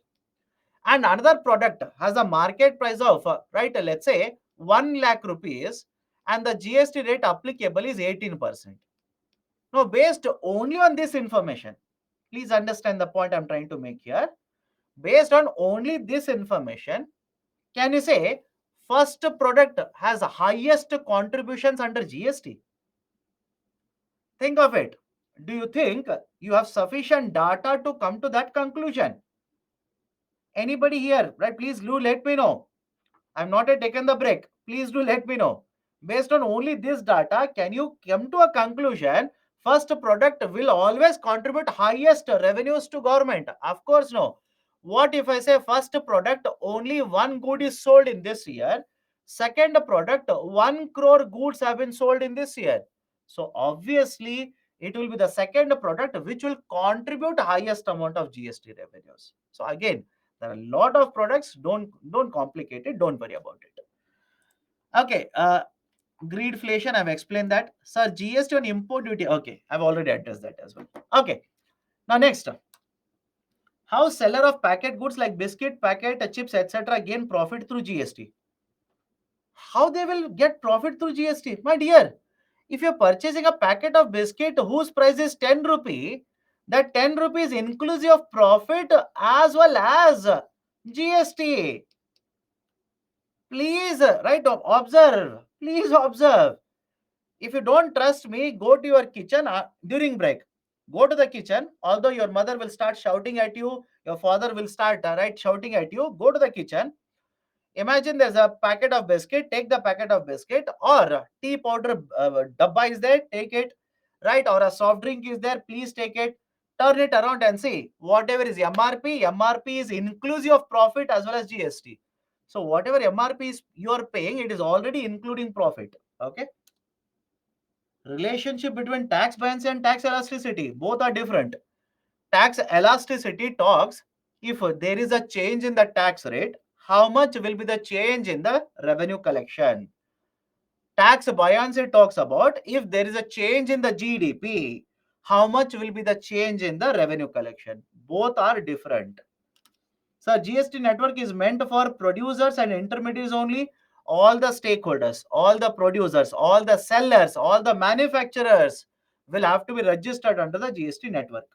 And another product has a market price of, right, let's say 1 lakh rupees, and the GST rate applicable is 18%. Now, based only on this information, please understand the point I'm trying to make here. Based on only this information, can you say first product has highest contributions under GST? Think of it. Do you think you have sufficient data to come to that conclusion? Anybody here, right? Please do let me know. I've not yet taken the break. Please do let me know. Based on only this data, can you come to a conclusion first product will always contribute highest revenues to government? Of course, no. What if I say first product only one good is sold in this year, Second product, 1 crore goods have been sold in this year. So obviously, it will be the second product which will contribute highest amount of GST revenues. So again, there are a lot of products. Don't complicate it. Don't worry about it. Okay. Greedflation, I've explained that. Sir, GST on import duty. Okay, I've already addressed that as well. Okay. Now next, how seller of packet goods like biscuit, packet, chips, etc. gain profit through GST? How they will get profit through GST? My dear, if you're purchasing a packet of biscuit whose price is 10 rupee, that 10 rupees inclusive of profit as well as GST. Please, right, observe. Please observe. If you don't trust me, go to your kitchen during break. Go to the kitchen. Although your mother will start shouting at you, your father will start right shouting at you. Go to the kitchen. Imagine there's a packet of biscuit. Take the packet of biscuit, or tea powder dabba is there. Take it, right? Or a soft drink is there. Please take it. Turn it around and see whatever is MRP. MRP is inclusive of profit as well as GST. So whatever MRP is you are paying, it is already including profit. Okay. Relationship between tax buoyancy and tax elasticity, both are different. Tax elasticity talks if there is a change in the tax rate, how much will be the change in the revenue collection. Tax buoyancy talks about if there is a change in the GDP, how much will be the change in the revenue collection. Both are different. So GST network is meant for producers and intermediaries only. All the stakeholders, all the producers, all the sellers, all the manufacturers will have to be registered under the GST network.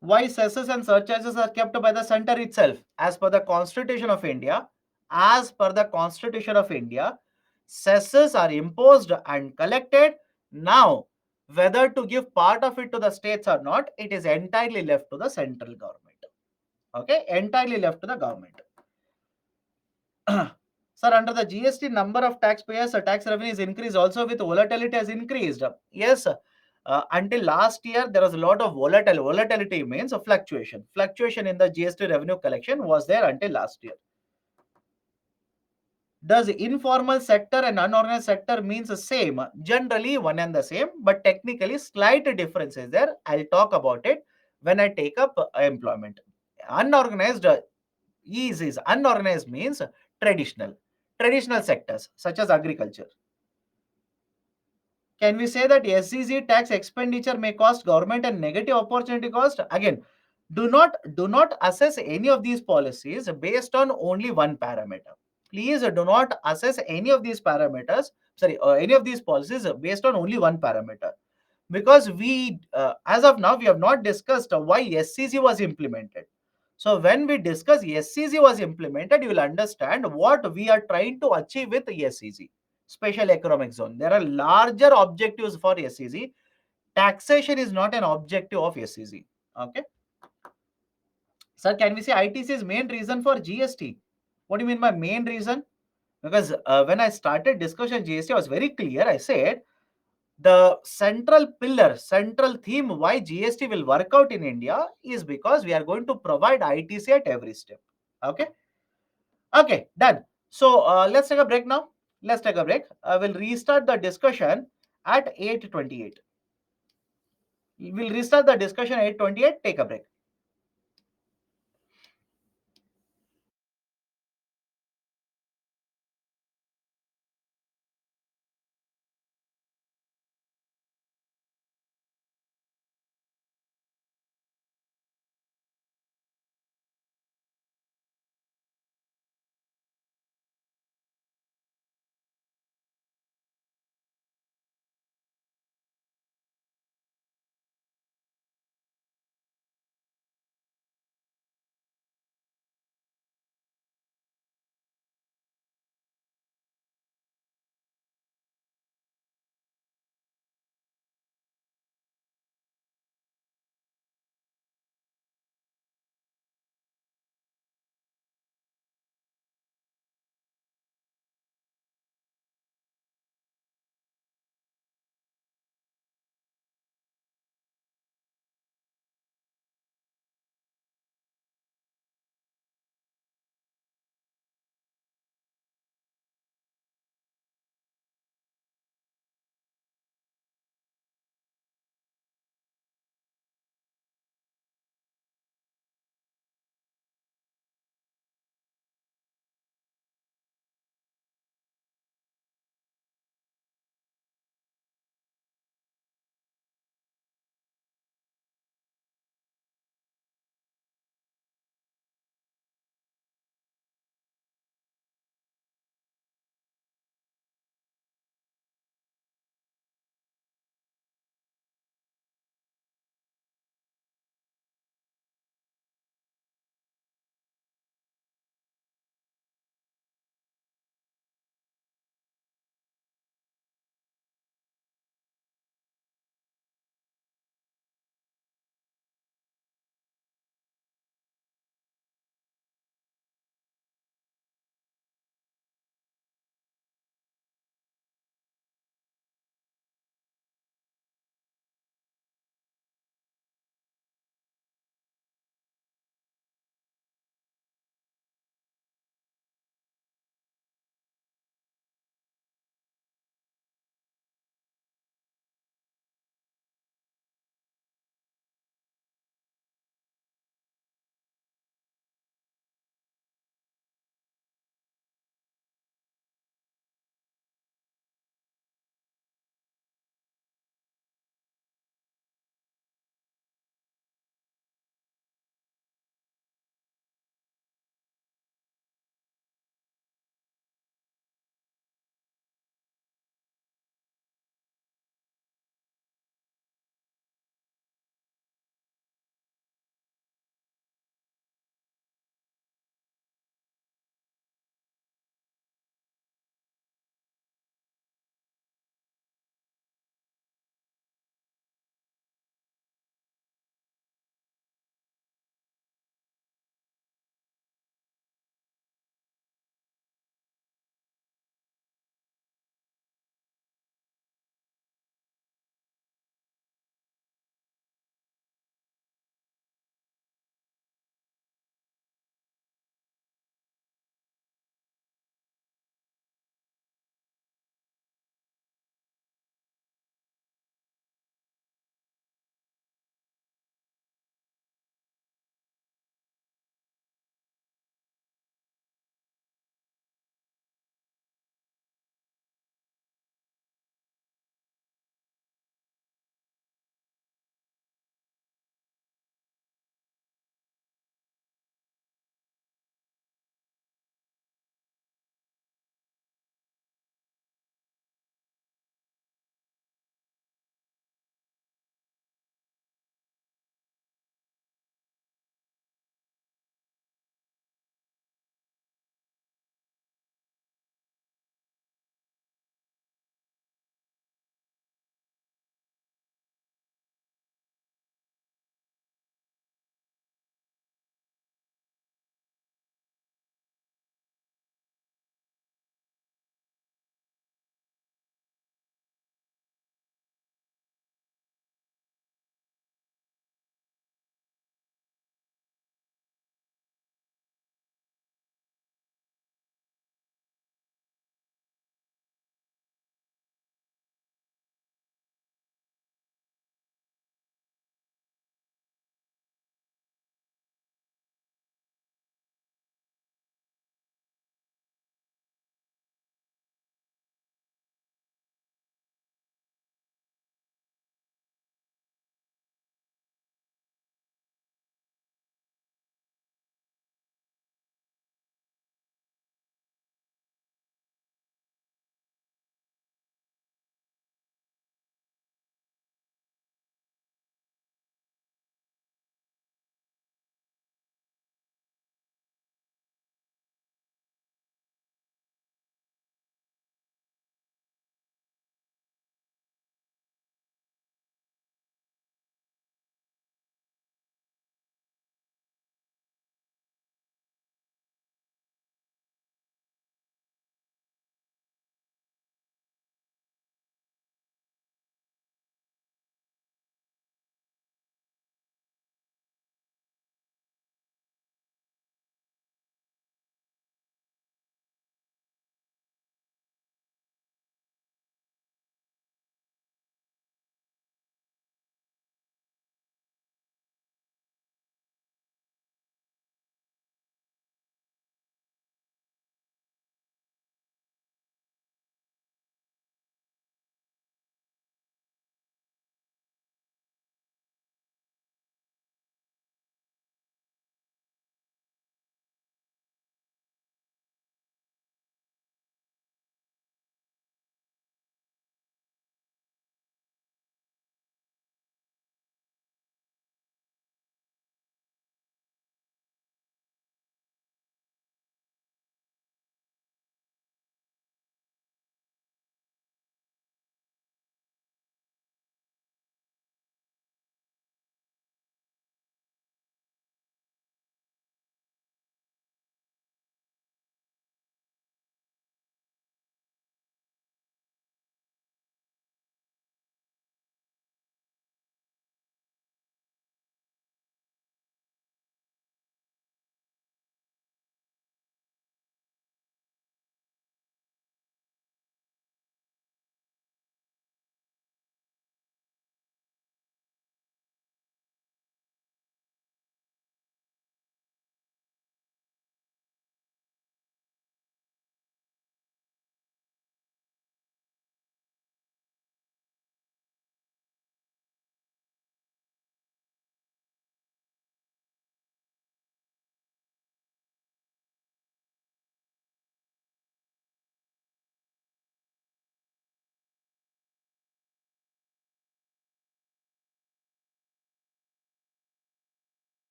Why cesses and surcharges are kept by the center itself? As per the Constitution of India, as per the Constitution of India, cesses are imposed and collected. Now, whether to give part of it to the states or not, it is entirely left to the central government. Okay, entirely left to the government. Sir, under the GST, number of taxpayers, tax revenue is increased also with volatility has increased. Yes, until last year, there was a lot of volatility. Volatility means a fluctuation. Fluctuation in the GST revenue collection was there until last year. Does informal sector and unorganized sector means the same? Generally, one and the same, but technically, slight difference is there. I'll talk about it when I take up employment. Unorganized is unorganized means traditional sectors such as agriculture. Can we say that SEZ tax expenditure may cost government a negative opportunity cost? Again, do not assess any of these policies based on only one parameter. Please do not assess any of these parameters. Sorry, any of these policies based on only one parameter, because we, as of now, we have not discussed why SCC was implemented. So when we discuss SCC was implemented, you will understand what we are trying to achieve with SCC, Special Economic Zone. There are larger objectives for SCC. Taxation is not an objective of SCC. Okay. Sir, can we say ITC is main reason for GST? What do you mean by main reason? Because when I started discussion GST, I was very clear. I said the central pillar, central theme why GST will work out in India is because we are going to provide ITC at every step. Okay. Okay, done. So let's take a break now. Let's take a break. I will restart the discussion at 8:28. We'll restart the discussion at 8:28. Take a break.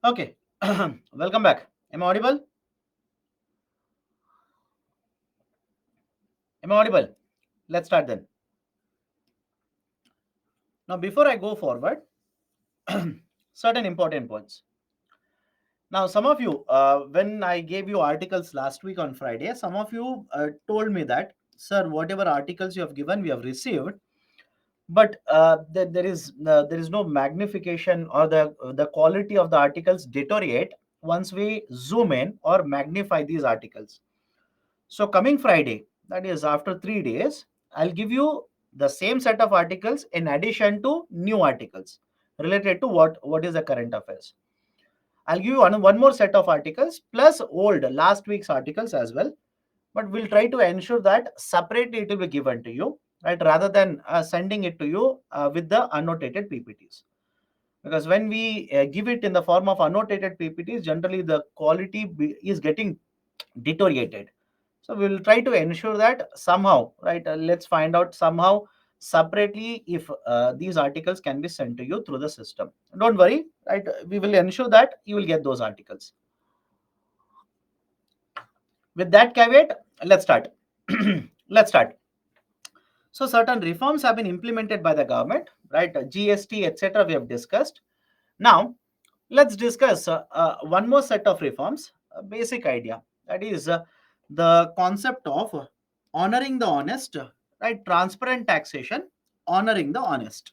Okay, welcome back. Am I audible? Am I audible? Let's start then. Now, before I go forward, certain important points. Now, some of you, when I gave you articles last week on Friday, some of you told me that, sir, whatever articles you have given, we have received, but there is no magnification, or the quality of the articles deteriorate once we zoom in or magnify these articles. So coming Friday, that is after 3 days, I'll give you the same set of articles in addition to new articles related to what is the current affairs. I'll give you one more set of articles plus old last week's articles as well. But we'll try to ensure that separately it will be given to you, right? Rather than sending it to you with the annotated PPTs. Because when we give it in the form of annotated PPTs, generally the quality is getting deteriorated. So we will try to ensure that somehow, right? Let's find out somehow separately if these articles can be sent to you through the system. Don't worry, right? We will ensure that you will get those articles. With that caveat, let's start. Let's start. So certain reforms have been implemented by the government, right? GST, etc. We have discussed. Now, let's discuss one more set of reforms. A basic idea, that is the concept of honoring the honest, right? Transparent taxation, honoring the honest.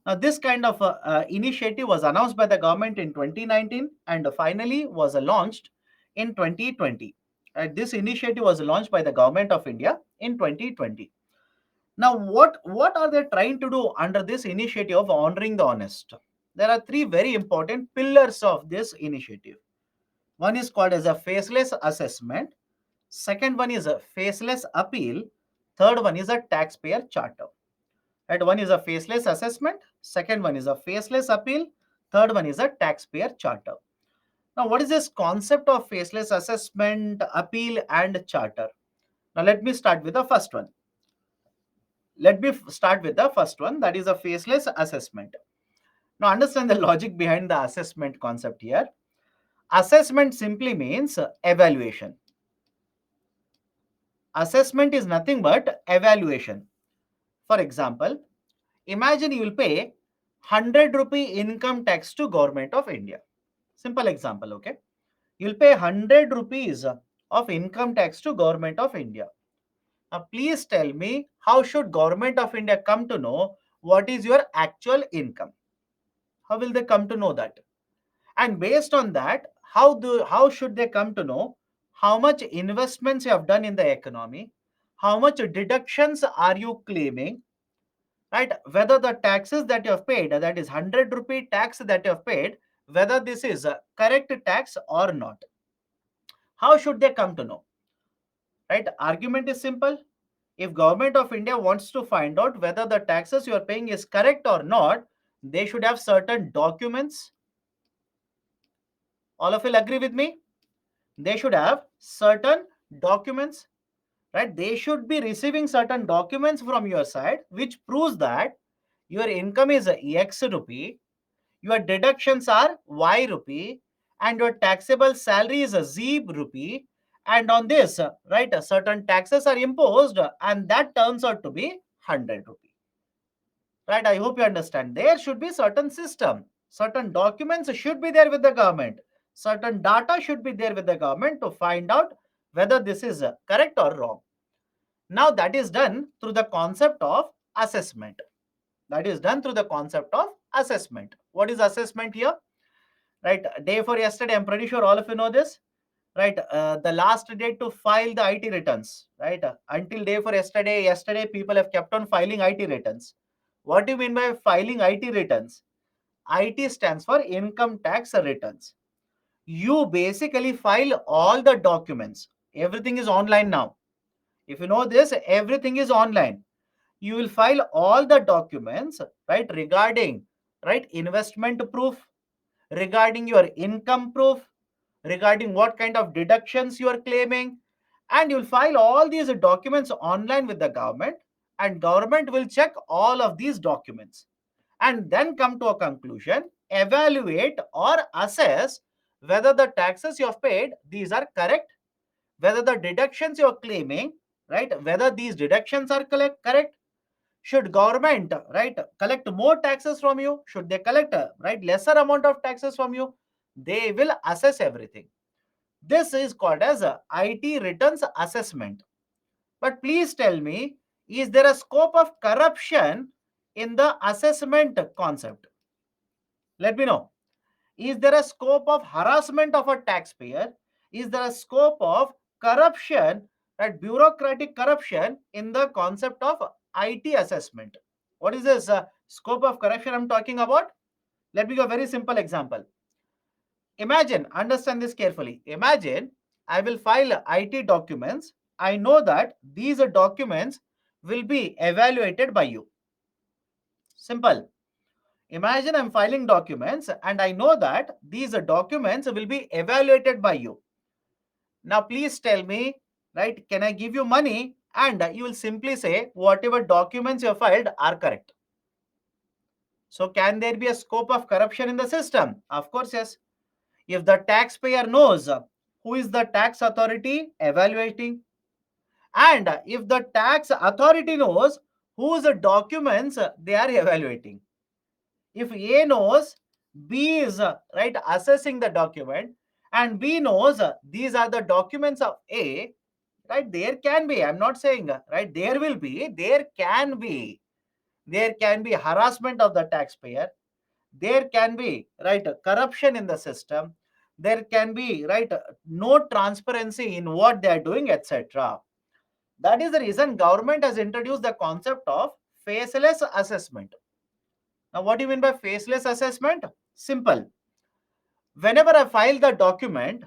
Now, this kind of initiative was announced by the government in 2019 and finally was launched in 2020. This initiative was launched by the government of India in 2020. Now, what are they trying to do under this initiative of honoring the honest? There are three very important pillars of this initiative. One is called as a faceless assessment. Second one is a faceless appeal. Third one is a taxpayer charter. And one is a faceless assessment. Second one is a faceless appeal. Third one is a taxpayer charter. Now, what is this concept of faceless assessment, appeal, and charter? Now, let me start with the first one. That is a faceless assessment. Now, understand the logic behind the assessment concept here. Assessment simply means evaluation. Assessment is nothing but evaluation. For example, imagine you will pay 100 rupee income tax to government of India. Simple example, okay? You'll pay 100 rupees of income tax to government of India. Now, please tell me, how should government of India come to know what is your actual income? How will they come to know that? And based on that, how should they come to know how much investments you have done in the economy? How much deductions are you claiming? Right? Whether the taxes that you have paid, that is 100 rupee tax that you have paid, whether this is a correct tax or not. How should they come to know? Right? Argument is simple. If government of India wants to find out whether the taxes you are paying is correct or not, they should have certain documents. All of you will agree with me? They should have certain documents, right? They should be receiving certain documents from your side which proves that your income is X rupee, your deductions are Y rupee, and your taxable salary is a Z rupee. And on this, right, certain taxes are imposed, and that turns out to be 100 rupee. Right? I hope you understand. There should be certain system, certain documents should be there with the government, certain data should be there with the government to find out whether this is correct or wrong. Now that is done through the concept of assessment. That is done through the concept of assessment. What is assessment here? Right, day for yesterday, I'm pretty sure all of you know this. Right, the last date to file the IT returns, right? Until day for yesterday people have kept on filing IT returns. What do you mean by filing IT returns? IT stands for income tax returns. You basically file all the documents. Everything is online now. If you know this, everything is online. You will file all the documents, right, regarding, right, investment proof, regarding your income proof, regarding what kind of deductions you are claiming, and you'll file all these documents online with the government, and government will check all of these documents and then come to a conclusion. evaluate or assess whether the taxes you have paid, these are correct, whether the deductions you are claiming, right, whether these deductions are correct. Should government, right, collect more taxes from you? Should they collect, right, lesser amount of taxes from you? They will assess everything. This is called as a IT returns assessment. But please tell me, is there a scope of corruption in the assessment concept? Let me know. Is there a scope of harassment of a taxpayer? Is there a scope of corruption, right, bureaucratic corruption in the concept of IT assessment? What is this scope of corruption I'm talking about? Let me give a very simple example. Imagine, understand this carefully. Imagine I will file IT documents. I know that these documents will be evaluated by you. Simple. Imagine I'm filing documents and I know that these documents will be evaluated by you. Now, please tell me, right, can I give you money and you will simply say whatever documents you have filed are correct? So, can there be a scope of corruption in the system? Of course, yes. If the taxpayer knows who is the tax authority evaluating, and if the tax authority knows whose documents they are evaluating, if A knows B is right assessing the document, and B knows these are the documents of A, right, there can be, I'm not saying right, there will be, there can be harassment of the taxpayer, there can be, right, corruption in the system, there can be, right, no transparency in what they are doing, etc. That is the reason government has introduced the concept of faceless assessment. Now, what do you mean by faceless assessment? Simple. Whenever I file the document,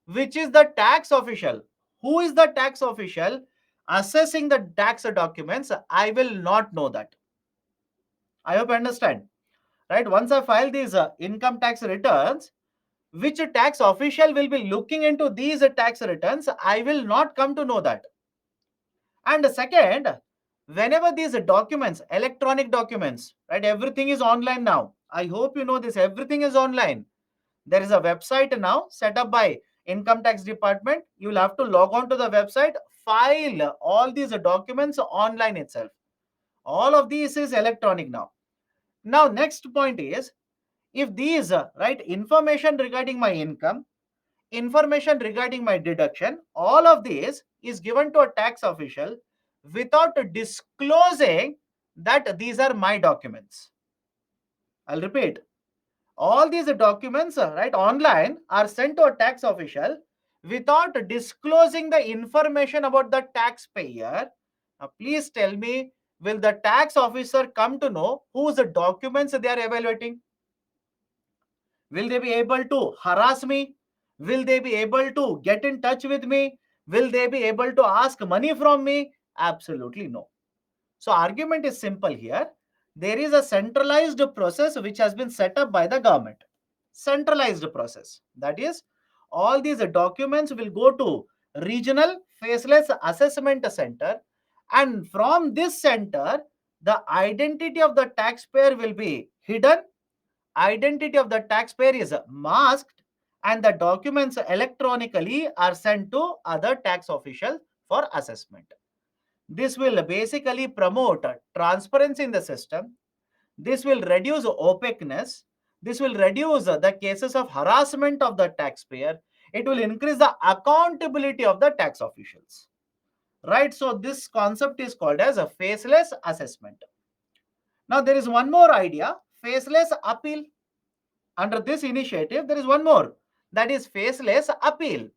which is the tax official, who is the tax official assessing the tax documents, I will not know that. I hope you understand. Right? Once I file these income tax returns, which tax official will be looking into these tax returns, I will not come to know that. And second, whenever these documents, electronic documents, right, everything is online now. I hope you know this, everything is online. There is a website now set up by income tax department. You will have to log on to the website, file all these documents online itself. All of these is electronic now. Now, next point is, if these right information regarding my income, information regarding my deduction, all of this is given to a tax official without disclosing that these are my documents. I'll repeat. All these documents, right, online are sent to a tax official without disclosing the information about the taxpayer. Now, please tell me, will the tax officer come to know whose documents they are evaluating? Will they be able to harass me? Will they be able to get in touch with me? Will they be able to ask money from me? Absolutely no. So, argument is simple here. There is a centralized process which has been set up by the government. Centralized process. That is, all these documents will go to regional faceless assessment center, and from this center, the identity of the taxpayer will be hidden, identity of the taxpayer is masked, and the documents electronically are sent to other tax officials for assessment. This will basically promote transparency in the system. This will reduce opaqueness. This will reduce the cases of harassment of the taxpayer. It will increase the accountability of the tax officials. Right? So this concept is called as a faceless assessment. Now there is one more idea, faceless appeal. Under this initiative, there is one more, that is faceless appeal.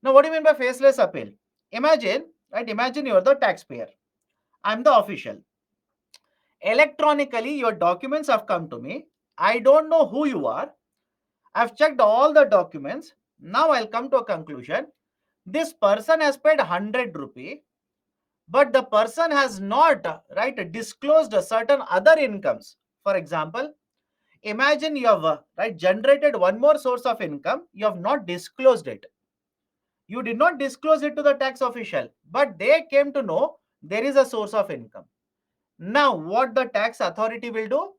Now, what do you mean by faceless appeal? Imagine, right? Imagine you are the taxpayer. I'm the official. Electronically, your documents have come to me. I don't know who you are. I've checked all the documents. Now I'll come to a conclusion. This person has paid 100 rupee, but the person has not, right, disclosed certain other incomes. For example, imagine you have right generated one more source of income. You have not disclosed it. You did not disclose it to the tax official, but they came to know there is a source of income. Now, what the tax authority will do?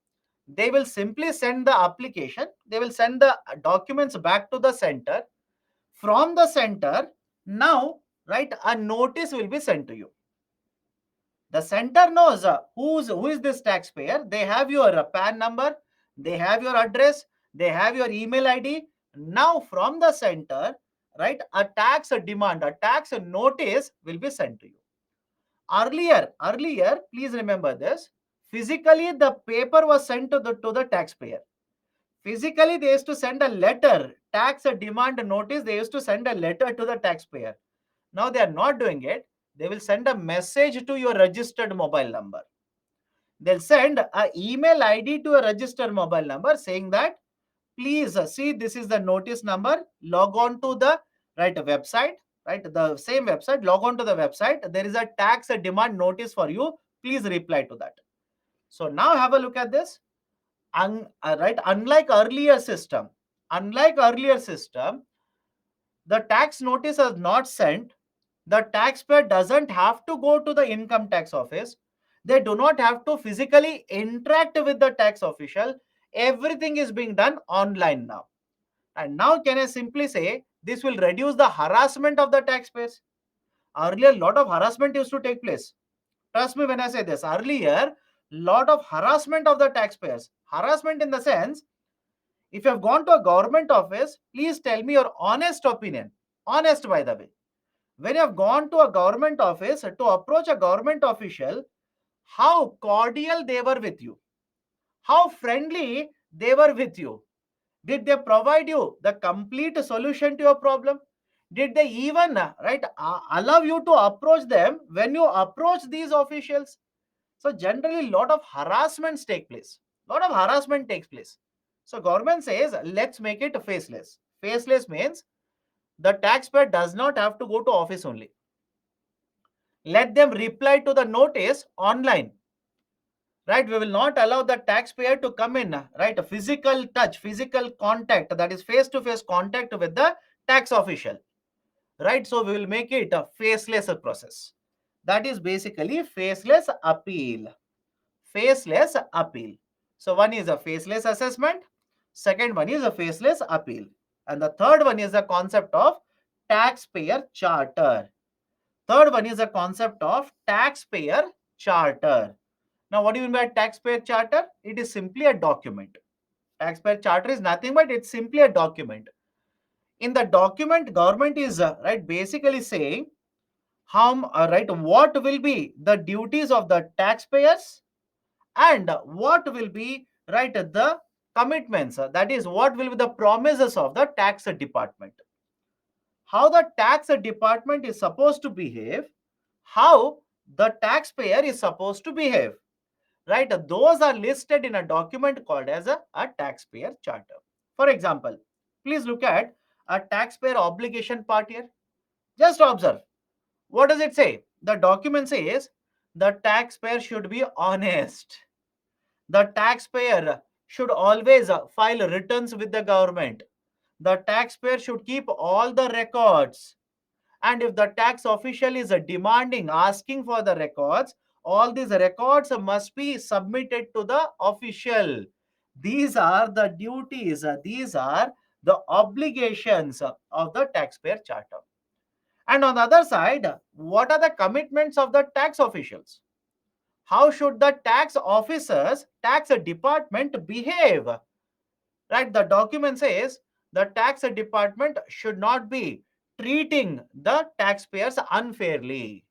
They will simply send the application, they will send the documents back to the center. From the center, now, right, a notice will be sent to you. The center knows who is this taxpayer. They have your PAN number, they have your address, they have your email ID. Now, from the center, right, a tax demand, a tax notice will be sent to you. Earlier, please remember this. Physically, the paper was sent to the taxpayer. Physically, they used to send a letter, tax demand notice. They used to send a letter to the taxpayer. Now they are not doing it. They will send a message to your registered mobile number. They'll send an email ID to a registered mobile number saying that, please see, this is the notice number. Log on to the right website, right? The same website. Log on to the website. There is a tax demand notice for you. Please reply to that. So now have a look at this. Right? Unlike earlier system, the tax notice is not sent. The taxpayer doesn't have to go to the income tax office. They do not have to physically interact with the tax official. Everything is being done online now. And now can I simply say this will reduce the harassment of the taxpayers? Earlier, a lot of harassment used to take place. Trust me when I say this. Earlier, lot of harassment of the taxpayers. Harassment in the sense, if you have gone to a government office, please tell me your honest opinion. Honest, by the way. When you have gone to a government office to approach a government official, how cordial they were with you, how friendly they were with you. Did they provide you the complete solution to your problem? Did they even allow you to approach them when you approach these officials? So generally, lot of harassments take place. Lot of harassment takes place. So government says, let's make it faceless. Faceless means the taxpayer does not have to go to office only. Let them reply to the notice online. Right? We will not allow the taxpayer to come in, right? A physical touch, physical contact, that is face-to-face contact with the tax official. Right? So we will make it a faceless process. That is basically faceless appeal. Faceless appeal. So one is a faceless assessment, second one is a faceless appeal, and the third one is the concept of taxpayer charter. Third one is the concept of taxpayer charter. Now, what do you mean by taxpayer charter? It is simply a document. Taxpayer charter is nothing but it's simply a document. In the document, government is right basically saying how what will be the duties of the taxpayers and what will be the commitments. That is what will be the promises of the tax department. How the tax department is supposed to behave, how the taxpayer is supposed to behave, right? Those are listed in a document called as a taxpayer charter. For example, please look at a taxpayer obligation part here. Just observe, what does it say? The document says the taxpayer should be honest. The taxpayer should always file returns with the government. The taxpayer should keep all the records. And if the tax official is demanding, asking for the records, all these records must be submitted to the official. These are the duties, these are the obligations of the taxpayer charter. And on the other side, what are the commitments of the tax officials? How should the tax officers, tax department behave? Right? The document says the tax department should not be treating the taxpayers unfairly.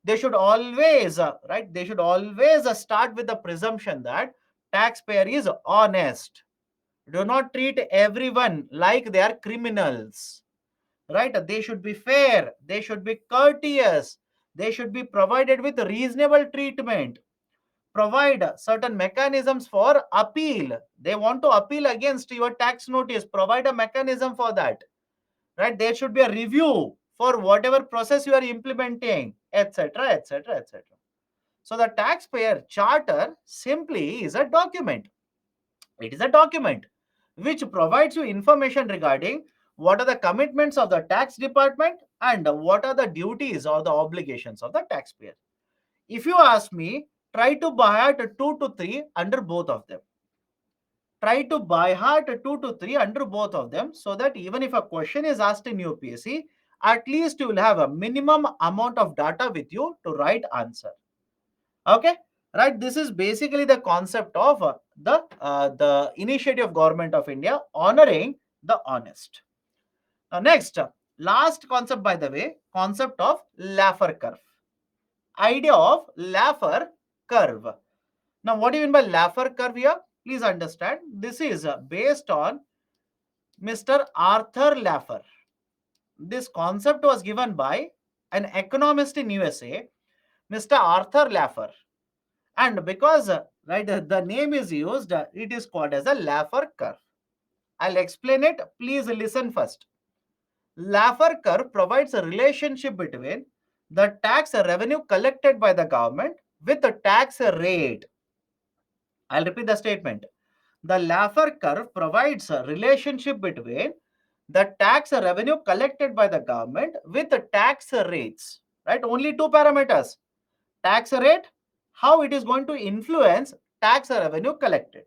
They should always they should always start with the presumption that taxpayer is honest. Do not treat everyone like they are criminals. Right? They should be fair, they should be courteous, they should be provided with reasonable treatment. Provide certain mechanisms for appeal. They want to appeal against your tax notice, provide a mechanism for that. Right? There should be a review for whatever process you are implementing, etc., etc., etc. So the taxpayer charter simply is a document. It is a document which provides you information regarding what are the commitments of the tax department and what are the duties or the obligations of the taxpayer. If you ask me, try to buy at 2 to 3 under both of them. try to by heart 2 to 3 under both of them, so that even if a question is asked in UPSC, at least you will have a minimum amount of data with you to write answer. Okay, right? This is basically the concept of the initiative of Government of India honoring the honest. Now next, last concept, by the way, concept of Laffer curve. Idea of Laffer curve. Now what do you mean by Laffer curve here? Please understand, this is based on Mr. Arthur Laffer. This concept was given by an economist in USA, Mr. Arthur Laffer. And because the name is used, it is called as a Laffer curve. I'll explain it. Please listen first. Laffer curve provides a relationship between the tax revenue collected by the government with the tax rate. I'll repeat the statement. The Laffer curve provides a relationship between the tax revenue collected by the government with the tax rates. Right? Only two parameters. Tax rate, how it is going to influence tax revenue collected.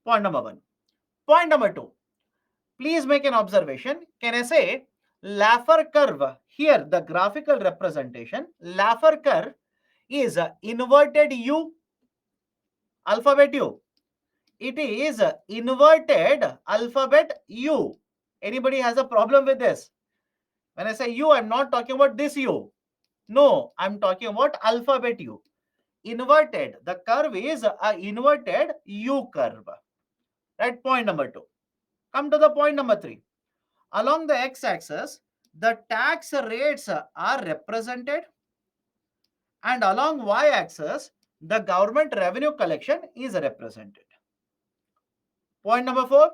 Point number one. Point number two. Please make an observation. Can I say Laffer curve? Here, the graphical representation, Laffer curve is inverted U, alphabet U. It is inverted alphabet U. Anybody has a problem with this? When I say U, I'm not talking about this U. No, I'm talking about alphabet U. Inverted. The curve is a inverted U curve. Right? Point number two. Come to the point number three. Along the x-axis, the tax rates are represented, and along y-axis, the government revenue collection is represented. Point number four.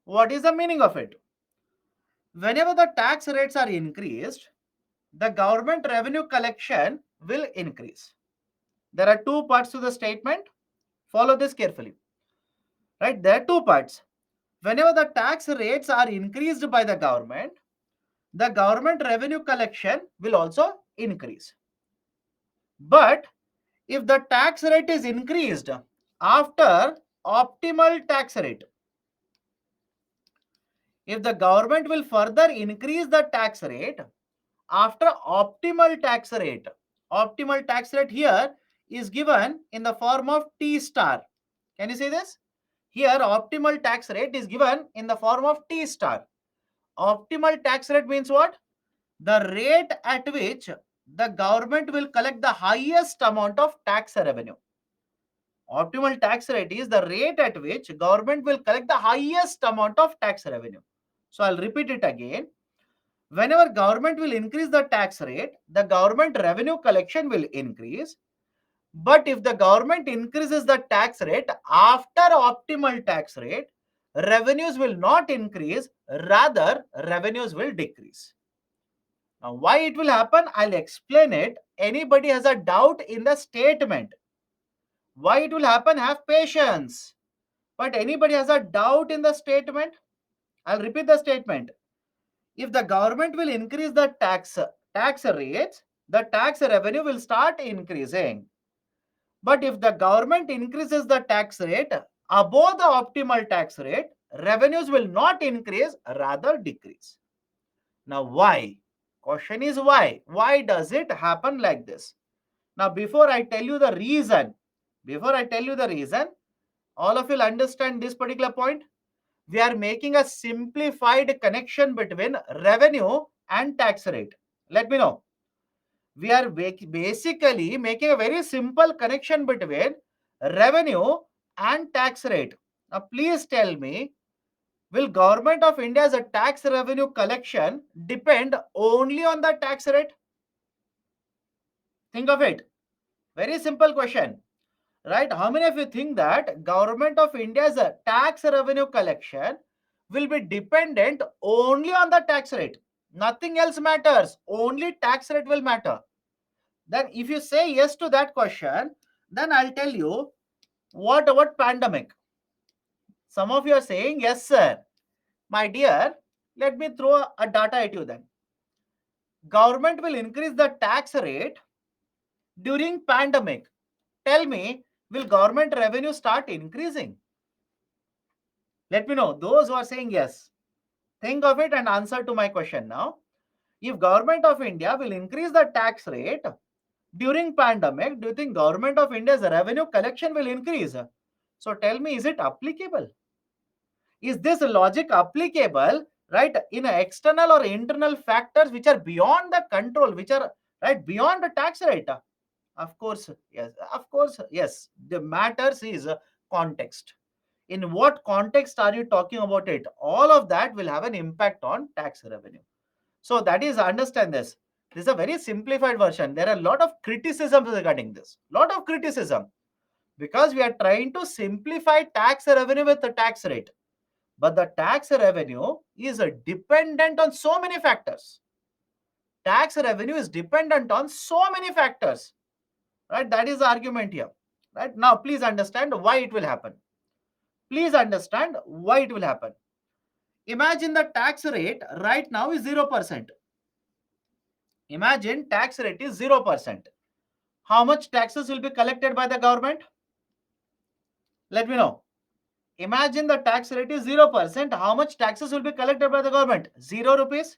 What is the meaning of it? Whenever the tax rates are increased, the government revenue collection will increase. There are two parts to the statement. Follow this carefully. Right? There are two parts. Whenever the tax rates are increased by the government revenue collection will also increase. But if the tax rate is increased after optimal tax rate, if the government will further increase the tax rate after optimal tax rate here is given in the form of T star. Can you see this? Here optimal tax rate is given in the form of T star. Optimal tax rate means what? The rate at which the government will collect the highest amount of tax revenue. Optimal tax rate is the rate at which government will collect the highest amount of tax revenue. So I'll repeat it again. Whenever government will increase the tax rate, the government revenue collection will increase. But if the government increases the tax rate after optimal tax rate, revenues will not increase, rather revenues will decrease. Now, why it will happen? I'll explain it. Anybody has a doubt in the statement? Why it will happen? Have patience. But anybody has a doubt in the statement? I'll repeat the statement. If the government will increase the tax rates, the tax revenue will start increasing. But if the government increases the tax rate above the optimal tax rate, revenues will not increase, rather decrease. Now, why? Question is why? Why does it happen like this? Now, before I tell you the reason, all of you will understand this particular point. We are making a simplified connection between revenue and tax rate. Let me know. We are basically making a very simple connection between revenue and tax rate. Now, please tell me, will Government of India's tax revenue collection depend only on the tax rate? Think of it. Very simple question, right? How many of you think that Government of India's tax revenue collection will be dependent only on the tax rate? Nothing else matters. Only tax rate will matter. Then if you say yes to that question, then I'll tell you, what about pandemic? Some of you are saying, yes, sir. My dear, let me throw a data at you then. Government will increase the tax rate during pandemic. Tell me, will government revenue start increasing? Let me know. Those who are saying yes, think of it and answer to my question now. If government of India will increase the tax rate during pandemic, do you think government of India's revenue collection will increase? So tell me, is it applicable? Is this logic applicable, right, in external or internal factors which are beyond the control, which are right beyond the tax rate? Of course, yes. Of course, yes. The matters is context. In what context are you talking about it? All of that will have an impact on tax revenue. So that is, understand this. This is a very simplified version. There are a lot of criticisms regarding this. Lot of criticism because we are trying to simplify tax revenue with the tax rate. But the tax revenue is dependent on so many factors. Tax revenue is dependent on so many factors. Right? That is the argument here. Right? Now, please understand why it will happen. Please understand why it will happen. Imagine the tax rate right now is 0%. Imagine tax rate is 0%. How much taxes will be collected by the government? Let me know. Imagine the tax rate is 0%. How much taxes will be collected by the government? 0 rupees.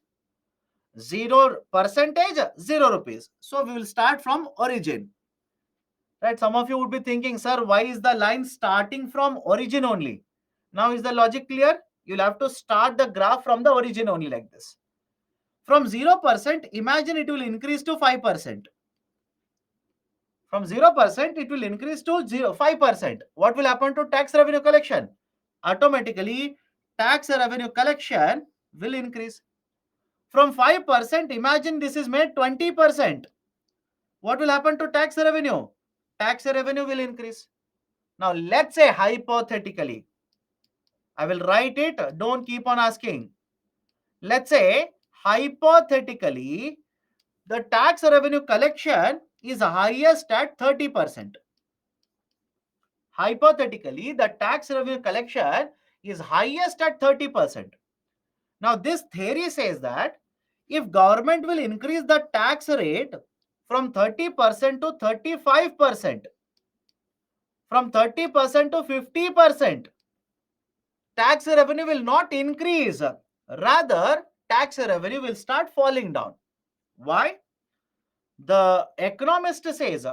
0 percentage, 0 rupees. So we will start from origin. Right? Some of you would be thinking, sir, why is the line starting from origin only? Now is the logic clear? You'll have to start the graph from the origin only like this. From 0%, imagine it will increase to 5%. From 0%, it will increase to 5%. What will happen to tax revenue collection? Automatically, tax revenue collection will increase. From 5%, imagine this is made 20%. What will happen to tax revenue? Tax revenue will increase. Now, let's say hypothetically, I will write it, don't keep on asking. Let's say hypothetically, the tax revenue collection is highest at 30%. Hypothetically, the tax revenue collection is highest at 30%. Now, this theory says that if government will increase the tax rate from 30% to 35%, from 30% to 50%, tax revenue will not increase. Rather, tax revenue will start falling down. Why? The economist says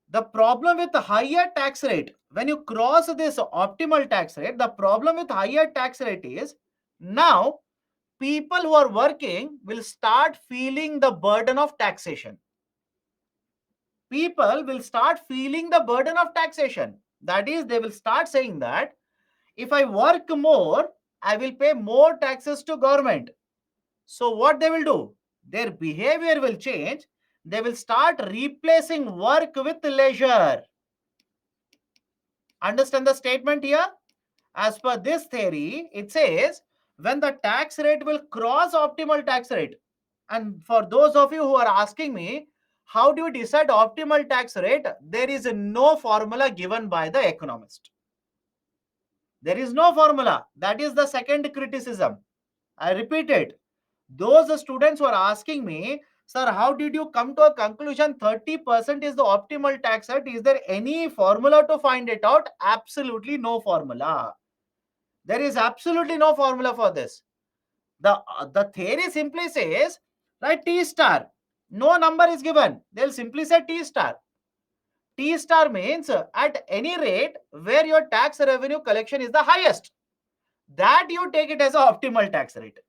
the problem with the higher tax rate, when you cross this optimal tax rate, the problem with higher tax rate is now people who are working will start feeling the burden of taxation. People will start feeling the burden of taxation. That is, they will start saying that if I work more, I will pay more taxes to government. So what they will do? Their behavior will change. They will start replacing work with leisure. Understand the statement here? As per this theory, it says when the tax rate will cross optimal tax rate. And for those of you who are asking me, how do you decide optimal tax rate? There is no formula given by the economist. There is no formula. That is the second criticism. I repeat it. Those students who are asking me, sir, how did you come to a conclusion 30% is the optimal tax rate? Is there any formula to find it out? Absolutely no formula. There is absolutely no formula for this. The theory simply says, right, T star. No number is given. They'll simply say T star. T star means at any rate where your tax revenue collection is the highest, that you take it as an optimal tax rate.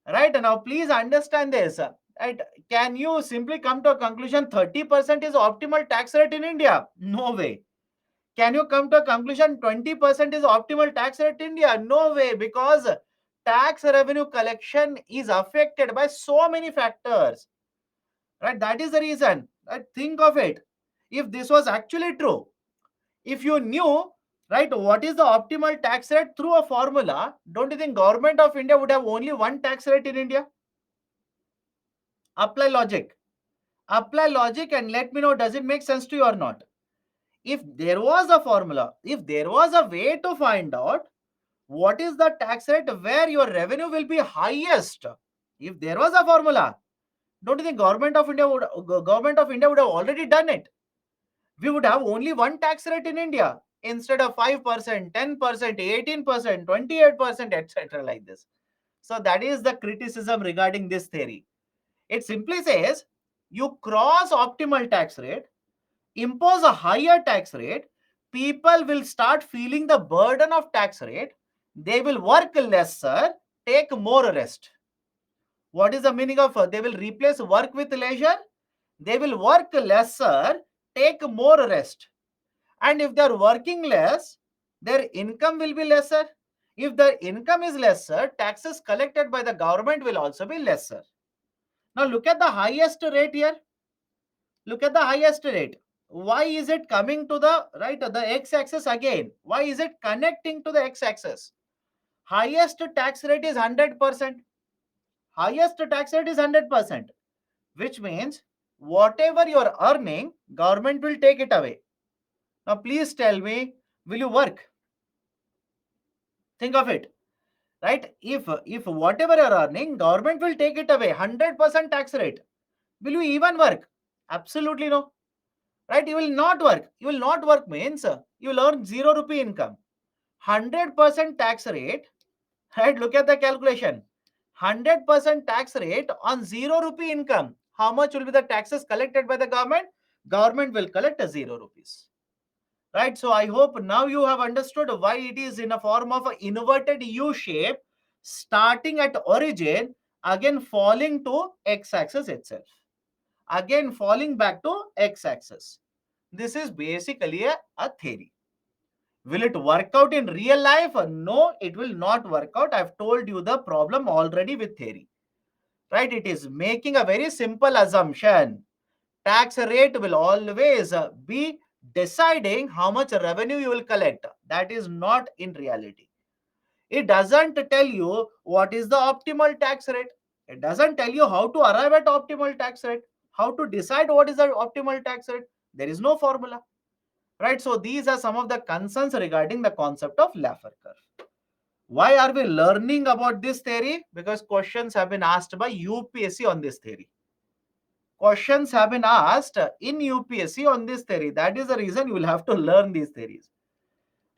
Right? Now, please understand this. Right? Can you simply come to a conclusion 30% is optimal tax rate in India? No way. Can you come to a conclusion 20% is optimal tax rate in India? No way, because tax revenue collection is affected by so many factors. Right? That is the reason. Right? Think of it. If this was actually true, if you knew, right, what is the optimal tax rate through a formula, don't you think government of India would have only one tax rate in India? Apply logic. Apply logic and let me know, does it make sense to you or not? If there was a formula, if there was a way to find out what is the tax rate where your revenue will be highest, if there was a formula, don't you think government of India would have already done it? We would have only one tax rate in India instead of 5%, 10%, 18%, 28%, etc. like this. So that is the criticism regarding this theory. It simply says you cross optimal tax rate, impose a higher tax rate, people will start feeling the burden of tax rate, they will work lesser, take more rest. What is the meaning of they will replace work with leisure? They will work lesser, take more rest. And if they are working less, their income will be lesser. If their income is lesser, taxes collected by the government will also be lesser. Now look at the highest rate here. Look at the highest rate. Why is it coming to the right, the x-axis again? Why is it connecting to the x-axis? Highest tax rate is 100%. Highest tax rate is 100%, which means whatever you are earning, government will take it away. Now please tell me, will you work? Think of it. Right? If whatever you are earning, government will take it away. 100% tax rate. Will you even work? Absolutely no. Right? You will not work. You will not work means you will earn 0 rupee income. 100% tax rate. Right? Look at the calculation. 100% tax rate on 0 rupee income. How much will be the taxes collected by the government? Government will collect a 0 rupees. Right? So I hope now you have understood why it is in a form of an inverted U shape, starting at origin, again falling to x-axis itself. Again falling back to x-axis. This is basically a theory. Will it work out in real life? No, it will not work out. I've told you the problem already with theory. Right? It is making a very simple assumption. Tax rate will always be deciding how much revenue you will collect. That is not in reality. It doesn't tell you what is the optimal tax rate. It doesn't tell you how to arrive at optimal tax rate, how to decide what is the optimal tax rate. There is no formula. Right? So these are some of the concerns regarding the concept of Laffer curve. Why are we learning about this theory? Because questions have been asked by UPSC on this theory. Questions have been asked in UPSC on this theory. That is the reason you will have to learn these theories.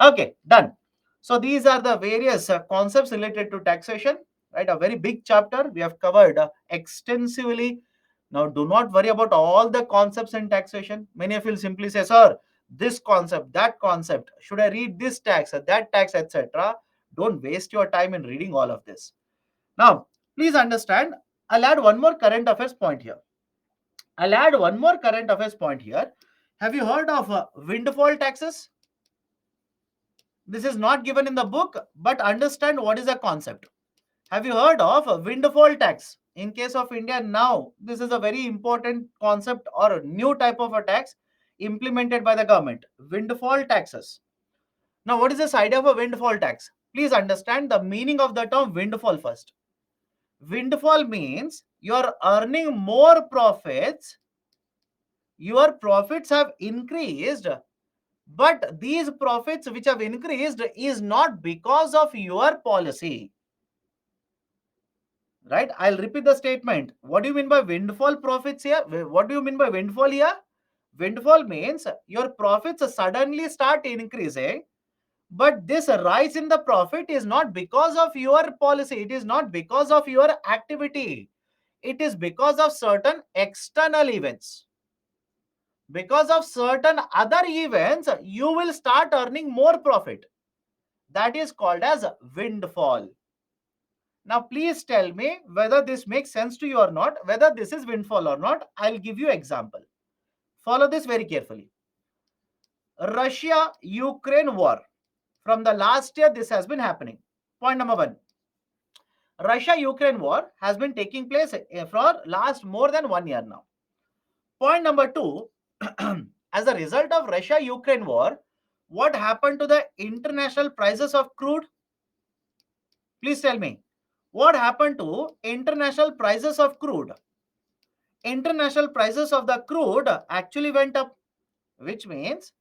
Okay, done. So these are the various concepts related to taxation, right? A very big chapter we have covered extensively. Now, do not worry about all the concepts in taxation. Many of you will simply say, sir, this concept, that concept, should I read this tax, that tax, etc. Don't waste your time in reading all of this. Now, please understand, I'll add one more current affairs point here. I'll add one more current affairs point here. Have you heard of windfall taxes? This is not given in the book, but understand what is the concept. Have you heard of a windfall tax? In case of India now, this is a very important concept or a new type of a tax implemented by the government. Windfall taxes. Now, what is this idea of a windfall tax? Please understand the meaning of the term windfall first. Windfall means you are earning more profits, your profits have increased, but these profits which have increased is not because of your policy. Right? I'll repeat the statement. What do you mean by windfall profits here? What do you mean by windfall here? Windfall means your profits suddenly start increasing, but this rise in the profit is not because of your policy. It is not because of your activity. It is because of certain external events. Because of certain other events, you will start earning more profit. That is called as windfall. Now, please tell me whether this makes sense to you or not, whether this is windfall or not. I'll give you example. Follow this very carefully. Russia-Ukraine war. From the last year, this has been happening. Point number one. Russia-Ukraine war has been taking place for last more than 1 year now. Point number two. As a result of Russia-Ukraine war, what happened to the international prices of crude? Please tell me. What happened to international prices of crude? International prices of the crude actually went up, which means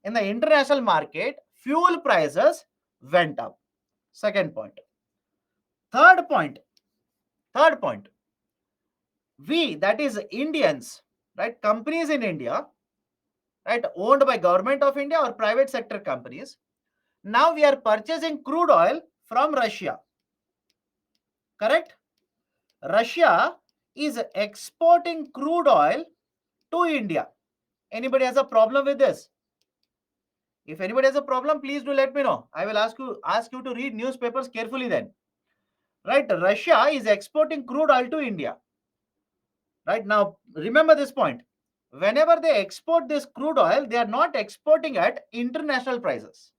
in the international market, fuel prices went up. Second point. Third point. Third point. We, that is Indians, right? Companies in India, right, owned by government of India or private sector companies. Now we are purchasing crude oil from Russia. Correct? Russia is exporting crude oil to India. Anybody has a problem with this? If anybody has a problem, please do let me know. I will ask you to read newspapers carefully then. Right? Russia is exporting crude oil to India. Right? Now, remember this point. Whenever they export this crude oil, they are not exporting at international prices.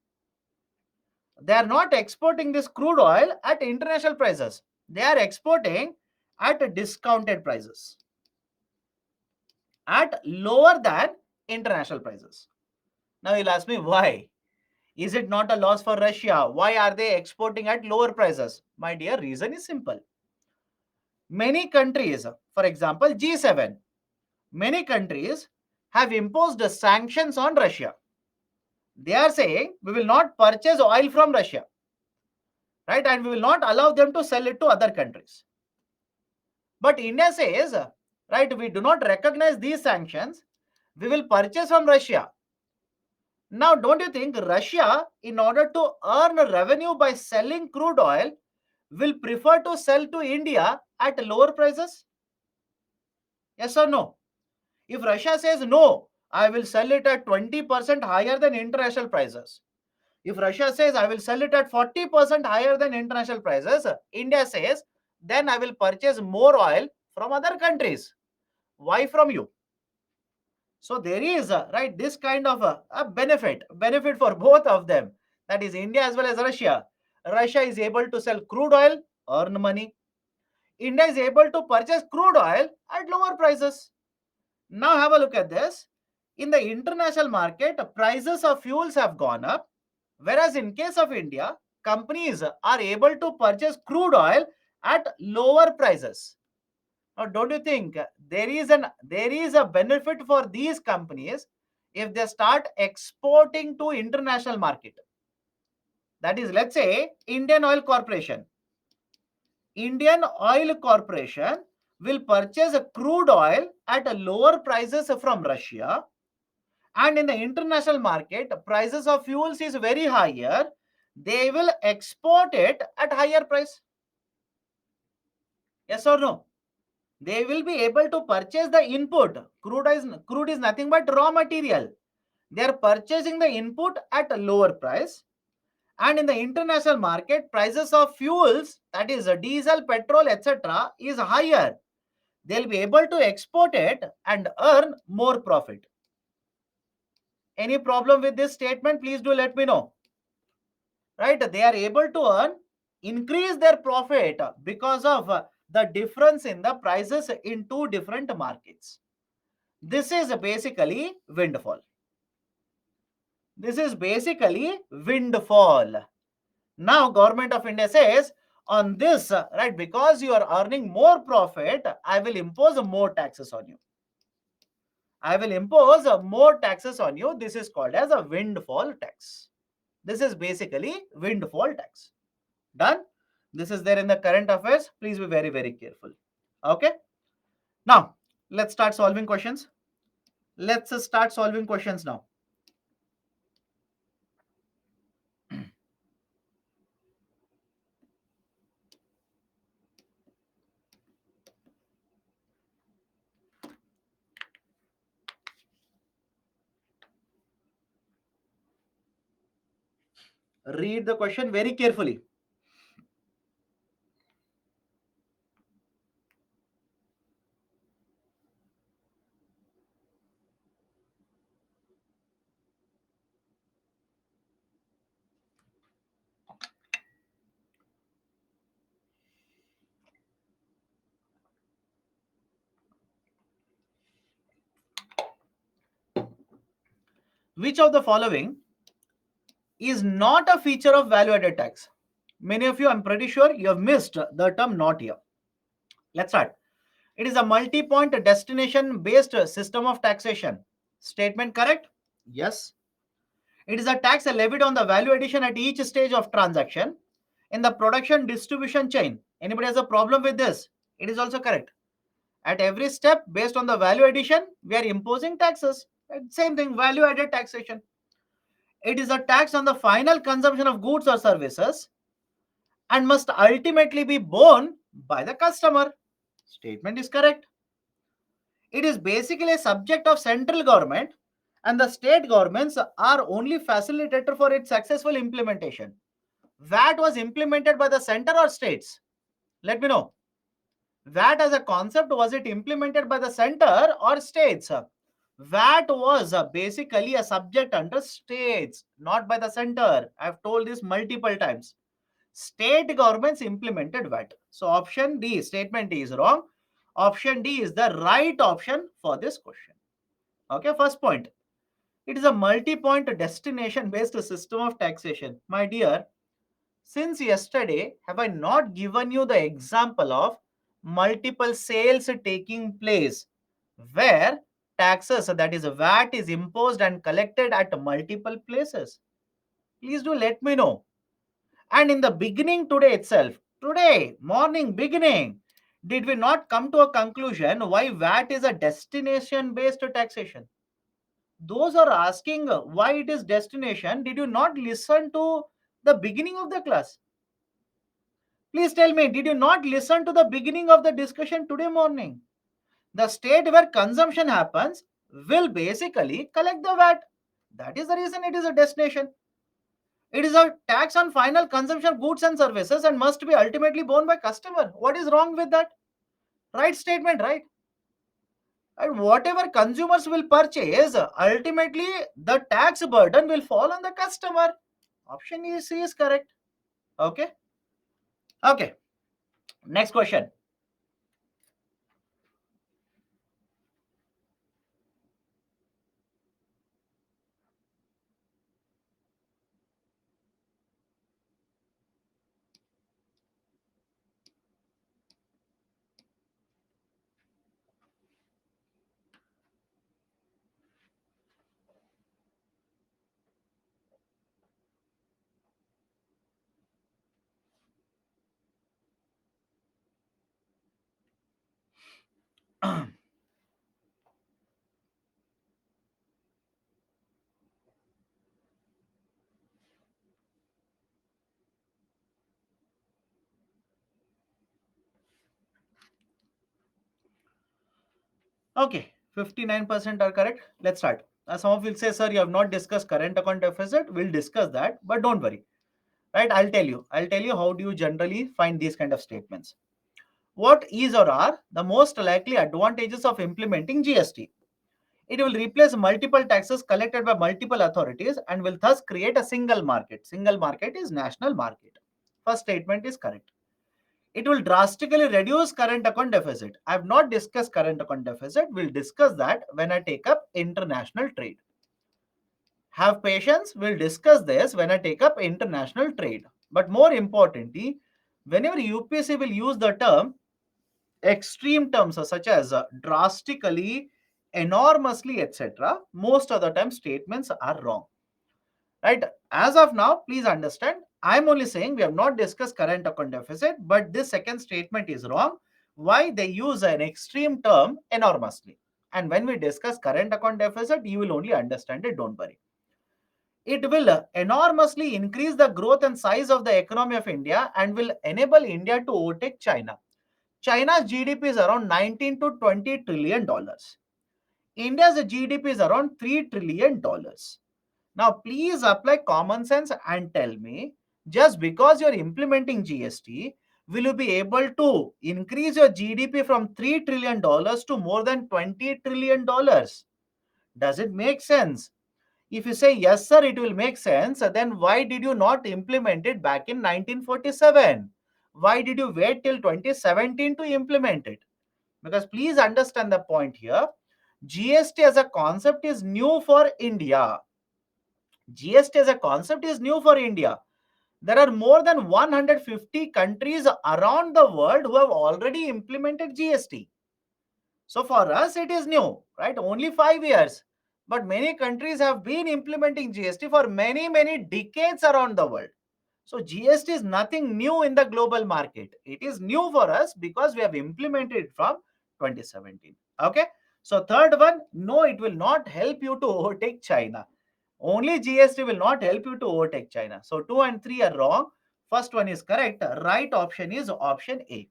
They are not exporting this crude oil at international prices. They are exporting at discounted prices, at lower than international prices. Now you'll ask me why. Is it not a loss for Russia? Why are they exporting at lower prices? My dear, reason is simple. Many countries, for example, G7, many countries have imposed sanctions on Russia. They are saying we will not purchase oil from Russia, right? And we will not allow them to sell it to other countries. But India says, right, we do not recognize these sanctions. We will purchase from Russia. Now, don't you think Russia, in order to earn revenue by selling crude oil, will prefer to sell to India at lower prices? Yes or no? If Russia says no, I will sell it at 20% higher than international prices. If Russia says I will sell it at 40% higher than international prices, India says then I will purchase more oil from other countries. Why from you? So there is right this kind of a benefit for both of them. That is India as well as Russia. Russia is able to sell crude oil, earn money. India is able to purchase crude oil at lower prices. Now have a look at this. In the international market, prices of fuels have gone up, whereas in case of India, companies are able to purchase crude oil at lower prices. Now, don't you think there is a benefit for these companies if they start exporting to international market? That is, let's say Indian Oil Corporation. Indian Oil Corporation will purchase a crude oil at a lower prices from Russia, and in the international market prices of fuels is very higher. They will export it at higher price. Yes or no? They will be able to purchase the input. Crude is nothing but raw material. They are purchasing the input at a lower price, and in the international market prices of fuels, that is diesel, petrol, etc., is higher. They'll be able to export it and earn more profit. Any problem with this statement? Please do let me know. Right? They are able to increase their profit because of the difference in the prices in two different markets. This is basically windfall. This is basically windfall. Now government of India says on this, right, because you are earning more profit, I will impose more taxes on you. I will impose more taxes on you. This is called as a windfall tax. This is basically windfall tax. Done? This is there in the current affairs. Please be very, very careful. Okay. Now, let's start solving questions. Let's start solving questions now. Read the question very carefully. Which of the following is not a feature of value added tax? Many of you, I'm pretty sure you have missed the term not here. Let's start. It is a multi-point destination based system of taxation. Statement correct? Yes. It is a tax levied on the value addition at each stage of transaction in the production distribution chain. Anybody has a problem with this? It is also correct. At every step, based on the value addition, we are imposing taxes. Same thing, value added taxation. It is a tax on the final consumption of goods or services and must ultimately be borne by the customer. Statement is correct. It is basically a subject of central government and the state governments are only facilitator for its successful implementation. VAT was implemented by the center or states? Let me know. VAT as a concept, was it implemented by the center or states? VAT was basically a subject under states, not by the center. I've told this multiple times. State governments implemented VAT. So option D, statement D is wrong. Option D is the right option for this question. Okay, first point. It is a multi-point destination-based system of taxation. My dear, since yesterday, have I not given you the example of multiple sales taking place where taxes, that is VAT, is imposed and collected at multiple places? Please do let me know. And in the beginning today itself, today, morning, beginning, did we not come to a conclusion why VAT is a destination based taxation? Those are asking why it is destination. Did you not listen to the beginning of the class? Please tell me, did you not listen to the beginning of the discussion today morning? The state where consumption happens will basically collect the VAT. That is the reason it is a destination. It is a tax on final consumption of goods and services and must be ultimately borne by customer. What is wrong with that? Right statement, right? And whatever consumers will purchase, ultimately the tax burden will fall on the customer. Option C is correct. Okay. Okay. Next question. Okay, 59% are correct. Let's start. Some of you will say, sir, you have not discussed current account deficit. We'll discuss that, but don't worry. Right? I'll tell you. I'll tell you how do you generally find these kind of statements. What is or are the most likely advantages of implementing GST? It will replace multiple taxes collected by multiple authorities and will thus create a single market. Single market is national market. First statement is correct. It will drastically reduce current account deficit. I have not discussed current account deficit. We'll discuss that when I take up international trade. Have patience. We'll discuss this when I take up international trade. But more importantly, whenever UPSC will use the term extreme terms such as drastically, enormously, etc., most of the time statements are wrong. Right? As of now, please understand, I'm only saying we have not discussed current account deficit, but this second statement is wrong. Why? They use an extreme term enormously. And when we discuss current account deficit, you will only understand it, don't worry. It will enormously increase the growth and size of the economy of India and will enable India to overtake China. China's GDP is around 19 to 20 trillion dollars. India's GDP is around 3 trillion dollars. Now, please apply common sense and tell me, just because you're implementing GST, will you be able to increase your GDP from $3 trillion to more than $20 trillion? Does it make sense? If you say yes, sir, it will make sense, then why did you not implement it back in 1947? Why did you wait till 2017 to implement it? Because please understand the point here. GST as a concept is new for India. GST as a concept is new for India. There are more than 150 countries around the world who have already implemented GST. So for us, it is new, right? Only 5 years. But many countries have been implementing GST for many, many decades around the world. So GST is nothing new in the global market. It is new for us because we have implemented it from 2017. Okay. So third one, no, it will not help you to overtake China. Only GST will not help you to overtake China. So 2 and 3 are wrong. First one is correct. Right option is option A.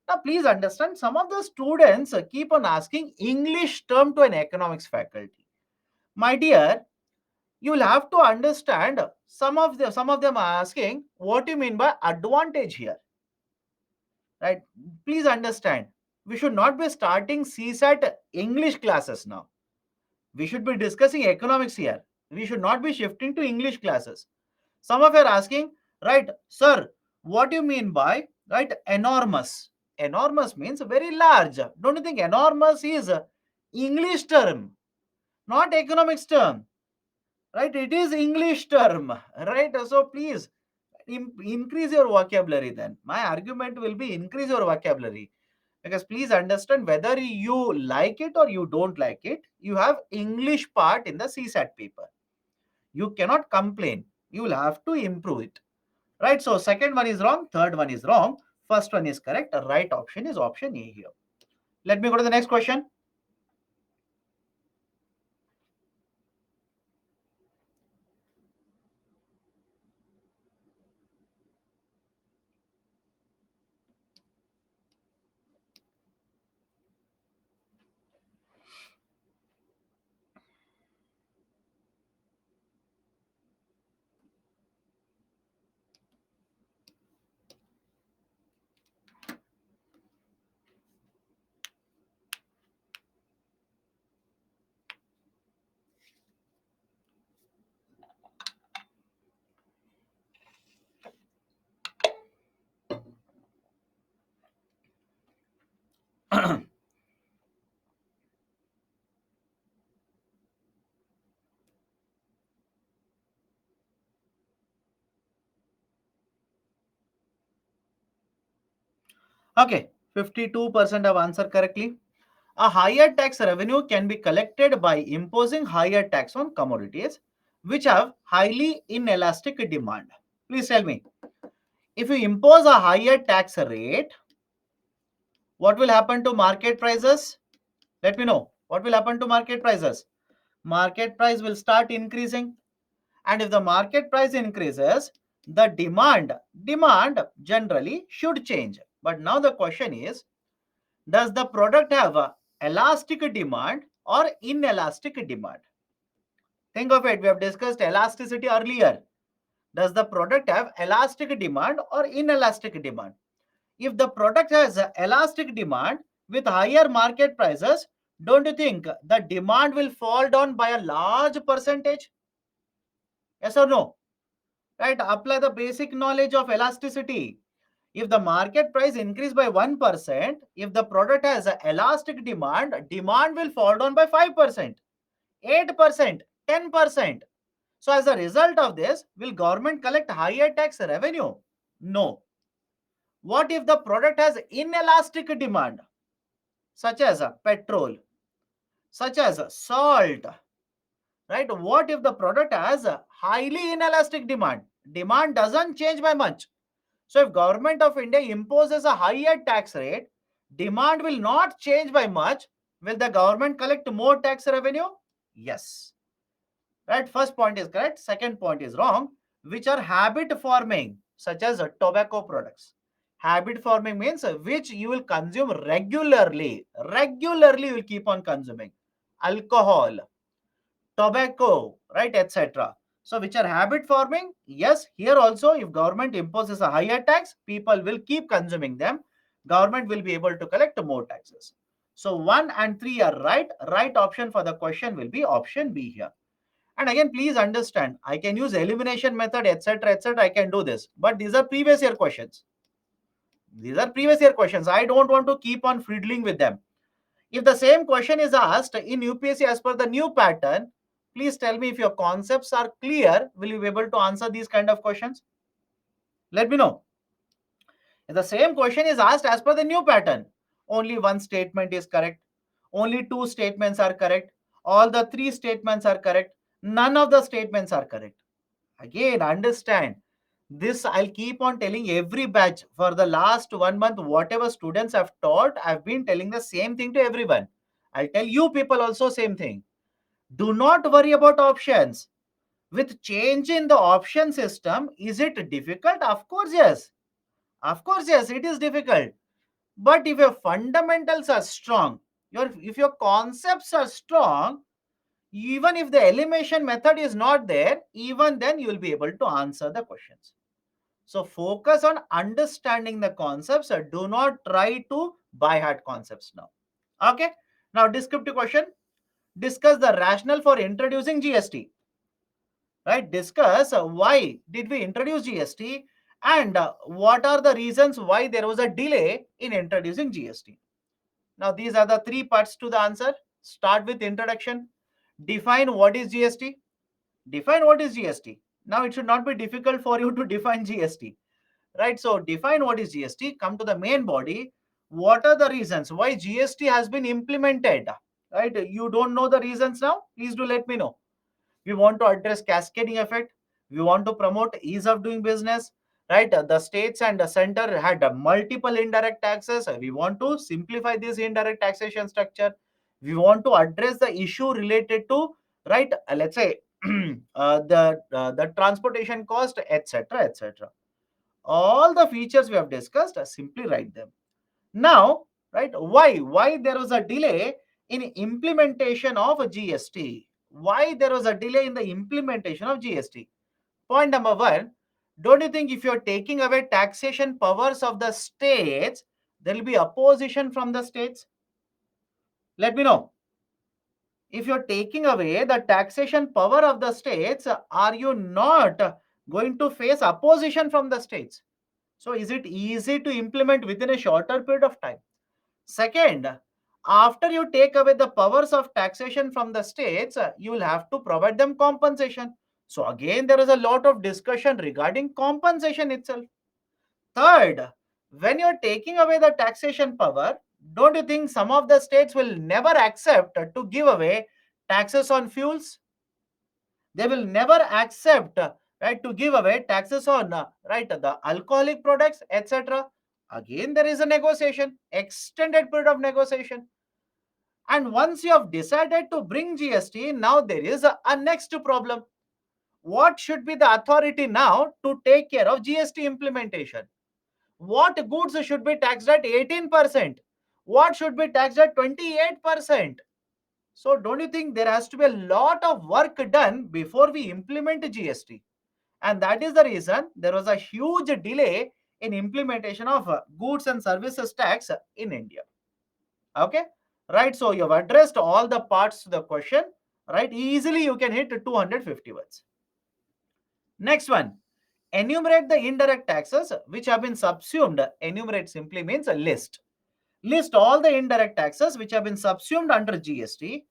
Now please understand, some of the students keep on asking English term to an economics faculty. My dear, you will have to understand, some of them are asking what you mean by advantage here, right? Please understand, we should not be starting CSAT English classes now. We should be discussing economics here. We should not be shifting to English classes. Some of you are asking, right, sir, what do you mean by, right, enormous? Enormous means very large. Don't you think enormous is a English term, not economics term, right? It is English term, right? So please increase your vocabulary then. My argument will be increase your vocabulary, because please understand, whether you like it or you don't like it, you have English part in the CSAT paper. You cannot complain. You will have to improve it. Right? So second one is wrong, third one is wrong, first one is correct. The right option is option A here. Let me go to the next question. Okay, 52% have answered correctly. A higher tax revenue can be collected by imposing higher tax on commodities which have highly inelastic demand. Please tell me, if you impose a higher tax rate, what will happen to market prices? Let me know. What will happen to market prices? Market price will start increasing. And if the market price increases, the demand generally should change. But now the question is, does the product have a elastic demand or inelastic demand? Think of it. We have discussed elasticity earlier. Does the product have elastic demand or inelastic demand? If the product has a elastic demand with higher market prices, don't you think the demand will fall down by a large percentage? Yes or no? Right? Apply the basic knowledge of elasticity. If the market price increase by 1%, if the product has an elastic demand, demand will fall down by 5%, 8%, 10%. So as a result of this, will government collect higher tax revenue? No. What if the product has inelastic demand, such as petrol, such as salt, right? What if the product has a highly inelastic demand? Demand doesn't change by much. So if government of India imposes a higher tax rate, demand will not change by much. Will the government collect more tax revenue? Yes. Right? First point is correct. Second point is wrong. Which are habit forming, such as tobacco products. Habit forming means which you will consume regularly. Regularly you will keep on consuming. Alcohol, tobacco, right, etc. So which are habit forming? Yes, here also if government imposes a higher tax, people will keep consuming them. Government will be able to collect more taxes. So 1 and 3 are right. Right option for the question will be option B here. And again, please understand, I can use elimination method, etc., etc. I can do this. But these are previous year questions. These are previous year questions. I don't want to keep on fiddling with them. If the same question is asked in UPSC as per the new pattern, please tell me if your concepts are clear. Will you be able to answer these kind of questions? Let me know. If the same question is asked as per the new pattern, only one statement is correct. Only two statements are correct. All the three statements are correct. None of the statements are correct. Again, understand this. I'll keep on telling every batch for the last 1 month. Whatever students have taught, I've been telling the same thing to everyone. I'll tell you people also same thing. Do not worry about options. With change in the option system, is it difficult? Of course, yes. Of course, yes, it is difficult. But if your fundamentals are strong, if your concepts are strong, even if the elimination method is not there, even then you will be able to answer the questions. So focus on understanding the concepts. Do not try to by heart concepts now. Okay. Now descriptive question. Discuss the rationale for introducing GST. Right. Discuss why did we introduce GST and what are the reasons why there was a delay in introducing GST. Now these are the three parts to the answer. Start with introduction. Define what is GST. Define what is GST. Now it should not be difficult for you to define GST. Right, so define what is GST, come to the main body. What are the reasons why GST has been implemented? Right, you don't know the reasons now, please do let me know. We want to address cascading effect, we want to promote ease of doing business. Right, the states and the center had multiple indirect taxes, we want to simplify this indirect taxation structure. We want to address the issue related to, right, let's say the transportation cost, etc, etc. All the features we have discussed, simply write them. Now, right, why there was a delay in implementation of GST? Why there was a delay in the implementation of GST? Point number one, don't you think if you're taking away taxation powers of the states, there will be opposition from the states? Let me know. If you're taking away the taxation power of the states, are you not going to face opposition from the states? So is it easy to implement within a shorter period of time? Second, after you take away the powers of taxation from the states, you will have to provide them compensation. So again, there is a lot of discussion regarding compensation itself. Third, when you're taking away the taxation power, don't you think some of the states will never accept to give away taxes on fuels? They will never accept, right, to give away taxes on, right, the alcoholic products, etc. Again, there is a negotiation, extended period of negotiation. And once you have decided to bring GST, now there is a next problem. What should be the authority now to take care of GST implementation? What goods should be taxed at 18%? What should be taxed at 28%? So don't you think there has to be a lot of work done before we implement GST? And that is the reason there was a huge delay in implementation of goods and services tax in India. Okay, right? So you have addressed all the parts to the question, right? Easily you can hit 250 words. Next one, enumerate the indirect taxes which have been subsumed. Enumerate simply means a list. List all the indirect taxes which have been subsumed under GST.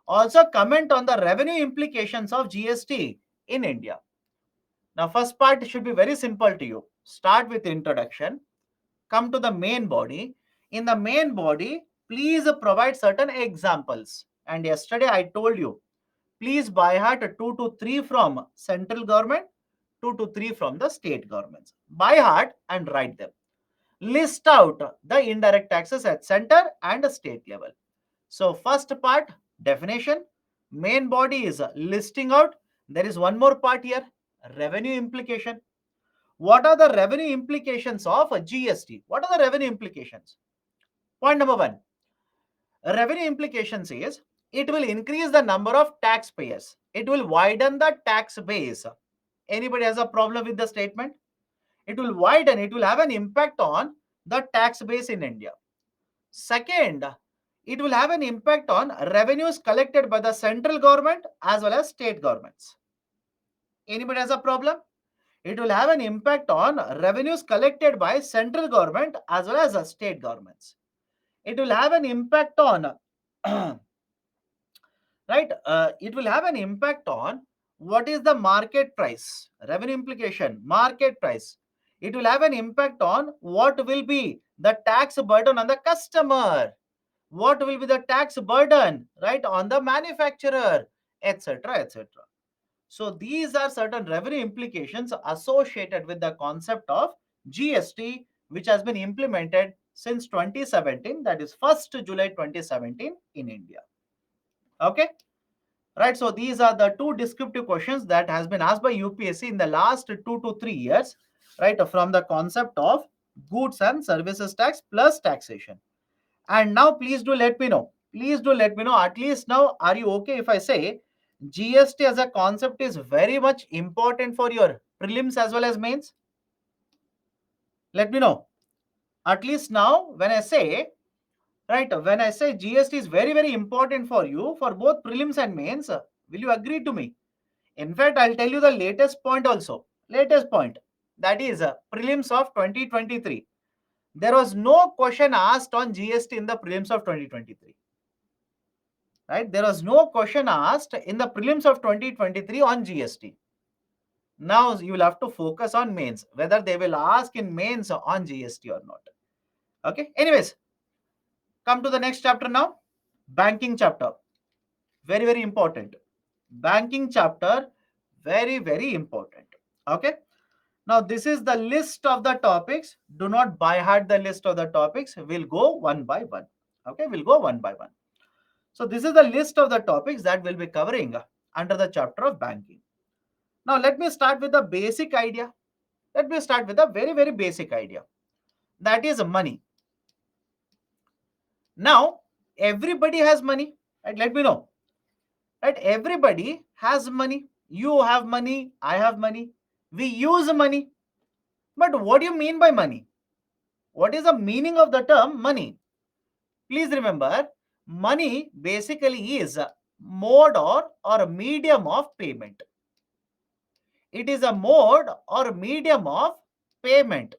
Also comment on the revenue implications of GST in India. Now, first part should be very simple to you. Start with introduction, come to the main body. In the main body, please provide certain examples. And yesterday I told you, please by heart 2 to 3 from central government, 2 to 3 from the state governments. By heart and write them. List out the indirect taxes at center and state level. So first part, definition. Main body is listing out. There is one more part here, revenue implication. What are the revenue implications of GST? What are the revenue implications? Point number one, revenue implications is it will increase the number of taxpayers. It will widen the tax base. Anybody has a problem with the statement? It will widen, it will have an impact on the tax base in India. Second, it will have an impact on revenues collected by the central government as well as state governments. Anybody has a problem? It will have an impact on revenues collected by central government as well as state governments. It will have an impact on right, it will have an impact on what is the market price, revenue implication, market price. It will have an impact on what will be the tax burden on the customer, what will be the tax burden, right, on the manufacturer, etc, etc. So these are certain revenue implications associated with the concept of GST, which has been implemented since 2017, that is 1st July 2017 in India. Okay, right? So these are the two descriptive questions that has been asked by UPSC in the last 2 to 3 years, right? From the concept of goods and services tax plus taxation. And now please do let me know. Please do let me know, at least now, are you okay if I say GST as a concept is very much important for your prelims as well as mains? Let me know. At least now, when I say, right, when I say GST is very, very important for you for both prelims and mains, will you agree to me? In fact, I'll tell you the latest point also. Latest point. That is prelims of 2023. There was no question asked on GST in the prelims of 2023. Right? There was no question asked in the prelims of 2023 on GST. Now you will have to focus on mains, whether they will ask in mains on GST or not. Okay. Anyways, come to the next chapter now. Banking chapter. Very, very important. Banking chapter. Very, very important. Okay. Now, this is the list of the topics. Do not by heart the list of the topics. We'll go one by one. Okay, we'll go one by one. So, this is the list of the topics that we'll be covering under the chapter of banking. Now, let me start with the basic idea. Let me start with a very, very basic idea. That is money. Now, everybody has money. Right? Let me know. Right? Everybody has money. You have money. I have money. We use money. But what do you mean by money? What is the meaning of the term money? Please remember, money basically is a mode or a medium of payment. It is a mode or medium of payment.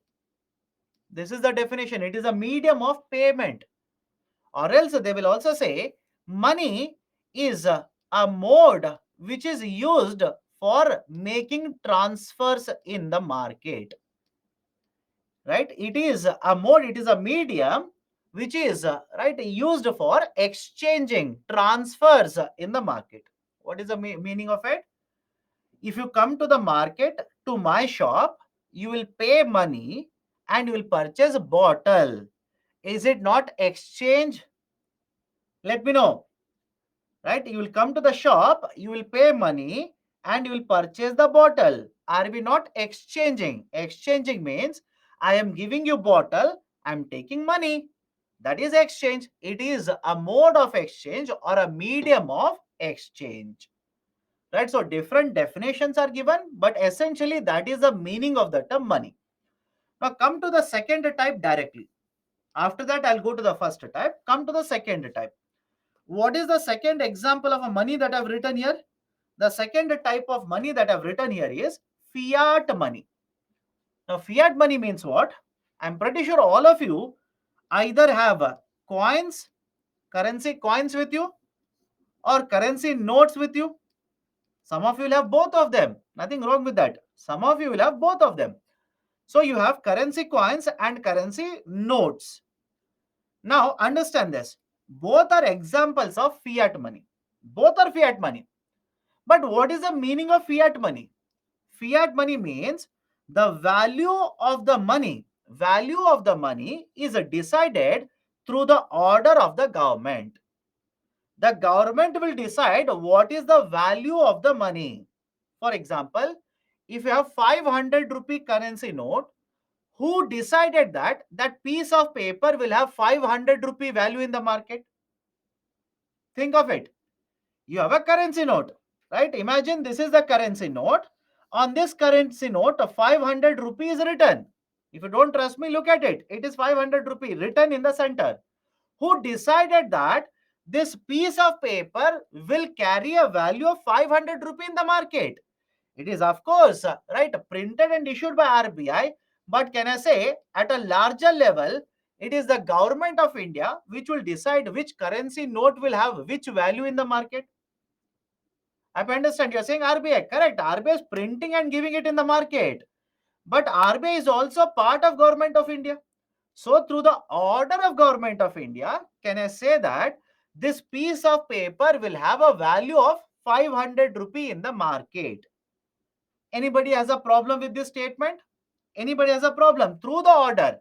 This is the definition. It is a medium of payment. Or else they will also say money is a mode which is used for making transfers in the market. Right? It is a mode, it is a medium which is right used for exchanging transfers in the market. What is the meaning of it? If you come to the market to my shop, you will pay money and you will purchase a bottle. Is it not exchange? Let me know. Right? You will come to the shop, you will pay money and you will purchase the bottle. Are we not exchanging? Exchanging means I am giving you bottle, I am taking money. That is exchange. It is a mode of exchange or a medium of exchange. Right? So different definitions are given, but essentially that is the meaning of the term money. Now come to the second type directly. After that, I'll go to the first type. Come to the second type. What is the second example of a money that I've written here? The second type of money that I've written here is fiat money. Now, fiat money means what? I'm pretty sure all of you either have coins, currency coins with you, or currency notes with you. Some of you will have both of them. Nothing wrong with that. Some of you will have both of them. So you have currency coins and currency notes. Now understand this. Both are examples of fiat money. Both are fiat money. But what is the meaning of fiat money? Fiat money means the value of the money is decided through the order of the government. The government will decide what is the value of the money. For example, if you have 500 rupee currency note, who decided that that piece of paper will have 500 rupee value in the market? Think of it. You have a currency note, right? Imagine this is the currency note. On this currency note, 500 rupees written. If you don't trust me, look at it. It is 500 rupee written in the center. Who decided that this piece of paper will carry a value of 500 rupee in the market? It is, of course, right, printed and issued by RBI. But can I say at a larger level, it is the government of India which will decide which currency note will have which value in the market. I understand you're saying RBI. Correct. RBI is printing and giving it in the market. But RBI is also part of government of India. So through the order of government of India, can I say that this piece of paper will have a value of 500 rupee in the market? Anybody has a problem with this statement? Anybody has a problem? Through the order.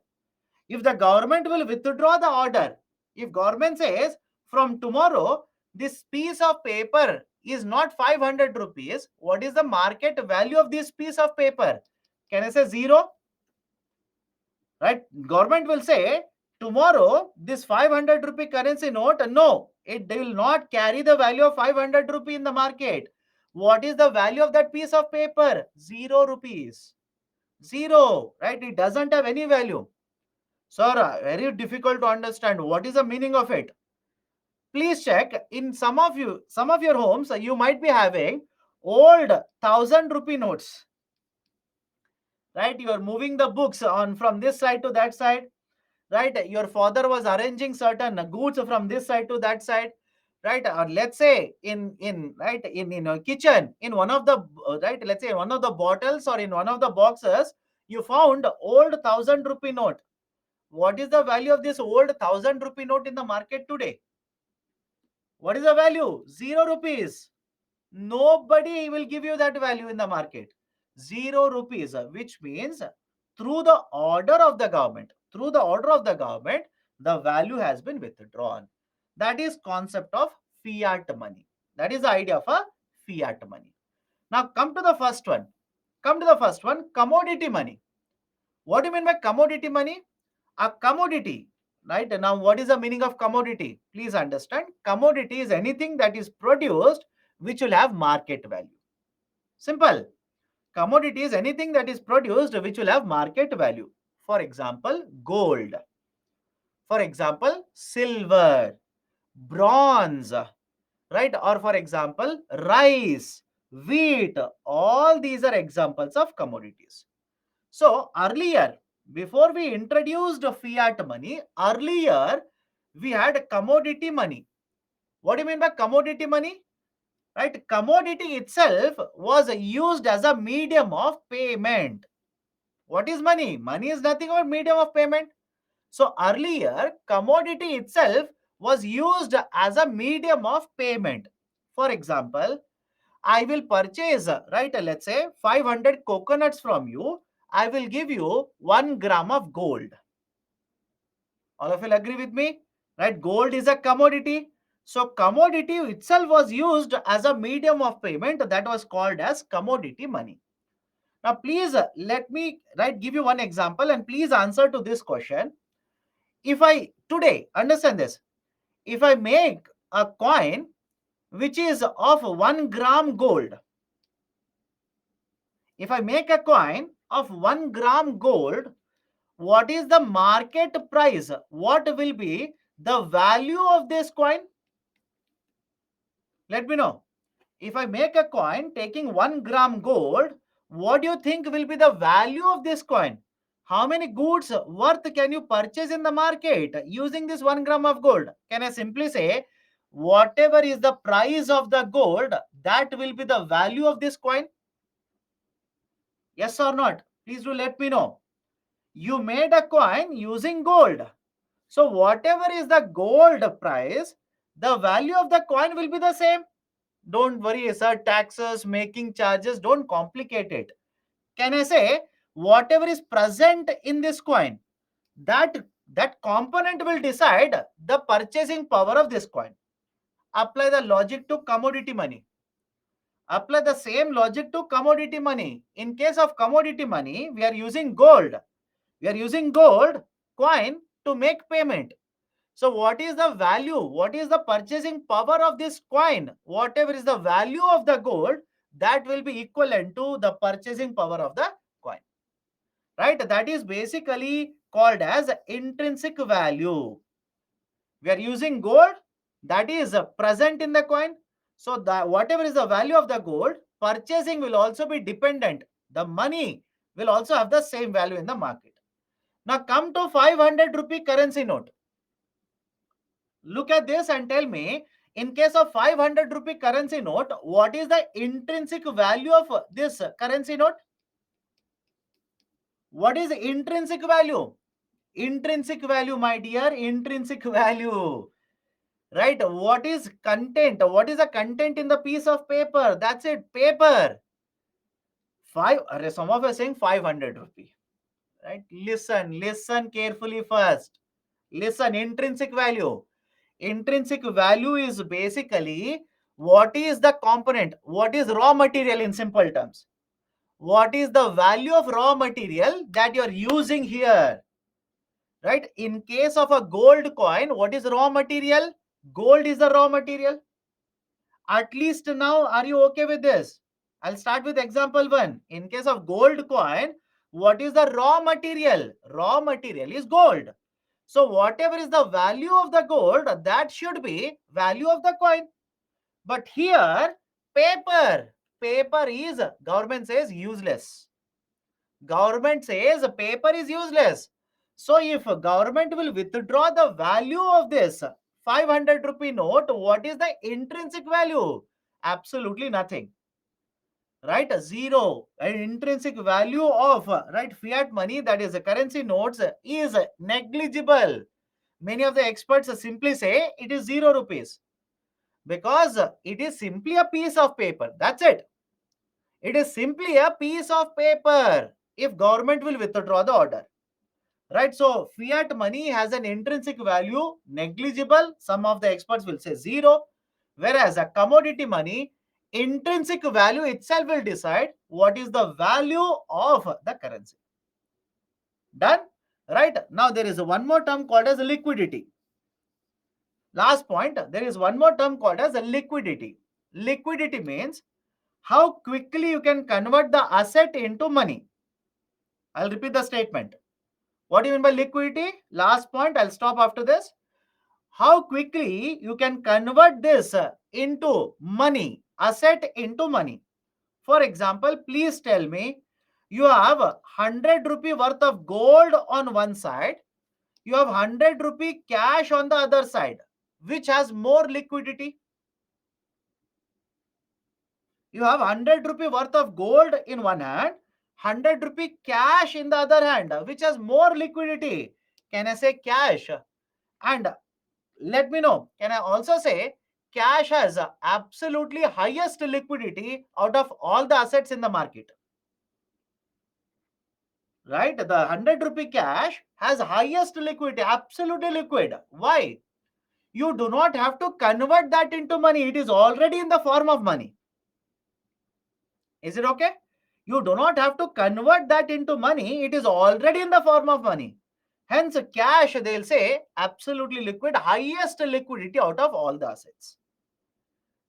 If the government will withdraw the order, if government says from tomorrow this piece of paper is not 500 rupees, what is the market value of this piece of paper? Can I say zero? Right? Government will say tomorrow this 500 rupee currency note, no, it will not carry the value of 500 rupee in the market. What is the value of that piece of paper? 0 rupees. Zero, right? It doesn't have any value. Sir, very difficult to understand. What is the meaning of it? Please check. In some of your homes, you might be having old 1,000 rupee notes, right? You are moving the books on from this side to that side, right? Your father was arranging certain goods from this side to that side, right? Or let's say in a kitchen, in one of the right, let's say in one of the bottles or in one of the boxes, you found old 1,000 rupee note. What is the value of this old 1,000 rupee note in the market today? What is the value? 0 rupees. Nobody will give you that value in the market. 0 rupees, which means through the order of the government, the value has been withdrawn. That is concept of fiat money. That is the idea of a fiat money. Now come to the first one. Commodity money. What do you mean by commodity money? A commodity, right? Now, what is the meaning of commodity? Please understand. Commodity is anything that is produced which will have market value. Simple. Commodity is anything that is produced which will have market value. For example, gold. For example, silver, bronze, right? Or for example, rice, wheat. All these are examples of commodities. So earlier, before we introduced fiat money, earlier we had commodity money. What do you mean by commodity money? Right? Commodity itself was used as a medium of payment. What is money? Money is nothing but medium of payment. So earlier, commodity itself was used as a medium of payment. For example, I will purchase, right, let's say 500 coconuts from you. I will give you 1 gram of gold. All of you agree with me? Right? Gold is a commodity. So commodity itself was used as a medium of payment that was called as commodity money. Now, please let me give you one example and please answer to this question. If I today, understand this, if I make a coin which is of 1 gram gold, if I make a coin of 1 gram gold, what is the market price? What will be the value of this coin? Let me know. If I make a coin taking 1 gram gold, what do you think will be the value of this coin? How many goods worth can you purchase in the market using this 1 gram of gold? Can I simply say, whatever is the price of the gold, that will be the value of this coin? Yes or not? Please do let me know. You made a coin using gold. So whatever is the gold price, the value of the coin will be the same. Don't worry, sir. Taxes, making charges, don't complicate it. Can I say whatever is present in this coin, that that component will decide the purchasing power of this coin. Apply the logic to commodity money. Apply the same logic to commodity money. In case of commodity money, we are using gold. We are using gold coin to make payment. So what is the value? What is the purchasing power of this coin? Whatever is the value of the gold, that will be equivalent to the purchasing power of the coin. Right? That is basically called as intrinsic value. We are using gold that is present in the coin. So that whatever is the value of the gold, purchasing will also be dependent. The money will also have the same value in the market. Now come to 500 rupee currency note. Look at this and tell me, in case of 500 rupee currency note, what is the intrinsic value of this currency note? What is intrinsic value? Intrinsic value, my dear, intrinsic value. Right? What is content? What is the content in the piece of paper? That's it, paper. Some of us are saying 500 rupee. Right? Listen carefully first. Listen, intrinsic value. Intrinsic value is basically what is the component, what is raw material in simple terms. What is the value of raw material that you are using here? Right? In case of a gold coin, what is raw material? Gold is the raw material. At least now, are you okay with this? I'll start with example one. In case of gold coin, what is the raw material? Raw material is gold. So whatever is the value of the gold, that should be value of the coin. But here, paper. Paper is, government says, useless. Government says paper is useless. So if government will withdraw the value of this 500 rupee note, what is the intrinsic value? Absolutely nothing. Right? Zero. An intrinsic value of right fiat money, that is currency notes, is negligible. Many of the experts simply say it is 0 rupees because it is simply a piece of paper. That's it. It is simply a piece of paper if government will withdraw the order. Right? So fiat money has an intrinsic value negligible. Some of the experts will say 0. Whereas a commodity money, intrinsic value itself will decide what is the value of the currency. Done? Right? Now there is one more term called as liquidity. Last point, there is one more term called as liquidity. Liquidity means how quickly you can convert the asset into money. I'll repeat the statement. What do you mean by liquidity? Last point, I'll stop after this. How quickly you can convert this into money, asset into money. For example, please tell me, you have 100 rupee worth of gold on one side, you have 100 rupee cash on the other side. Which has more liquidity? You have 100 rupee worth of gold in one hand, 100 rupee cash in the other hand. Which has more liquidity? Can I say cash? And let me know, can I also say cash has absolutely highest liquidity out of all the assets in the market? Right? The 100 rupee cash has highest liquidity, absolutely liquid. Why? You do not have to convert that into money. It is already in the form of money. Is it okay? You do not have to convert that into money. It is already in the form of money. Hence, cash, they'll say, absolutely liquid, highest liquidity out of all the assets.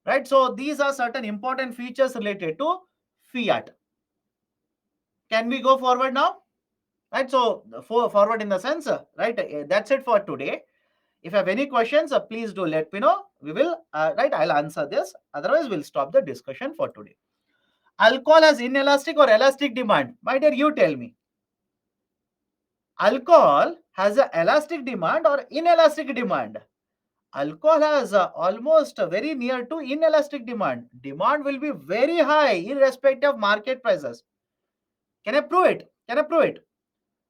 Right? So, these are certain important features related to fiat. Can we go forward now? Right? So, forward in the sense, right? That's it for today. If you have any questions, please do let me know. We will, right? I'll answer this. Otherwise, we'll stop the discussion for today. Alcohol has inelastic or elastic demand? My dear, you tell me. Alcohol has an elastic demand or inelastic demand? Alcohol has almost very near to inelastic demand. Demand will be very high irrespective of market prices. Can I prove it? Can I prove it?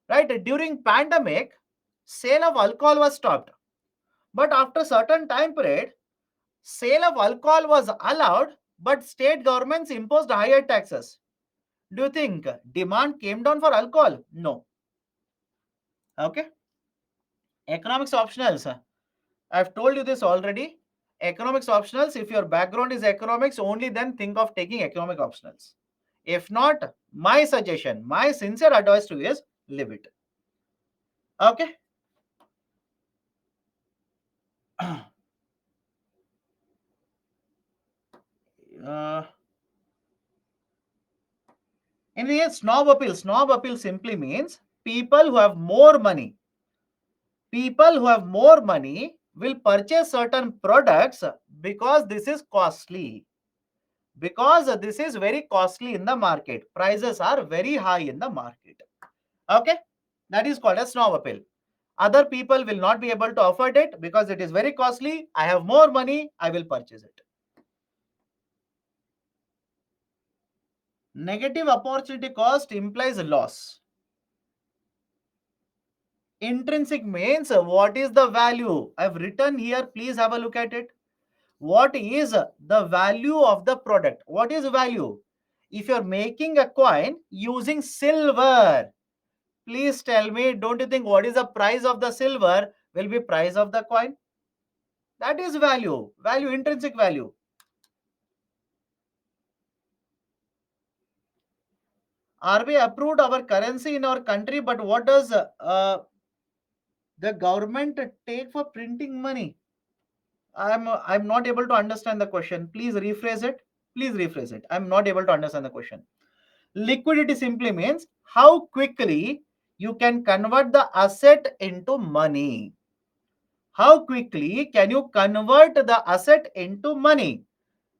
Right? During pandemic, sale of alcohol was stopped. But after certain time period, sale of alcohol was allowed, but state governments imposed higher taxes. Do you think demand came down for alcohol? No. Okay. Economics optionals. I've told you this already. Economics optionals, if your background is economics, only then think of taking economic optionals. If not, my suggestion, my sincere advice to you is leave it. Okay. uh, in the end, snob appeal simply means people who have more money. People who have more money will purchase certain products because this is costly. Because this is very costly in the market. Prices are very high in the market. Okay, that is called a snob appeal. Other people will not be able to afford it because it is very costly. I have more money, I will purchase it. Negative opportunity cost implies loss. Intrinsic means what is the value? I've written here, please have a look at it. What is the value of the product? What is value? If you're making a coin using silver, Please tell me, don't you think what is the price of the silver will be price of the coin? That is value, intrinsic value. RBI approved our currency in our country, but what does the government take for printing money? I'm not able to understand the question. Please rephrase it. Please rephrase it. I'm not able to understand the question. Liquidity simply means how quickly you can convert the asset into money. How quickly can you convert the asset into money?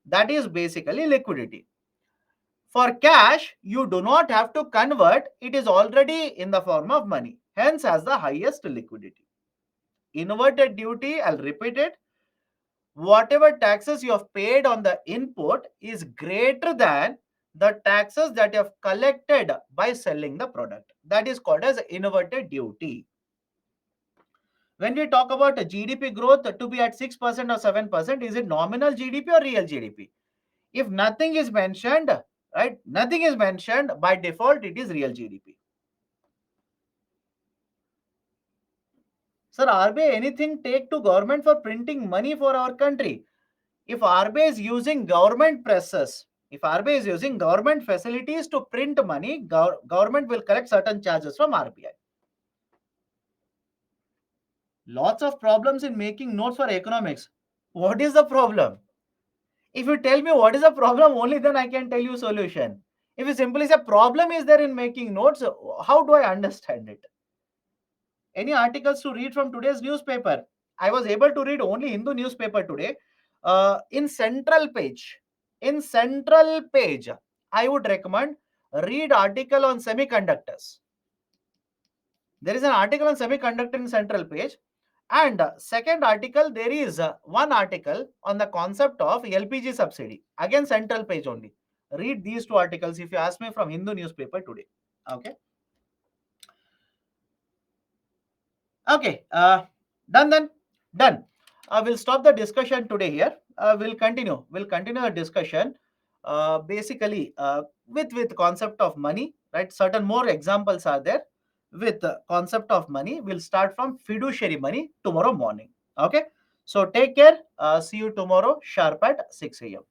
That is basically liquidity. For cash, you do not have to convert, it is already in the form of money, hence has the highest liquidity. Inverted duty, I'll repeat it. Whatever taxes you have paid on the input is greater than the taxes that you have collected by selling the product. That is called as inverted duty. When we talk about GDP growth to be at 6% or 7%, is it nominal GDP or real GDP? If nothing is mentioned, right, nothing is mentioned, by default, it is real GDP. Sir, RBI anything take to government for printing money for our country? If RBI is using government presses, if RBI is using government facilities to print money, government will collect certain charges from RBI. Lots of problems in making notes for economics. What is the problem? If you tell me what is the problem, only then I can tell you solution. If you simply say problem is there in making notes, how do I understand it? Any articles to read from today's newspaper? I was able to read only Hindu newspaper today. In central page, I would recommend read article on semiconductors. There is an article on semiconductor in central page, and second article there is one article on the concept of LPG subsidy. Again central page only. Read these two articles if you ask me from Hindu newspaper today. Okay. Okay, done then. Done. We'll stop the discussion today here. We'll continue. We'll continue the discussion. Basically, with concept of money, right? Certain more examples are there with the concept of money. We'll start from fiduciary money tomorrow morning. Okay. So take care. See you tomorrow sharp at 6 a.m.